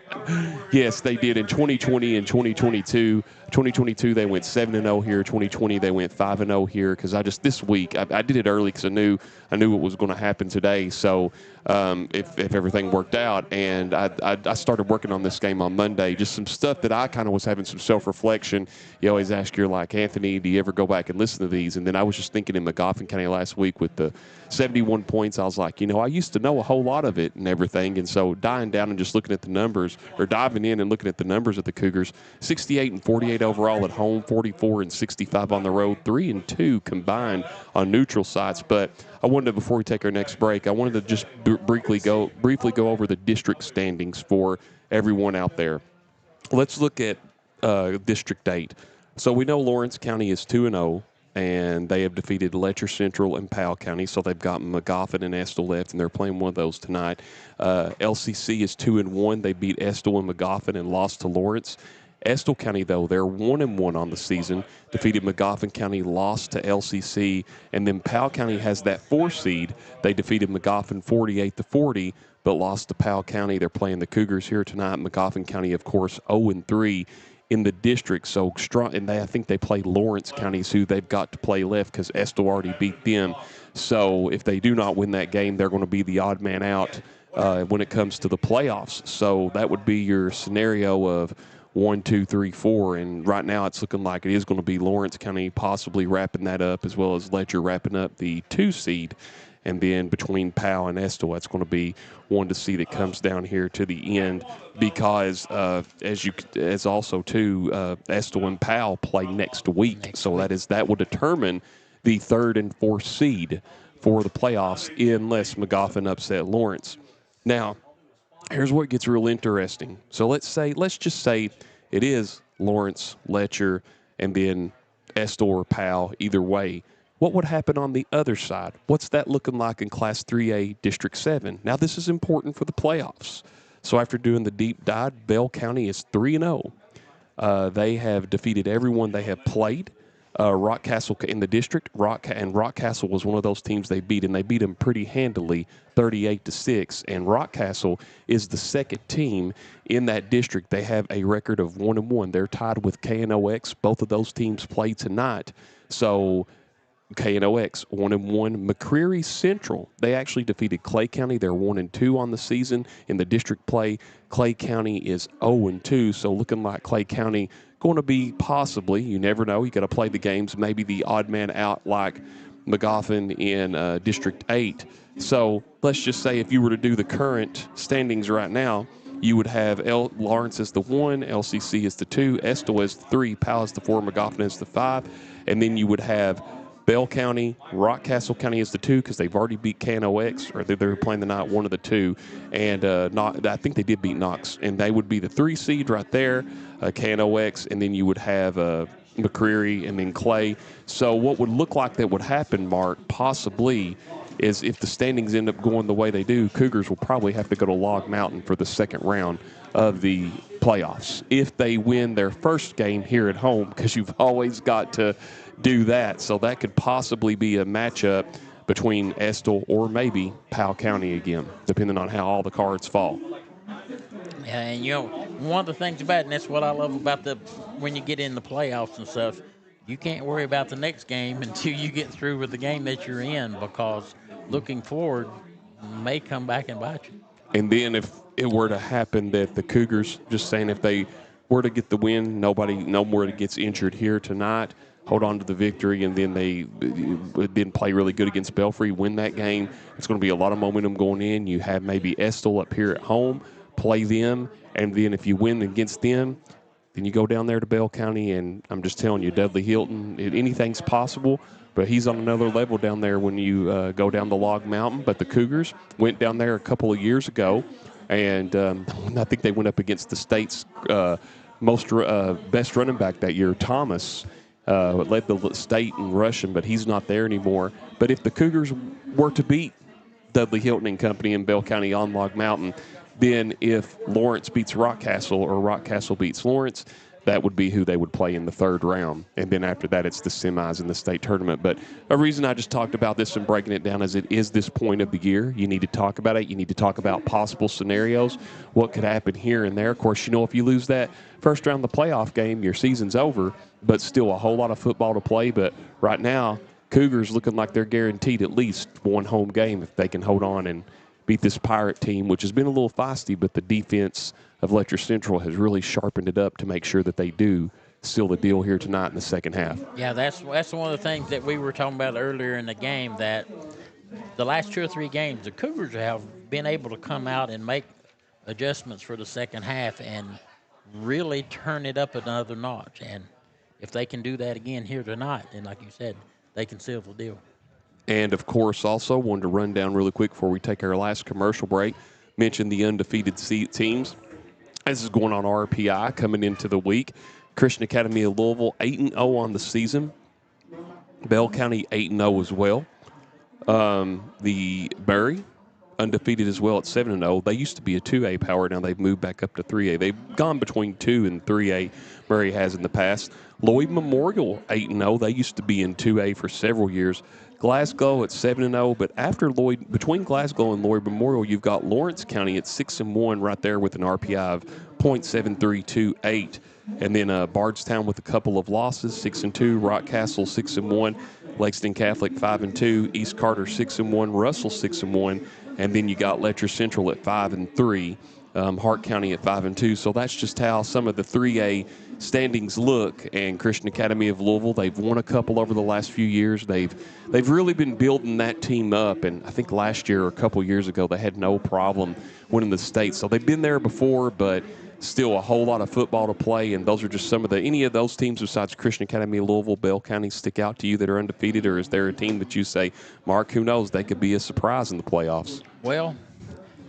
Yes, they did in 2020 and 2022. 2022, they went 7-0 here. 2020, they went 5-0 here. Because this week, I did it early because I knew what was going to happen today. So if everything worked out, and I started working on this game on Monday, just some stuff that I kind of was having some self-reflection. You always ask, you're like, Anthony, do you ever go back and listen to these? And then I was just thinking in Magoffin County last week with the 71 points, I was like, I used to know a whole lot of it and everything. And so diving in and looking at the numbers of the Cougars, 68-48 overall at home, 44-65 on the road, 3-2 combined on neutral sites. But I wanted to, before we take our next break, I wanted to just briefly go over the district standings for everyone out there. Let's look at District 8. So we know Lawrence County is 2-0. And they have defeated Letcher Central and Powell County, so they've got Magoffin and Estill left, and they're playing one of those tonight. LCC is 2-1. They beat Estill and Magoffin and lost to Lawrence. Estill County, though, they're 1-1 on the season. Defeated Magoffin County, lost to LCC, and then Powell County has that 4 seed. They defeated Magoffin 48-40, but lost to Powell County. They're playing the Cougars here tonight. Magoffin County, of course, 0-3. In the district, so strong, and I think they play Lawrence County, who they've got to play left because Estill already beat them. So if they do not win that game, they're going to be the odd man out when it comes to the playoffs. So that would be your scenario of 1, 2, 3, 4, and right now it's looking like it is going to be Lawrence County possibly wrapping that up, as well as Letcher wrapping up the 2 seed. And then between Powell and Estill, that's going to be one to see that comes down here to the end, because as also too, Estill and Powell play next week. That will determine the 3rd and 4th seed for the playoffs unless Magoffin upset Lawrence. Now, here's what gets real interesting. So let's just say it is Lawrence, Letcher, and then Estill or Powell, either way. What would happen on the other side? What's that looking like in Class 3A District 7? Now, this is important for the playoffs. So after doing the deep dive, Bell County is 3-0. They have defeated everyone they have played. Rockcastle in the district, Rockcastle was one of those teams they beat, and they beat them pretty handily, 38-6. And Rockcastle is the second team in that district. They have a record of 1-1. They're tied with KNOX. Both of those teams play tonight. So KNOX 1-1. McCreary Central, they actually defeated Clay County. They're 1-2 on the season. In the district play, Clay County is 0-2. So looking like Clay County going to be possibly, you never know, you got to play the games, maybe the odd man out like Magoffin in District 8. So let's just say if you were to do the current standings right now, you would have Lawrence as the 1, LCC as the 2, Estill as the 3, Powell as the 4, Magoffin as the 5, and then you would have Bell County, Rockcastle County as the 2 because they've already beat KNOX, or they're playing the night one of the 2, and I think they did beat Knox, and they would be the 3 seed right there, KNOX, and then you would have McCreary and then Clay. So what would look like that would happen, Mark, possibly, is if the standings end up going the way they do, Cougars will probably have to go to Log Mountain for the second round of the playoffs if they win their first game here at home, because you've always got to do that. So that could possibly be a matchup between Estill or maybe Powell County again, depending on how all the cards fall. Yeah, and one of the things about it, and that's what I love about when you get in the playoffs and stuff, you can't worry about the next game until you get through with the game that you're in, because looking forward may come back and bite you. And then if it were to happen that the Cougars, just saying if they were to get the win, no more gets injured here tonight, hold on to the victory, and then they didn't play really good against Belfry, win that game, it's going to be a lot of momentum going in. You have maybe Estill up here at home, play them, and then if you win against them, then you go down there to Bell County, and I'm just telling you, Dudley Hilton, anything's possible, but he's on another level down there when you go down the Log Mountain. But the Cougars went down there a couple of years ago, and I think they went up against the state's best running back that year, Thomas, led the state in rushing, but he's not there anymore. But if the Cougars were to beat Dudley Hilton and company in Bell County on Log Mountain, then if Lawrence beats Rockcastle or Rockcastle beats Lawrence, that would be who they would play in the third round. And then after that, it's the semis in the state tournament. But a reason I just talked about this and breaking it down is it is this point of the year. You need to talk about it. You need to talk about possible scenarios, what could happen here and there. Of course, if you lose that first round of the playoff game, your season's over, but still a whole lot of football to play. But right now, Cougars looking like they're guaranteed at least one home game if they can hold on and beat this Pirate team, which has been a little feisty, but the defense of Letcher Central has really sharpened it up to make sure that they do seal the deal here tonight in the second half. Yeah, that's one of the things that we were talking about earlier in the game, that the last 2 or 3 games, the Cougars have been able to come out and make adjustments for the second half and really turn it up another notch. And if they can do that again here tonight, then like you said, they can seal the deal. And, of course, also wanted to run down really quick before we take our last commercial break, mention the undefeated teams. This is going on RPI coming into the week. Christian Academy of Louisville, 8-0 on the season. Bell County, 8-0 as well. The Berry, undefeated as well at 7-0. They used to be a 2A power. Now they've moved back up to 3A. They've gone between 2 and 3A, Berry has in the past. Lloyd Memorial, 8-0. They used to be in 2A for several years. Glasgow at 7-0, but between Glasgow and Lloyd Memorial, you've got Lawrence County at 6-1 right there with an RPI of .7328, and then Bardstown with a couple of losses, 6-2, Rockcastle 6-1, Lexington Catholic 5-2, East Carter 6-1, Russell 6-1, and then you got Letcher Central at 5-3. Hart County at 5-2. So that's just how some of the 3A standings look. And Christian Academy of Louisville, they've won a couple over the last few years. They've really been building that team up. And I think last year or a couple years ago, they had no problem winning the state. So they've been there before, but still a whole lot of football to play. And those are just some of any of those teams besides Christian Academy of Louisville, Bell County stick out to you that are undefeated? Or is there a team that you say, Mark, who knows, they could be a surprise in the playoffs? Well,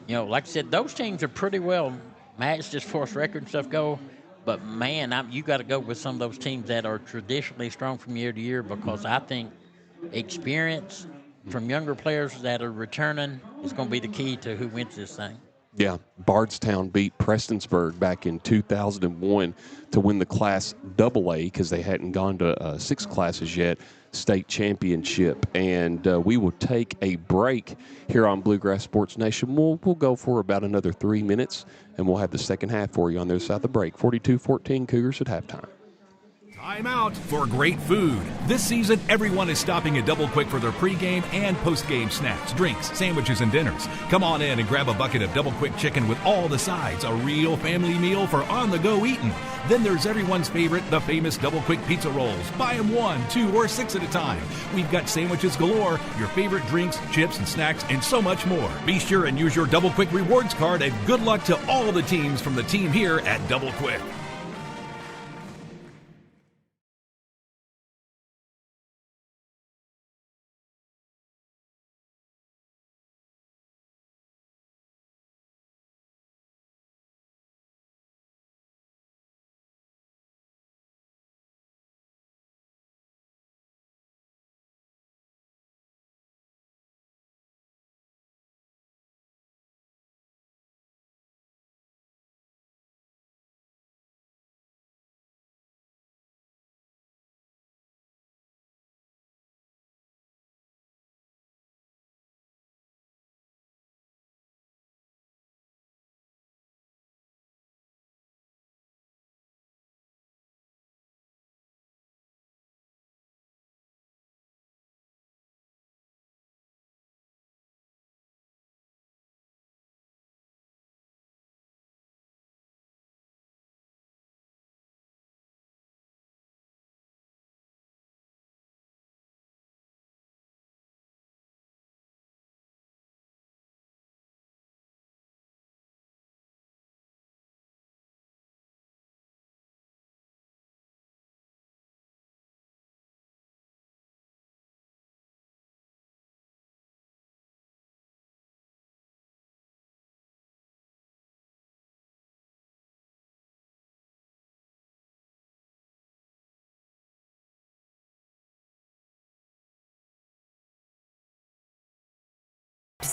like I said, those teams are pretty well matched as far as record and stuff go. But, man, you got to go with some of those teams that are traditionally strong from year to year, because I think experience from younger players that are returning is going to be the key to who wins this thing. Yeah, Bardstown beat Prestonsburg back in 2001 to win the Class AA because they hadn't gone to 6 classes yet, state championship. And we will take a break here on Bluegrass Sports Nation. We'll go for about another 3 minutes, and we'll have the second half for you on the other side of the break. 42-14 Cougars at halftime. Time out for great food. This season, everyone is stopping at Double Quick for their pregame and postgame snacks, drinks, sandwiches, and dinners. Come on in and grab a bucket of Double Quick chicken with all the sides, a real family meal for on-the-go eating. Then there's everyone's favorite, the famous Double Quick pizza rolls. Buy them 1, 2, or 6 at a time. We've got sandwiches galore, your favorite drinks, chips, and snacks, and so much more. Be sure and use your Double Quick rewards card, and good luck to all the teams from the team here at Double Quick.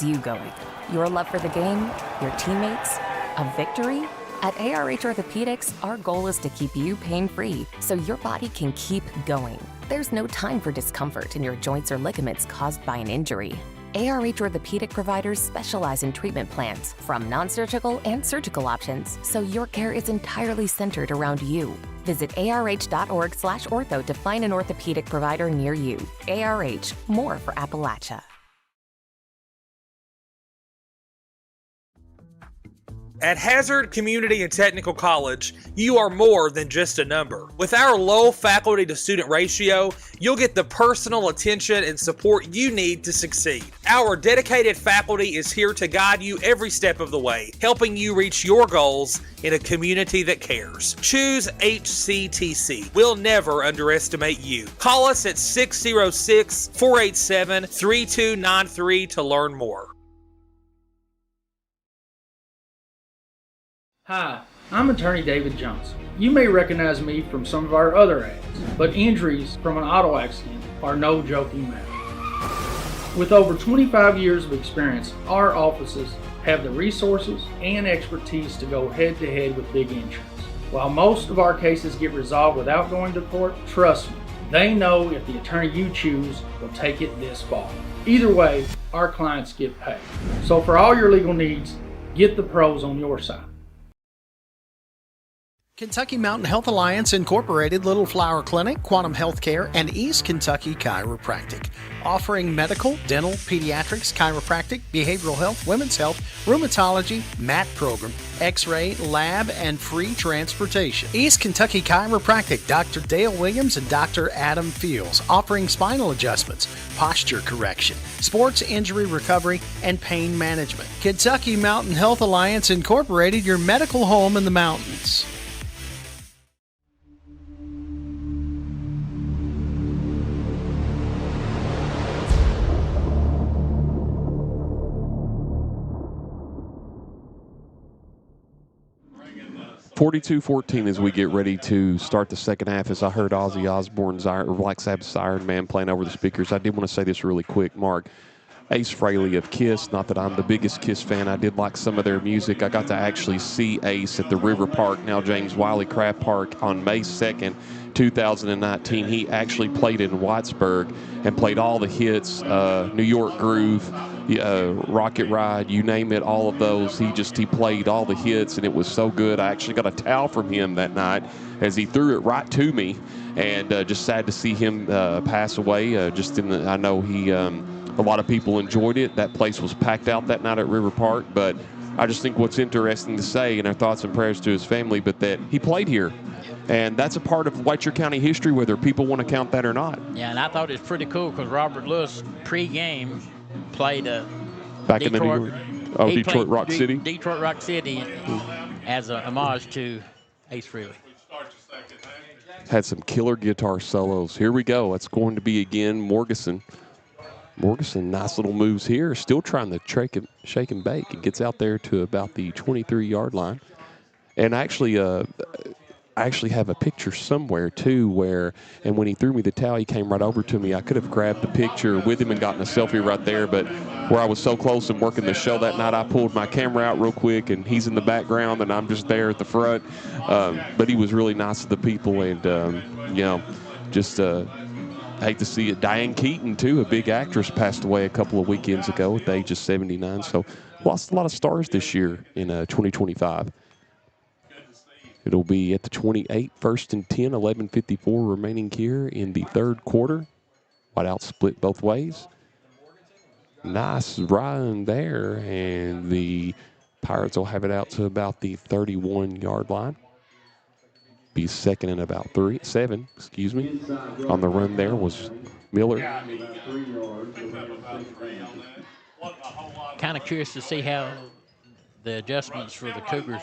You going. Your love for the game, your teammates, a victory? At ARH Orthopedics, our goal is to keep you pain-free so your body can keep going. There's no time for discomfort in your joints or ligaments caused by an injury. ARH Orthopedic providers specialize in treatment plans, from non-surgical and surgical options, so your care is entirely centered around you. Visit arh.org/ortho to find an orthopedic provider near you. ARH, more for Appalachia. At Hazard Community and Technical College, you are more than just a number. With our low faculty to student ratio, you'll get the personal attention and support you need to succeed. Our dedicated faculty is here to guide you every step of the way, helping you reach your goals in a community that cares. Choose HCTC. We'll never underestimate you. Call us at 606-487-3293 to learn more. Hi, I'm attorney David Johnson. You may recognize me from some of our other ads, but injuries from an auto accident are no joking matter. With over 25 years of experience, our offices have the resources and expertise to go head-to-head with big insurance. While most of our cases get resolved without going to court, trust me, they know if the attorney you choose will take it this far. Either way, our clients get paid. So for all your legal needs, get the pros on your side. Kentucky Mountain Health Alliance Incorporated, Little Flower Clinic, Quantum Healthcare, and East Kentucky Chiropractic, offering medical, dental, pediatrics, chiropractic, behavioral health, women's health, rheumatology, MAT program, x-ray, lab, and free transportation. East Kentucky Chiropractic, Dr. Dale Williams and Dr. Adam Fields, offering spinal adjustments, posture correction, sports injury recovery, and pain management. Kentucky Mountain Health Alliance Incorporated, your medical home in the mountains. (42-14) as we get ready to start the second half. As I heard Ozzy Osbourne's Black Sabbath's Iron Man playing over the speakers, I did want to say this really quick, Mark. Ace Frehley of KISS, not that I'm the biggest KISS fan, I did like some of their music. I got to actually see Ace at the River Park, now James Wiley Craft Park, on May 2nd, 2019. He actually played in Whitesburg and played all the hits, New York Groove, Rocket Ride, you name it, all of those. He played all the hits, and it was so good. I actually got a towel from him that night as he threw it right to me, and just sad to see him pass away. I know he, a lot of people enjoyed it. That place was packed out that night at River Park, but I just think what's interesting to say, and our thoughts and prayers to his family, but that he played here. And that's a part of Letcher County history, whether people want to count that or not. Yeah, and I thought it was pretty cool because Robert Lewis pre-game played Back Detroit, in the Detroit Rock City. Detroit Rock City as a homage to Ace Frehley. Had some killer guitar solos. Here we go. It's going to be again Morgeson. Morgeson, nice little moves here. Still trying to shake and bake. It gets out there to about the 23-yard line. And I actually have a picture somewhere, too, and when he threw me the towel, he came right over to me. I could have grabbed the picture with him and gotten a selfie right there, but where I was so close and working the show that night, I pulled my camera out real quick, and he's in the background, and I'm just there at the front. But he was really nice to the people, and, hate to see it. Diane Keaton, too, a big actress, passed away a couple of weekends ago at the age of 79. So lost a lot of stars this year in 2025. It'll be at the 28, 1st and 10, 11:54 remaining here in the third quarter. Whiteout split both ways. Nice run there, and the Pirates will have it out to about the 31-yard line. Be second and about 7. On the run there was Miller. Kind of curious to see how the adjustments for the Cougars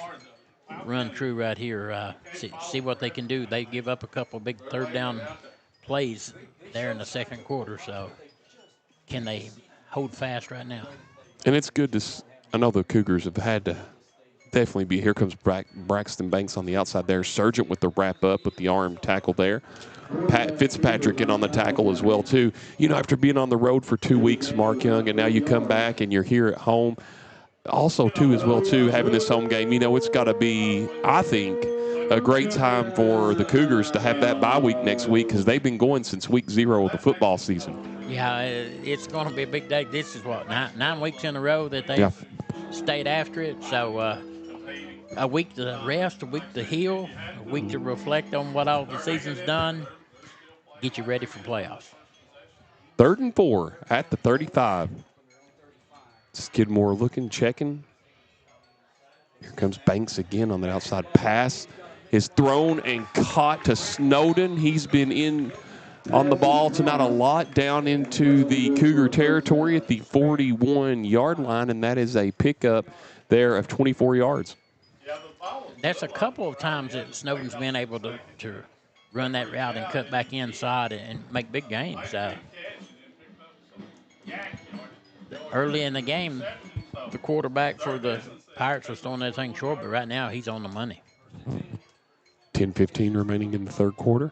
run true right here. See what they can do. They give up a couple big third down plays there in the second quarter. So can they hold fast right now? And it's good to. I know the Cougars have had to definitely be. Here comes Braxton Banks on the outside there. Sargent with the wrap up with the arm tackle there. Fitzpatrick in on the tackle as well too. After being on the road for 2 weeks, Mark Young, and now you come back and you're here at home. Also too having this home game. It's got to be, I think, a great time for the Cougars to have that bye week next week because they've been going since week 0 of the football season. Yeah, it's going to be a big day. This is what 9 weeks in a row that they've stayed after it. So. A week to rest, a week to heal, a week to reflect on what all the season's done, get you ready for playoffs. 3rd and 4 at the 35. Skidmore looking, checking. Here comes Banks again on the outside pass. Is thrown and caught to Snowden. He's been in on the ball tonight a lot down into the Cougar territory at the 41-yard line, and that is a pickup there of 24 yards. That's a couple of times that Snowden's been able to run that route and cut back inside and make big gains. Early in the game, the quarterback for the Pirates was throwing that thing short, but right now he's on the money. 10:15 remaining in the third quarter.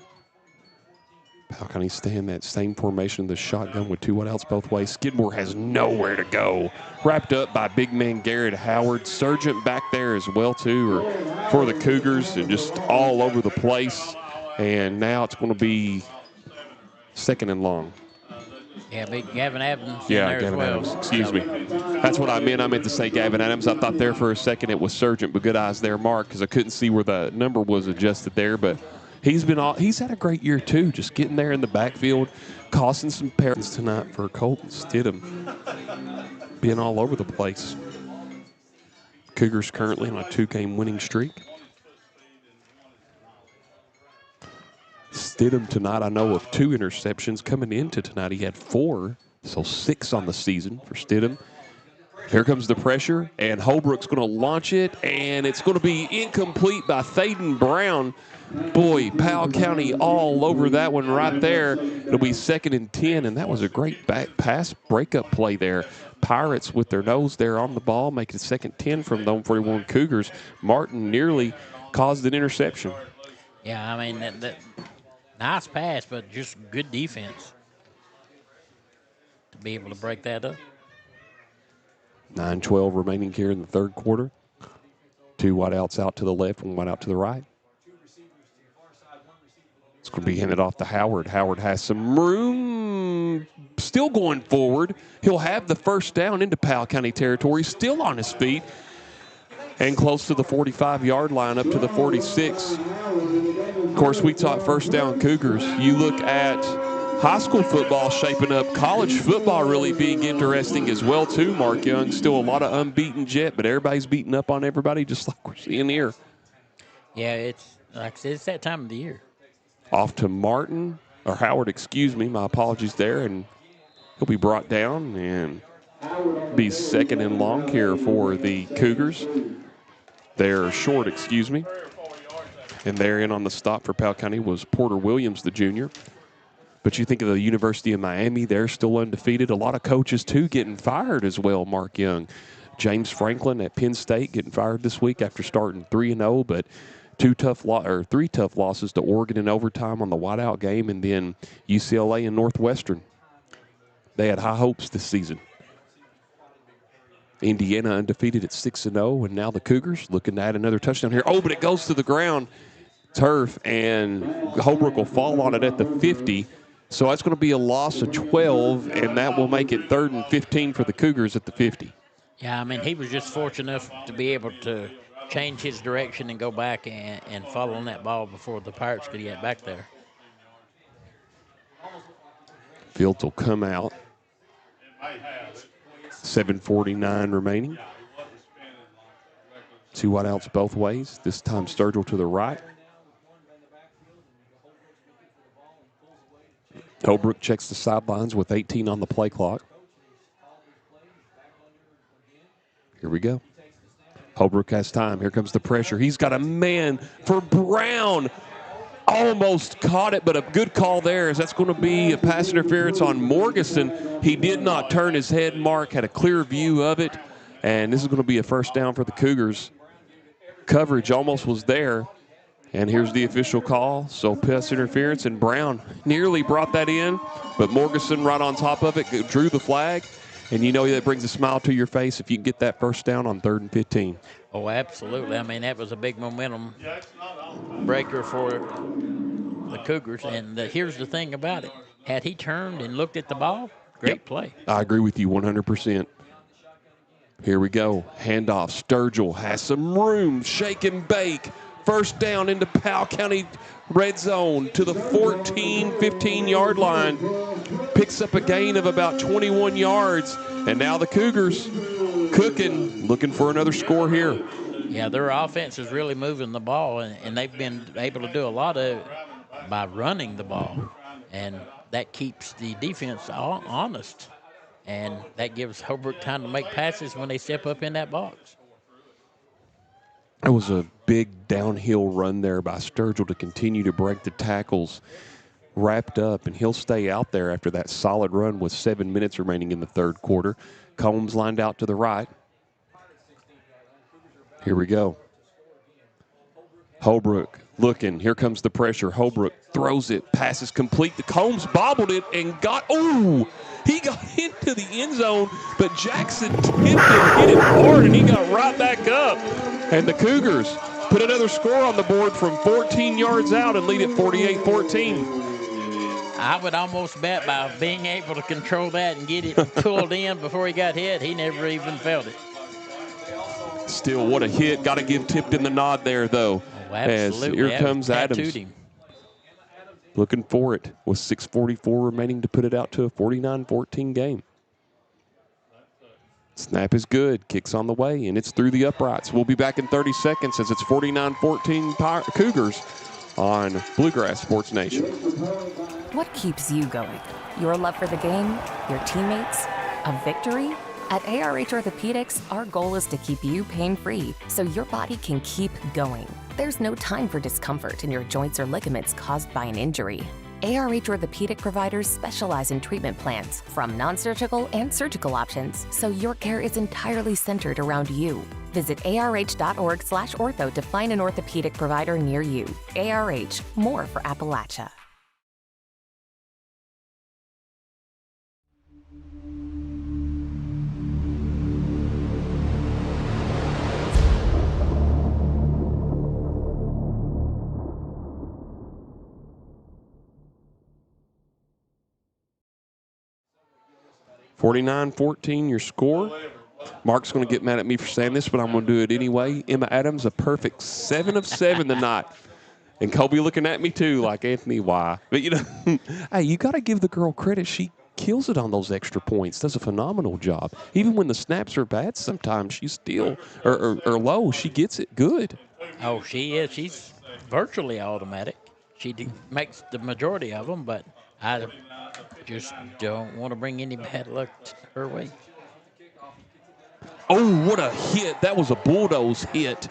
How can he stay in that same formation, the shotgun with 2 wideouts both ways? Skidmore has nowhere to go. Wrapped up by big man Garrett Howard. Sargent back there as well, too, for the Cougars, and just all over the place. And now it's going to be 2nd and long. Yeah, big Gavin Adams. Yeah, Gavin Adams. Excuse me. That's what I meant. I meant to say Gavin Adams. I thought there for a second it was Sargent, but good eyes there, Mark, because I couldn't see where the number was adjusted there, but he's had a great year, too, just getting there in the backfield, costing some parents tonight for Colton Stidham, being all over the place. Cougars currently on a 2-game winning streak. Stidham tonight, I know of 2 interceptions. Coming into tonight, he had 4, so 6 on the season for Stidham. Here comes the pressure, and Holbrook's going to launch it, and it's going to be incomplete by Thaden Brown. Boy, Powell County all over that one right there. It'll be 2nd and 10, and that was a great back pass breakup play there. Pirates with their nose there on the ball, making 2nd 10 from the 41 Cougars. Martin nearly caused an interception. Yeah, I mean, that nice pass, but just good defense to be able to break that up. 9:12 remaining here in the third quarter. 2 wideouts out to the left, 1 wide out to the right. going to be handed off to Howard. Howard has some room, still going forward. He'll have the first down into Powell County territory, still on his feet, and close to the 45-yard line, up to the 46. Of course, we talk first down Cougars. You look at high school football shaping up, college football really being interesting as well, too, Mark Young. Still a lot of unbeaten jet, but everybody's beating up on everybody just like we're seeing here. Yeah, it's like I said, it's that time of the year. Off to Howard, excuse me. My apologies there. And he'll be brought down and be second and long here for the Cougars. They're short, excuse me. And there in on the stop for Powell County was Porter Williams, the junior. But you think of the University of Miami, they're still undefeated. A lot of coaches, too, getting fired as well, Mark Young. James Franklin at Penn State getting fired this week after starting 3-0, but three tough losses to Oregon in overtime on the whiteout game, and then UCLA and Northwestern. They had high hopes this season. Indiana undefeated at 6-0, and now the Cougars looking to add another touchdown here. Oh, but it goes to the ground, turf, and Holbrook will fall on it at the 50. So that's going to be a loss of 12, and that will make it 3rd and 15 for the Cougars at the 50. Yeah, I mean, he was just fortunate enough to be able to change his direction and go back and fall on that ball before the Pirates could get back there. Fields will come out. 7:49 remaining. 2 wideouts both ways. This time Sturgill to the right. Holbrook checks the sidelines with 18 on the play clock. Here we go. Holbrook has time. Here comes the pressure. He's got a man for Brown. Almost caught it, but a good call there, as that's going to be a pass interference on Morgeson. He did not turn his head, Mark, had a clear view of it, and this is going to be a first down for the Cougars. Coverage almost was there, and here's the official call. So pass interference, and Brown nearly brought that in, but Morgeson right on top of it drew the flag, and you know that brings a smile to your face if you can get that first down on 3rd and 15. Oh, absolutely. I mean, that was a big momentum breaker for the Cougars. And here's the thing about it. Had he turned and looked at the ball, great play. I agree with you 100%. Here we go. Handoff. Sturgill has some room. Shake and bake. First down into Powell County red zone to the 14, 15-yard line. Picks up a gain of about 21 yards. And now the Cougars cooking, looking for another score here. Yeah, their offense is really moving the ball, and they've been able to do a lot of it by running the ball. And that keeps the defense honest. And that gives Holbrook time to make passes when they step up in that box. It was a big downhill run there by Sturgill to continue to break the tackles. Wrapped up, and he'll stay out there after that solid run with 7 minutes remaining in the 3rd quarter. Combs lined out to the right. Here we go. Holbrook looking. Here comes the pressure. Holbrook throws it. Passes complete. The Combs bobbled it and he got into the end zone, but Jackson tipped it, hit it hard, and he got right back up. And the Cougars put another score on the board from 14 yards out and lead it 48-14. I would almost bet by being able to control that and get it pulled in before he got hit, he never even felt it. Still, what a hit. Got to give Tipton the nod there, though. Oh, absolutely. As here comes Adams. Looking for it with 6:44 remaining to put it out to a 49-14 game. Snap is good. Kicks on the way, and it's through the uprights. We'll be back in 30 seconds as it's 49-14 Cougars on Bluegrass Sports Nation. What keeps you going? Your love for the game? Your teammates? A victory? At ARH Orthopedics, our goal is to keep you pain-free so your body can keep going. There's no time for discomfort in your joints or ligaments caused by an injury. ARH Orthopedic providers specialize in treatment plans, from non-surgical and surgical options, so your care is entirely centered around you. Visit arh.org/ortho to find an orthopedic provider near you. ARH, more for Appalachia. 49-14 your score. Mark's going to get mad at me for saying this, but I'm going to do it anyway. Emma Adams, a perfect 7 of 7 tonight. And Kobe looking at me, too, like, Anthony, why? But, you know, hey, you got to give the girl credit. She kills it on those extra points. Does a phenomenal job. Even when the snaps are bad, sometimes she's still, or low, she gets it good. Oh, she is. She's virtually automatic. She makes the majority of them, but I just don't want to bring any bad luck her way. Oh, what a hit. That was a bulldoze hit.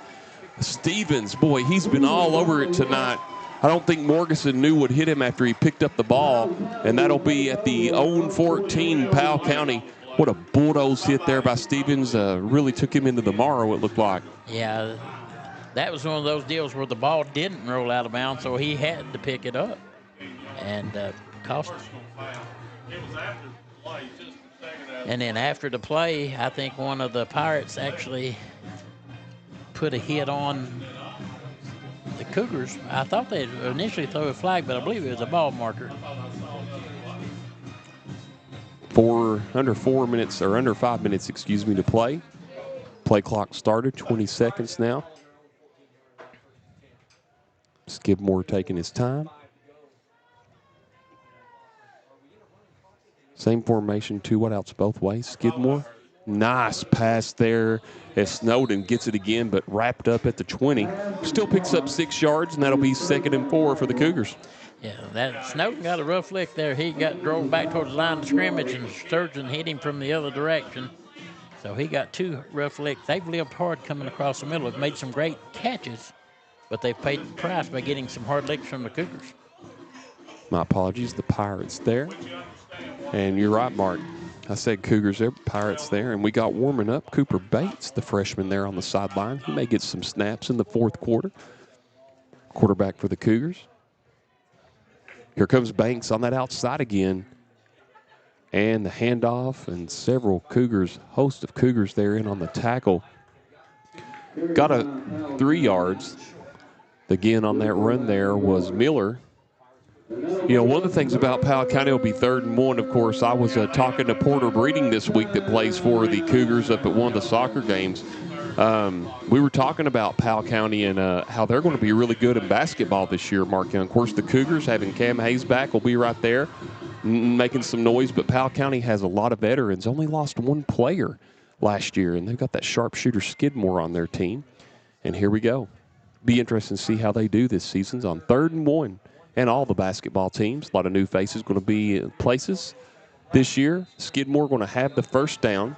Stevens, boy, he's been all over it tonight. I don't think Morganson knew what hit him after he picked up the ball, and that'll be at the own 14, Powell County. What a bulldoze hit there by Stevens. Really took him into the morrow, it looked like. Yeah, that was one of those deals where the ball didn't roll out of bounds, so he had to pick it up and cost him. And then after the play, I think one of the Pirates actually put a hit on the Cougars. I thought they'd initially throw a flag, but I believe it was a ball marker. Under 5 minutes, to play. Play clock started, 20 seconds now. Skidmore taking his time. Same formation, 2 wideouts both ways. Skidmore, nice pass there as Snowden gets it again, but wrapped up at the 20. Still picks up 6 yards, and that'll be 2nd and 4 for the Cougars. Yeah, that Snowden got a rough lick there. He got drove back towards the line of scrimmage, and Sturgeon hit him from the other direction. So he got 2 rough licks. They've lived hard coming across the middle. Have made some great catches, but they've paid the price by getting some hard licks from the Cougars. My apologies, the Pirates there. And you're right, Mark. I said Cougars there, Pirates there, and we got warming up. Cooper Bates, the freshman there on the sideline. He may get some snaps in the 4th quarter. Quarterback for the Cougars. Here comes Banks on that outside again. And the handoff, and several Cougars, host of Cougars there in on the tackle. Got a 3 yards. Again on that run there was Miller. You know, one of the things about Powell County will be 3rd and 1. Of course, I was talking to Porter Breeding this week that plays for the Cougars up at one of the soccer games. We were talking about Powell County and how they're going to be really good in basketball this year, Mark. And of course, the Cougars, having Cam Hayes back, will be right there making some noise. But Powell County has a lot of veterans. Only lost 1 player last year, and they've got that sharpshooter Skidmore on their team. And here we go. Be interesting to see how they do this season on 3rd and 1. And all the basketball teams, a lot of new faces going to be in places this year. Skidmore going to have the first down.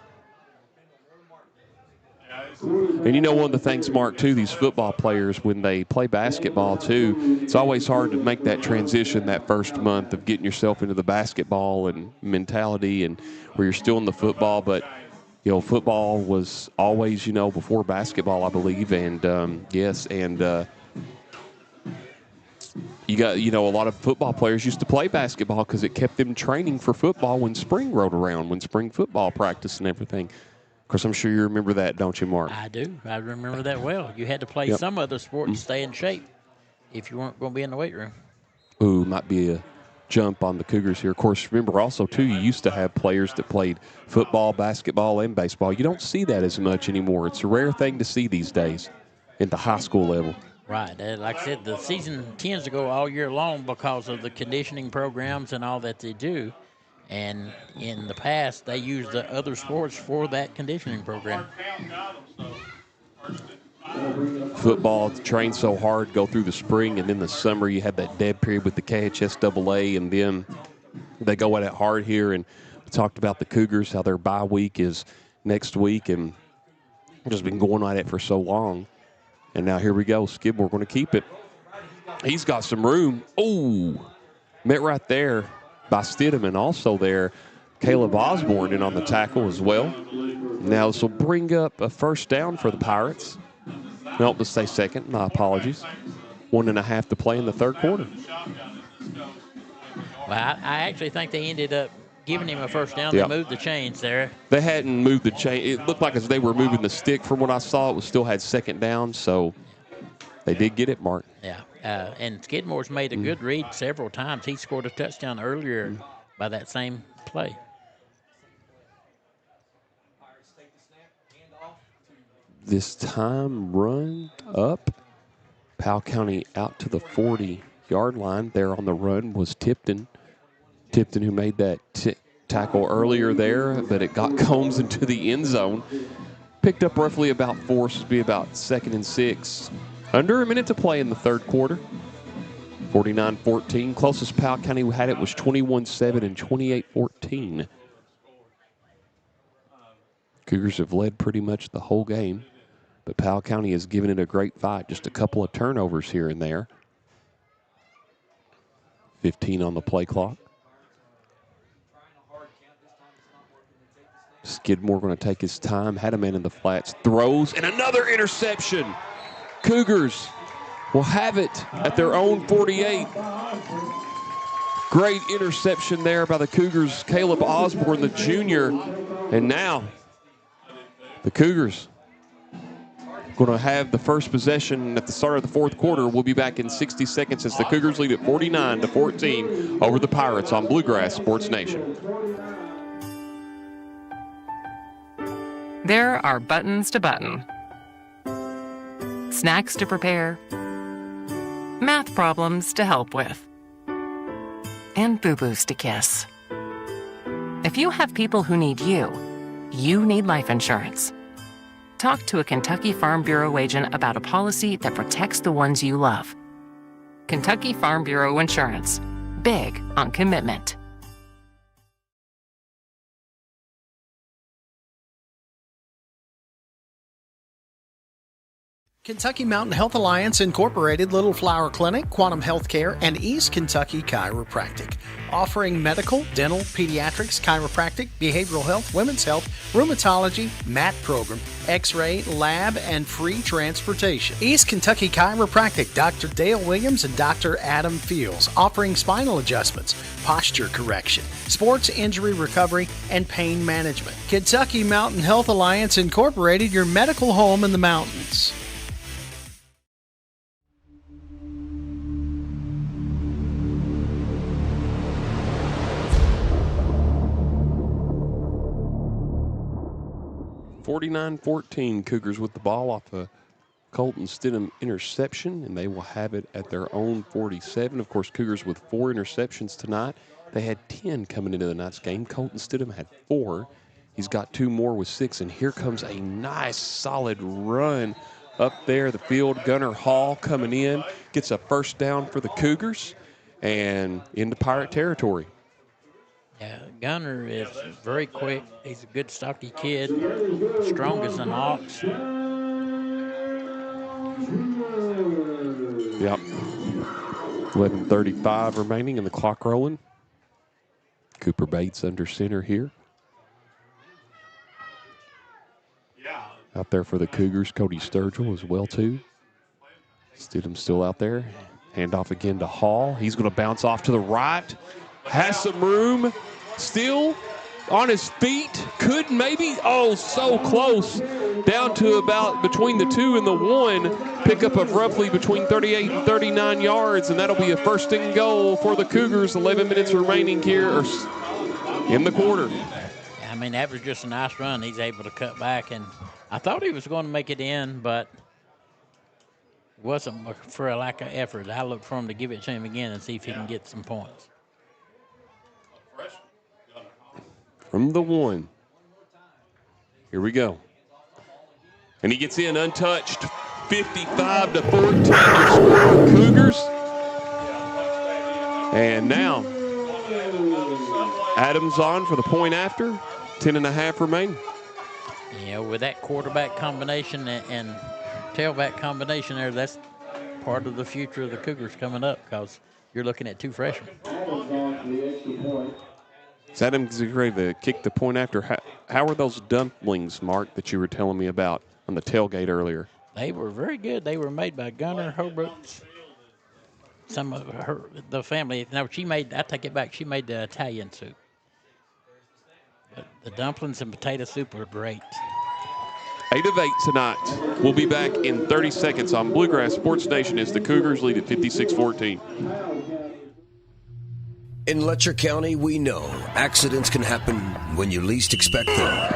And you know, one of the things, Mark, too, these football players, when they play basketball, too, it's always hard to make that transition that first month of getting yourself into the basketball and mentality and where you're still in the football. But, you know, football was always, you know, before basketball, I believe. And, yes, and you got, you know, a lot of football players used to play basketball because it kept them training for football when spring rolled around, when spring football practice and everything. Of course, I'm sure you remember that, don't you, Mark? I do. I remember that well. You had to play some other sport to stay in shape if you weren't going to be in the weight room. Ooh, might be a jump on the Cougars here. Of course, remember also, too, you used to have players that played football, basketball, and baseball. You don't see that as much anymore. It's a rare thing to see these days at the high school level. Right. Like I said, the season tends to go all year long because of the conditioning programs and all that they do. And in the past, they used the other sports for that conditioning program. Football trained so hard, go through the spring, and then the summer you have that dead period with the KHSAA, and then they go at it hard here. And we talked about the Cougars, how their bye week is next week, and just been going at it for so long. And now here we go. Skidmore going to keep it. He's got some room. Oh, met right there by Stidham, and also there Caleb Osborne in on the tackle as well. Now this will bring up a first down for the Pirates. Nope, let's say 2nd. My apologies. 1.5 to play in the 3rd quarter. Well, I actually think they ended up giving him a first down. They moved the chains there. They hadn't moved the chain. It looked like as they were moving the stick from what I saw, it was still had 2nd down, so they did get it, Mark. Yeah, and Skidmore's made a good read several times. He scored a touchdown earlier by that same play. this time run up. Powell County out to the 40-yard line. There on the run was Tipton. Tipton, who made that tackle earlier there, but it got Combs into the end zone. Picked up roughly about 4, so it'd be about 2nd and 6. Under a minute to play in the third quarter. 49-14. Closest Powell County had it was 21-7 and 28-14. Cougars have led pretty much the whole game, but Powell County has given it a great fight. Just a couple of turnovers here and there. 15 on the play clock. Skidmore going to take his time. Had a man in the flats. Throws, and another interception. Cougars will have it at their own 48. Great interception there by the Cougars. Caleb Osborne, the junior. And now the Cougars going to have the first possession at the start of the fourth quarter. We'll be back in 60 seconds as the Cougars lead at 49-14 over the Pirates on Bluegrass Sports Nation. There are buttons to button, snacks to prepare, math problems to help with, and boo-boos to kiss. If you have people who need you, you need life insurance. Talk to a Kentucky Farm Bureau agent about a policy that protects the ones you love. Kentucky Farm Bureau Insurance. Big on commitment. Kentucky Mountain Health Alliance Incorporated, Little Flower Clinic, Quantum Healthcare, and East Kentucky Chiropractic. Offering medical, dental, pediatrics, chiropractic, behavioral health, women's health, rheumatology, MAT program, x-ray, lab, and free transportation. East Kentucky Chiropractic, Dr. Dale Williams and Dr. Adam Fields. Offering spinal adjustments, posture correction, sports injury recovery, and pain management. Kentucky Mountain Health Alliance Incorporated, your medical home in the mountains. (49-14) Cougars with the ball off a Colton Stidham interception, and they will have it at their own 47. Of course, Cougars with 4 interceptions tonight. They had 10 coming into the night's game. Colton Stidham had 4. He's got 2 more with 6, and here comes a nice, solid run up there the field. Gunnar Hall coming in, gets a first down for the Cougars, and into Pirate territory. Yeah, Gunner is very quick. He's a good, stocky kid, strong as an ox. Yep. 11:35 remaining and the clock rolling. Cooper Bates under center here. Out there for the Cougars, Cody Sturgill as well, too. Stidham still out there. Handoff again to Hall. He's going to bounce off to the right. Has some room. Still on his feet. Could maybe. Oh, so close. Down to about between the 2 and the 1. Pickup of roughly between 38 and 39 yards. And that'll be a first and goal for the Cougars. 11 minutes remaining here in the quarter. I mean, that was just a nice run. He's able to cut back. And I thought he was going to make it in, but it wasn't for a lack of effort. I look for him to give it to him again and see if he can get some points. From the 1. Here we go. And he gets in untouched. 55-14 to score for Cougars. And now Adams on for the point after. 10.5 remain. Yeah, with that quarterback combination and tailback combination there, that's part of the future of the Cougars coming up because you're looking at 2 freshmen. Is Adams ready to kick the point after? How are those dumplings, Mark, that you were telling me about on the tailgate earlier? They were very good. They were made by Gunnar Holbrook's. Some of the family. Now I take it back. She made the Italian soup. But the dumplings and potato soup are great. 8 of 8 tonight. We'll be back in 30 seconds on Bluegrass Sports Nation as the Cougars lead at 56-14. In Letcher County, we know accidents can happen when you least expect them.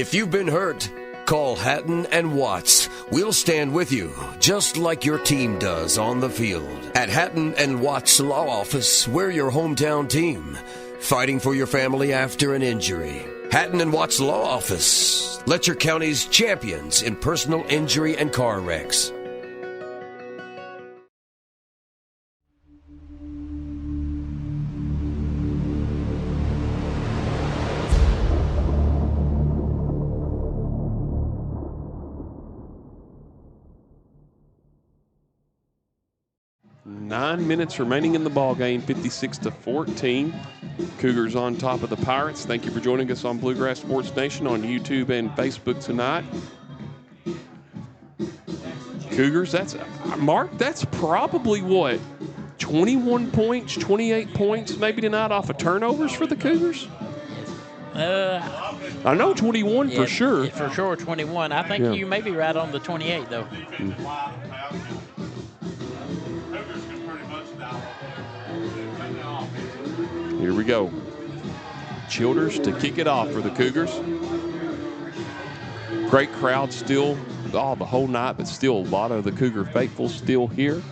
If you've been hurt, call Hatton and Watts. We'll stand with you, just like your team does on the field. At Hatton and Watts Law Office, we're your hometown team, fighting for your family after an injury. Hatton and Watts Law Office, Letcher County's champions in personal injury and car wrecks. Nine minutes remaining in the ball game, 56-14. Cougars on top of the Pirates. Thank you for joining us on Bluegrass Sports Nation on YouTube and Facebook tonight. Cougars, that's probably what, 21 points, 28 points maybe tonight off of turnovers for the Cougars? I know 21 for sure. For sure, 21. I think you may be right on the 28, though. Here we go. Childers to kick it off for the Cougars. Great crowd still, the whole night, but still a lot of the Cougar faithful still here.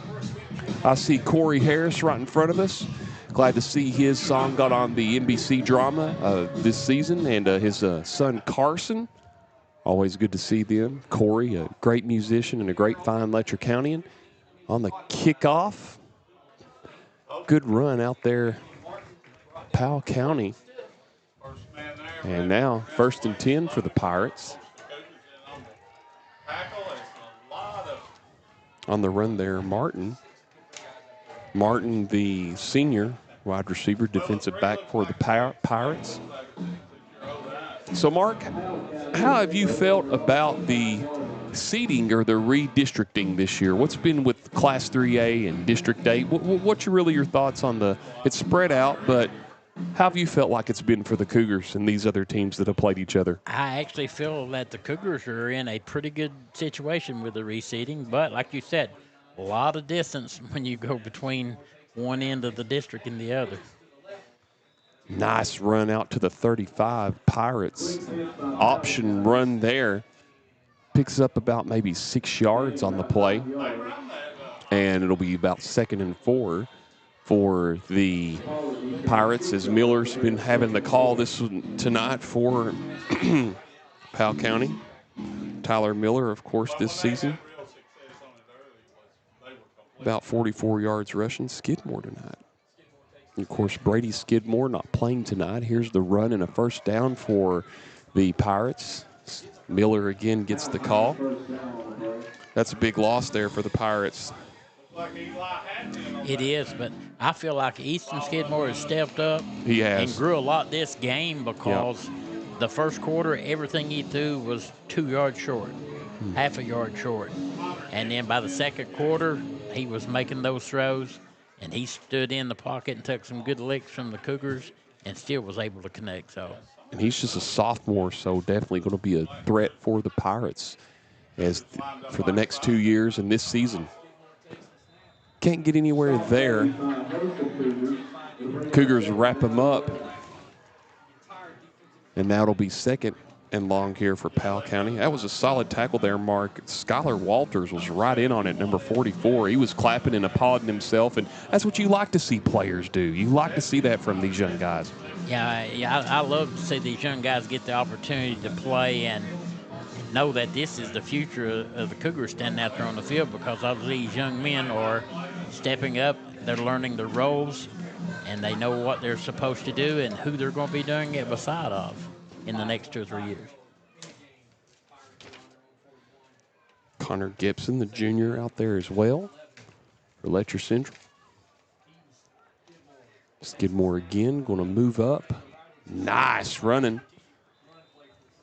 I see Corey Harris right in front of us. Glad to see his song got on the NBC drama this season, and his son Carson. Always good to see them. Corey, a great musician and a great fine Letcher Countyan. On the kickoff, good run out there, Powell County. And now 1st and 10 for the Pirates. On the run there, Martin. Martin, the senior wide receiver, defensive back for the Pirates. So, Mark, how have you felt about the seeding or the redistricting this year? What's been with Class 3A and District 8? What's really your thoughts on it's spread out, but how have you felt like it's been for the Cougars and these other teams that have played each other? I actually feel that the Cougars are in a pretty good situation with the reseeding, but like you said, a lot of distance when you go between one end of the district and the other. Nice run out to the 35. Pirates option run there. Picks up about maybe 6 yards on the play. And it'll be about 2nd and 4 for the Pirates, as Miller's been having the call tonight for Powell County. Tyler Miller, of course, this season. About 44 yards rushing. Skidmore tonight. And of course, Brady Skidmore not playing tonight. Here's the run and a 1st down for the Pirates. Miller again gets the call. That's a big loss there for the Pirates. It is, but I feel like Easton Skidmore has stepped up. He has. And grew a lot this game because the first quarter, everything he threw was 2 yards short, half a yard short. And then by the second quarter, he was making those throws, and he stood in the pocket and took some good licks from the Cougars and still was able to connect. And he's just a sophomore, so definitely going to be a threat for the Pirates for the next 2 years and this season. Can't get anywhere there. Cougars wrap him up. And now it'll be 2nd and long here for Powell County. That was a solid tackle there, Mark. Skylar Walters was right in on it, number 44. He was clapping and applauding himself, and that's what you like to see players do. You like to see that from these young guys. Yeah, I love to see these young guys get the opportunity to play and know that this is the future of the Cougars standing out there on the field, because all these young men are stepping up. They're learning their roles, and they know what they're supposed to do and who they're going to be doing it beside of in the next 2 or 3 years. Connor Gibson, the junior, out there as well for Letcher Central. Skidmore again, going to move up. Nice running.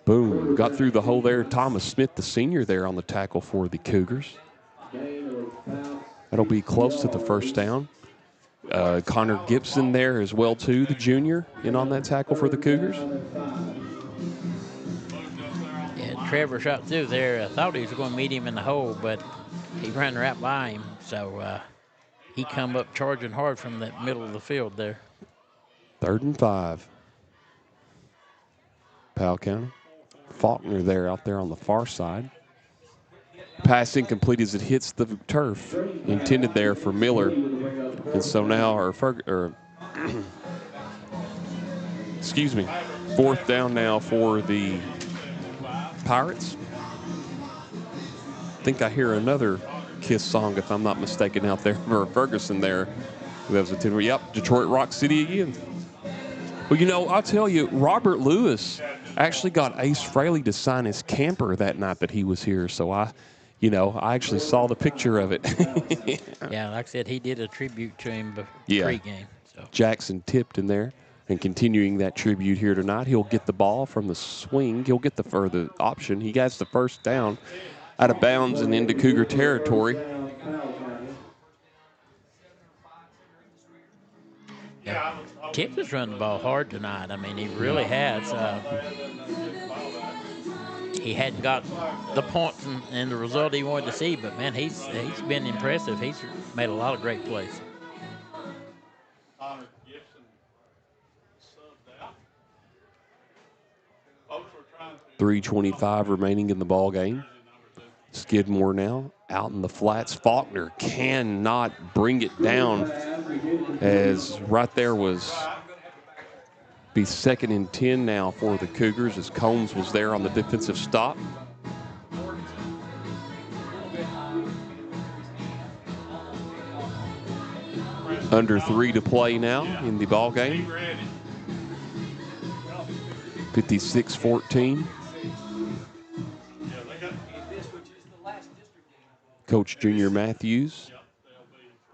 Boom, got through the hole there. Thomas Smith, the senior, there on the tackle for the Cougars. That'll be close to the 1st down. Connor Gibson there as well, too, the junior, in on that tackle for the Cougars. Yeah, Trevor shot through there. I thought he was going to meet him in the hole, but he ran right by him. So he come up charging hard from the middle of the field there. 3rd and 5. Powell County. Faulkner there out there on the far side. Pass incomplete as it hits the turf. Intended there for Miller. And so now, excuse me, 4th down now for the Pirates. I think I hear another Kiss song, if I'm not mistaken, out there for Ferguson there. Who has a 10. Yep, Detroit Rock City again. Well, you know, I'll tell you, Robert Lewis actually got Ace Frehley to sign his camper that night that he was here. So I actually saw the picture of it. Yeah, like I said, he did a tribute to him pre-game. So. Jackson tipped in there and continuing that tribute here tonight. He'll get the ball from the swing. He'll get the option. He gets the first down out of bounds and into Cougar territory. Yeah. Tips has run the ball hard tonight. I mean, he really has. He hadn't got the points and the result he wanted to see, but, man, he's been impressive. He's made a lot of great plays. 3:25 remaining in the ball game. Skidmore now out in the flats. Faulkner cannot bring it down, as right there was be 2nd and 10 now for the Cougars, as Combs was there on the defensive stop. Under 3 to play now in the ball game. 56-14. Coach Junior Matthews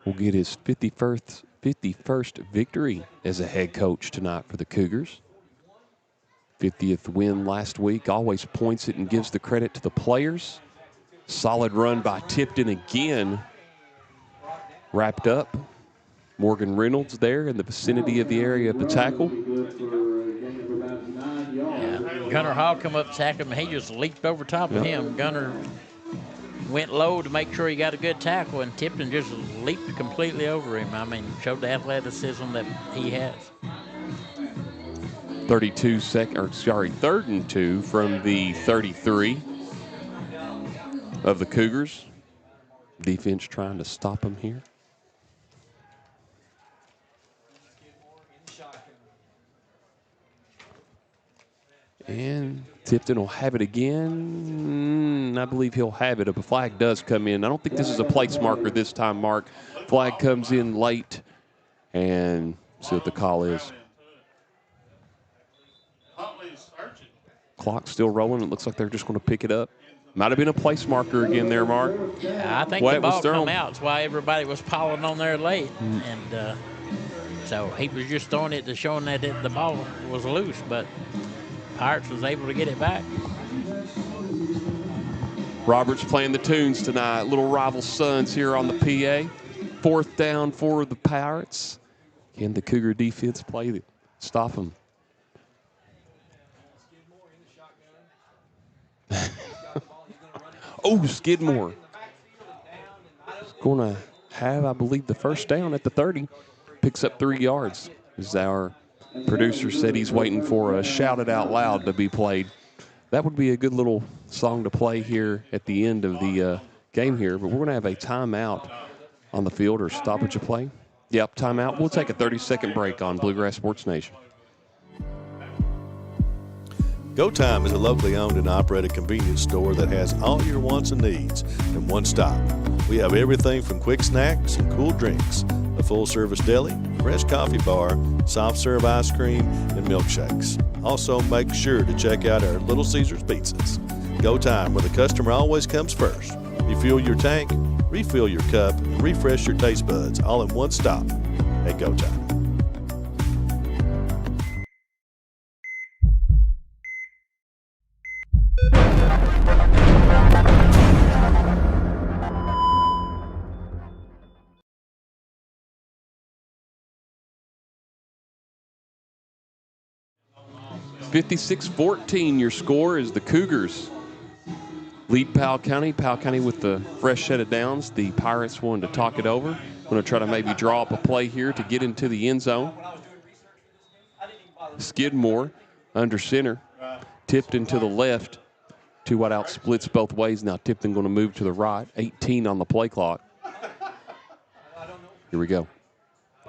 will get his 51st victory as a head coach tonight for the Cougars. 50th win last week. Always points it and gives the credit to the players. Solid run by Tipton again. Wrapped up. Morgan Reynolds there in the vicinity of the area of the tackle. Yeah. Gunnar Hall come up, tackle him, and he just leaped over top of him. Gunnar went low to make sure he got a good tackle, and Tipton just leaped completely over him. I mean, showed the athleticism that he has. 3rd and 2 from the 33 of the Cougars. Defense trying to stop him here. And Tipton will have it again. I believe he'll have it. If a flag does come in, I don't think this is a place marker this time, Mark. Flag comes in late, and see what the call is. Clock still rolling. It looks like they're just going to pick it up. Might have been a place marker again there, Mark. Yeah, I think the ball come out. That's why everybody was piling on there late. And so he was just throwing it to showing that the ball was loose, but Pirates was able to get it back. Roberts playing the tunes tonight. Little Rival Sons here on the PA. 4th down for the Pirates. Can the Cougar defense stop them? Oh, Skidmore is going to have, I believe, the first down at the 30. Picks up 3 yards. As our producer said, he's waiting for a Shout It Out Loud to be played. That would be a good little song to play here at the end of the game here, but we're going to have a timeout on the field, or stoppage of play. Yep, timeout. We'll take a 30-second break on Bluegrass Sports Nation. Go Time is a locally owned and operated convenience store that has all your wants and needs in one stop. We have everything from quick snacks and cool drinks, a full-service deli, fresh coffee bar, soft-serve ice cream, and milkshakes. Also, make sure to check out our Little Caesars pizzas. Go Time, where the customer always comes first. Refuel your tank, refill your cup, and refresh your taste buds all in one stop at Go Time. (56-14) your score is the Cougars lead Powell County. Powell County with the fresh set of downs. The Pirates wanted to talk it over. Going to try to maybe draw up a play here to get into the end zone. Skidmore under center. Tipton to the left. 2 wide out splits both ways. Now Tipton going to move to the right. 18 on the play clock. Here we go.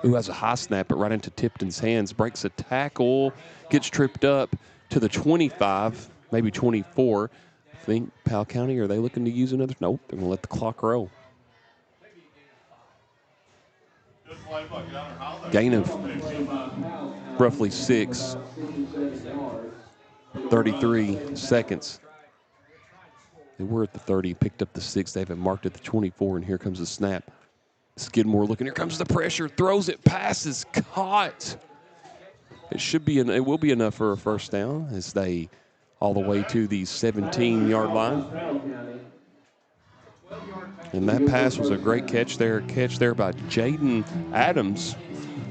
Who has a high snap, but right into Tipton's hands. Breaks a tackle. Gets tripped up to the 25, maybe 24. I think Powell County, are they looking to use another? Nope, they're going to let the clock roll. Gain of roughly 6. 33 seconds. They were at the 30, picked up the 6. They haven't marked at the 24, and here comes the snap. Skidmore looking. Here comes the pressure. Throws it. Passes. Caught. It will be enough for a first down as they all the way to the 17-yard line. And that pass was a great catch there. Catch there by Jaden Adams,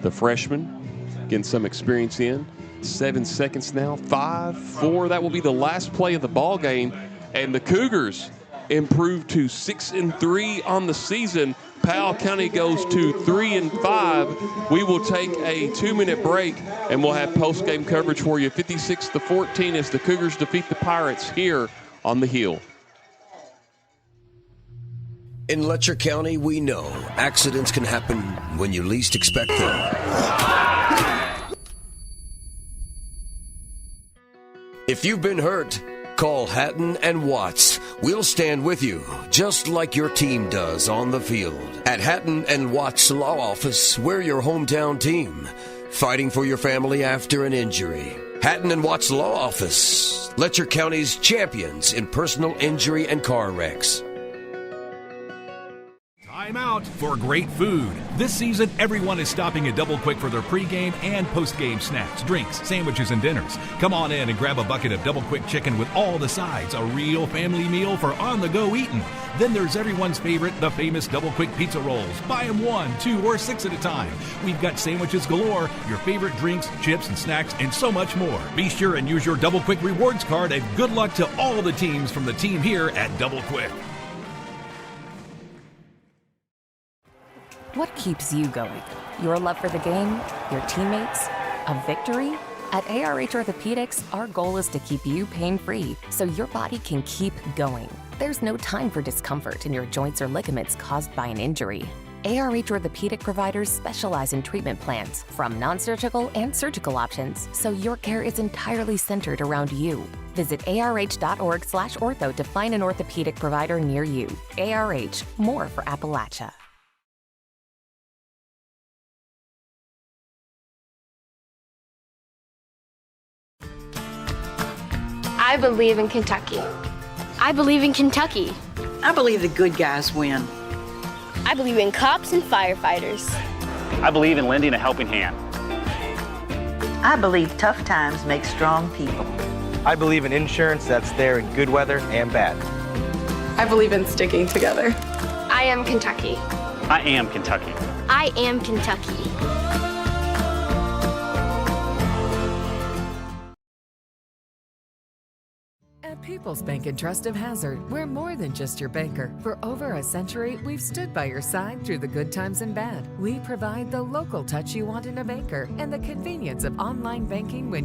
the freshman, getting some experience in. 7 seconds now. 5, 4. That will be the last play of the ball game. And the Cougars improved to 6-3 on the season. Powell County goes to 3-5. We will take a 2-minute break, and we'll have post-game coverage for you. 56-14 as the Cougars defeat the Pirates here on the Hill. In Letcher County, we know accidents can happen when you least expect them. If you've been hurt, call Hatton and Watts. We'll stand with you, just like your team does on the field. At Hatton and Watts Law Office, we're your hometown team, fighting for your family after an injury. Hatton and Watts Law Office, Letcher County's champions in personal injury and car wrecks. Time out for great food. This season, everyone is stopping at Double Quick for their pregame and postgame snacks, drinks, sandwiches, and dinners. Come on in and grab a bucket of Double Quick chicken with all the sides, a real family meal for on-the-go eating. Then there's everyone's favorite, the famous Double Quick pizza rolls. Buy them 1, 2, or 6 at a time. We've got sandwiches galore, your favorite drinks, chips, and snacks, and so much more. Be sure and use your Double Quick rewards card, and good luck to all the teams from the team here at Double Quick. What keeps you going? Your love for the game? Your teammates? A victory? At ARH Orthopedics, our goal is to keep you pain-free so your body can keep going. There's no time for discomfort in your joints or ligaments caused by an injury. ARH Orthopedic providers specialize in treatment plans, from non-surgical and surgical options, so your care is entirely centered around you. Visit arh.org/ortho to find an orthopedic provider near you. ARH, more for Appalachia. I believe in Kentucky. I believe in Kentucky. I believe the good guys win. I believe in cops and firefighters. I believe in lending a helping hand. I believe tough times make strong people. I believe in insurance that's there in good weather and bad. I believe in sticking together. I am Kentucky. I am Kentucky. I am Kentucky. At People's Bank and Trust of Hazard, we're more than just your banker. For over a century, we've stood by your side through the good times and bad. We provide the local touch you want in a banker and the convenience of online banking when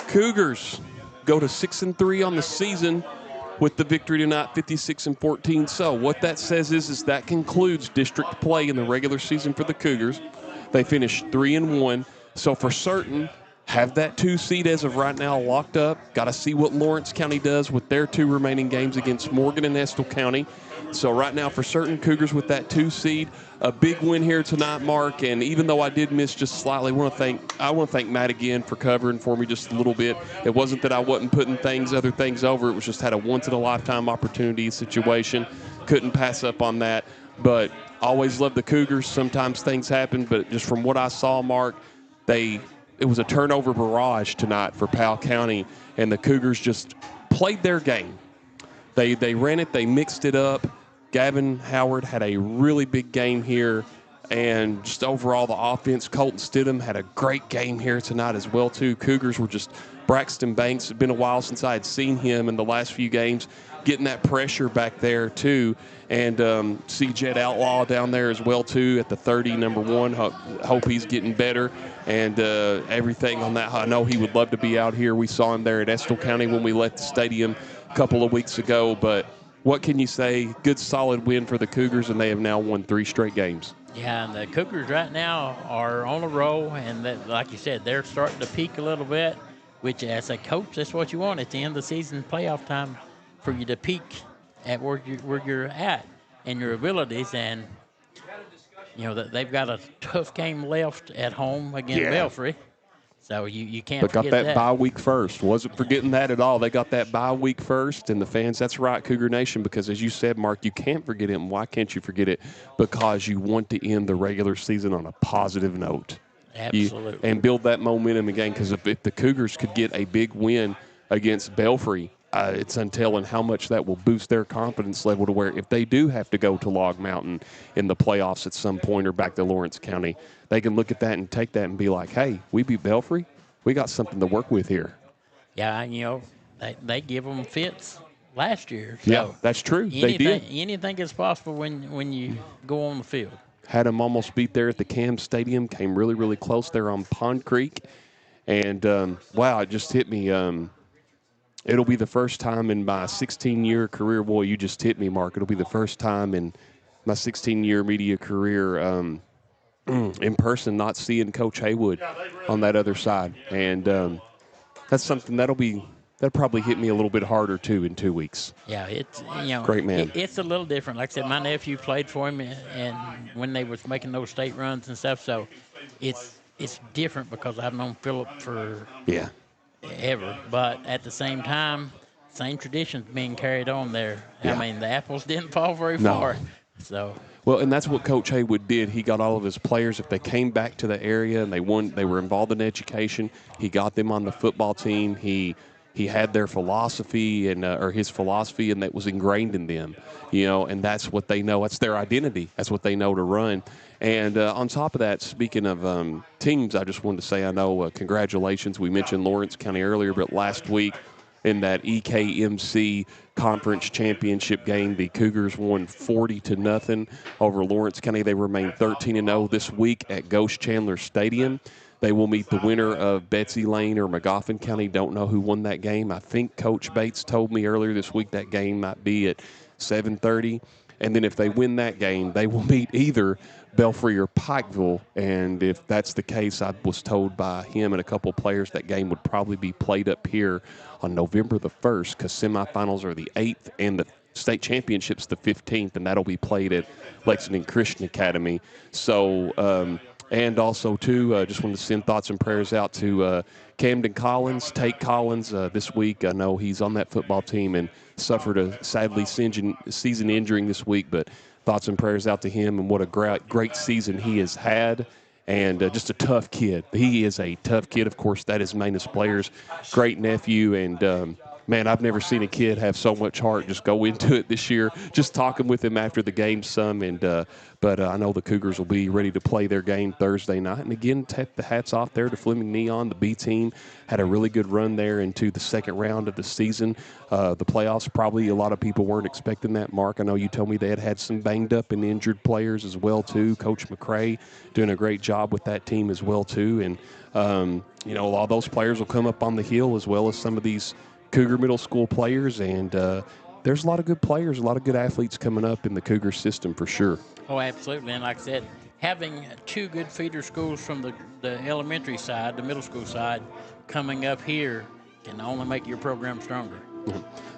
Cougars go to 6-3 on the season with the victory tonight, 56-14. So what that says is that concludes district play in the regular season for the Cougars. They finished 3-1. So for certain, have that 2 seed as of right now locked up. Got to see what Lawrence County does with their 2 remaining games against Morgan and Estill County. So right now, for certain, Cougars with that 2 seed. A big win here tonight, Mark. And even though I did miss just slightly, I want to thank Matt again for covering for me just a little bit. It wasn't that I wasn't putting other things over. It was just had a once-in-a-lifetime opportunity situation. Couldn't pass up on that. But always love the Cougars. Sometimes things happen. But just from what I saw, Mark, they it was a turnover barrage tonight for Powell County, and the Cougars just played their game. They ran it, they mixed it up. Gavin Howard had a really big game here, and just overall the offense, Colton Stidham had a great game here tonight as well too. Cougars were just, Braxton Banks, it's been a while since I had seen him in the last few games, getting that pressure back there too. And see Jed Outlaw down there as well too at the 30, number 1. Hope he's getting better and everything on that. I know he would love to be out here. We saw him there at Estill County when we left the stadium a couple of weeks ago. But what can you say? Good solid win for the Cougars, and they have now won 3 straight games. Yeah, and the Cougars right now are on a roll, and that, like you said, they're starting to peak a little bit, which as a coach, that's what you want at the end of the season, playoff time, for you to peak at where you're at and your abilities. And, you know, they've got a tough game left at home against Belfry. So you can't forget that. But got that bye week first. Wasn't forgetting that at all. They got that bye week first, and the fans, that's right, Cougar Nation, because as you said, Mark, you can't forget it. And why can't you forget it? Because you want to end the regular season on a positive note. Absolutely. And build that momentum again, because if the Cougars could get a big win against Belfry, it's untelling how much that will boost their confidence level to where if they do have to go to Log Mountain in the playoffs at some point or back to Lawrence County, they can look at that and take that and be like, hey, we beat Belfry. We got something to work with here. Yeah, you know, they give them fits last year. So yeah, that's true. They did. Anything is possible when you go on the field. Had them almost beat there at the Cam Stadium. Came really, really close there on Pond Creek. And, wow, it just hit me. It'll be the first time in my 16-year career. Boy, you just hit me, Mark. It'll be the first time in my 16-year media career in person not seeing Coach Haywood on that other side. And that's something that'll probably hit me a little bit harder, too, in 2 weeks. Yeah, it's, you know, great man. It's a little different. Like I said, my nephew played for him and when they was making those state runs and stuff. So it's different because I've known Philip for ever. But at the same time, same traditions being carried on there. Yeah. I mean, the apples didn't fall very far. So. Well, and that's what Coach Haywood did. He got all of his players, if they came back to the area and they were involved in education, he got them on the football team. He had their philosophy and or his philosophy, and that was ingrained in them, you know, and that's what they know. That's their identity. That's what they know to run. And on top of that, speaking of teams, I just wanted to say, I know congratulations. We mentioned Lawrence County earlier, but last week in that EKMC Conference Championship game, the Cougars won 40-0 over Lawrence County. They remain 13-0 this week at Ghost Chandler Stadium. They will meet the winner of Betsy Lane or Magoffin County. Don't know who won that game. I think Coach Bates told me earlier this week that game might be at 7:30. And then if they win that game, they will meet either Belfry or Pikeville. And if that's the case, I was told by him and a couple of players that game would probably be played up here on November the 1st, because semifinals are the 8th and the state championship's the 15th, and that'll be played at Lexington Christian Academy. So, and also, too, just wanted to send thoughts and prayers out to Camden Collins, Tate Collins, this week. I know he's on that football team and suffered a sadly season injury this week, but thoughts and prayers out to him, and what a great season he has had, and just a tough kid. He is a tough kid. Of course, that is Manus Player's great nephew, and man, I've never seen a kid have so much heart just go into it this year. Just talking with him after the game some, and but I know the Cougars will be ready to play their game Thursday night. And again, tap the hats off there to Fleming Neon. The B team had a really good run there into the second round of the season. The playoffs, probably a lot of people weren't expecting that, Mark. I know you told me they had some banged up and injured players as well, too. Coach McCray doing a great job with that team as well, too. And, you know, a lot of those players will come up on the hill, as well as some of these Cougar middle school players, and there's a lot of good players, a lot of good athletes coming up in the Cougar system for sure. Oh, absolutely. And like I said, having 2 good feeder schools from the elementary side, the middle school side, coming up here can only make your program stronger.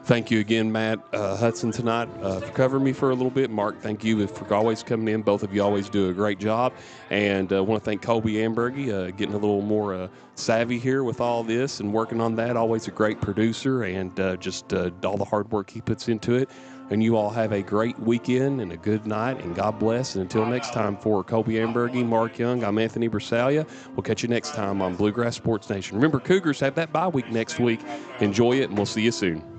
Thank you again, Matt Hudson, tonight for covering me for a little bit. Mark, thank you for always coming in. Both of you always do a great job. And I want to thank Colby Ambergy, getting a little more savvy here with all this and working on that. Always a great producer, and just all the hard work he puts into it. And you all have a great weekend and a good night, and God bless. And until next time, for Colby Ambergy, Mark Young, I'm Anthony Bersalia. We'll catch you next time on Bluegrass Sports Nation. Remember, Cougars have that bye week next week. Enjoy it, and we'll see you soon.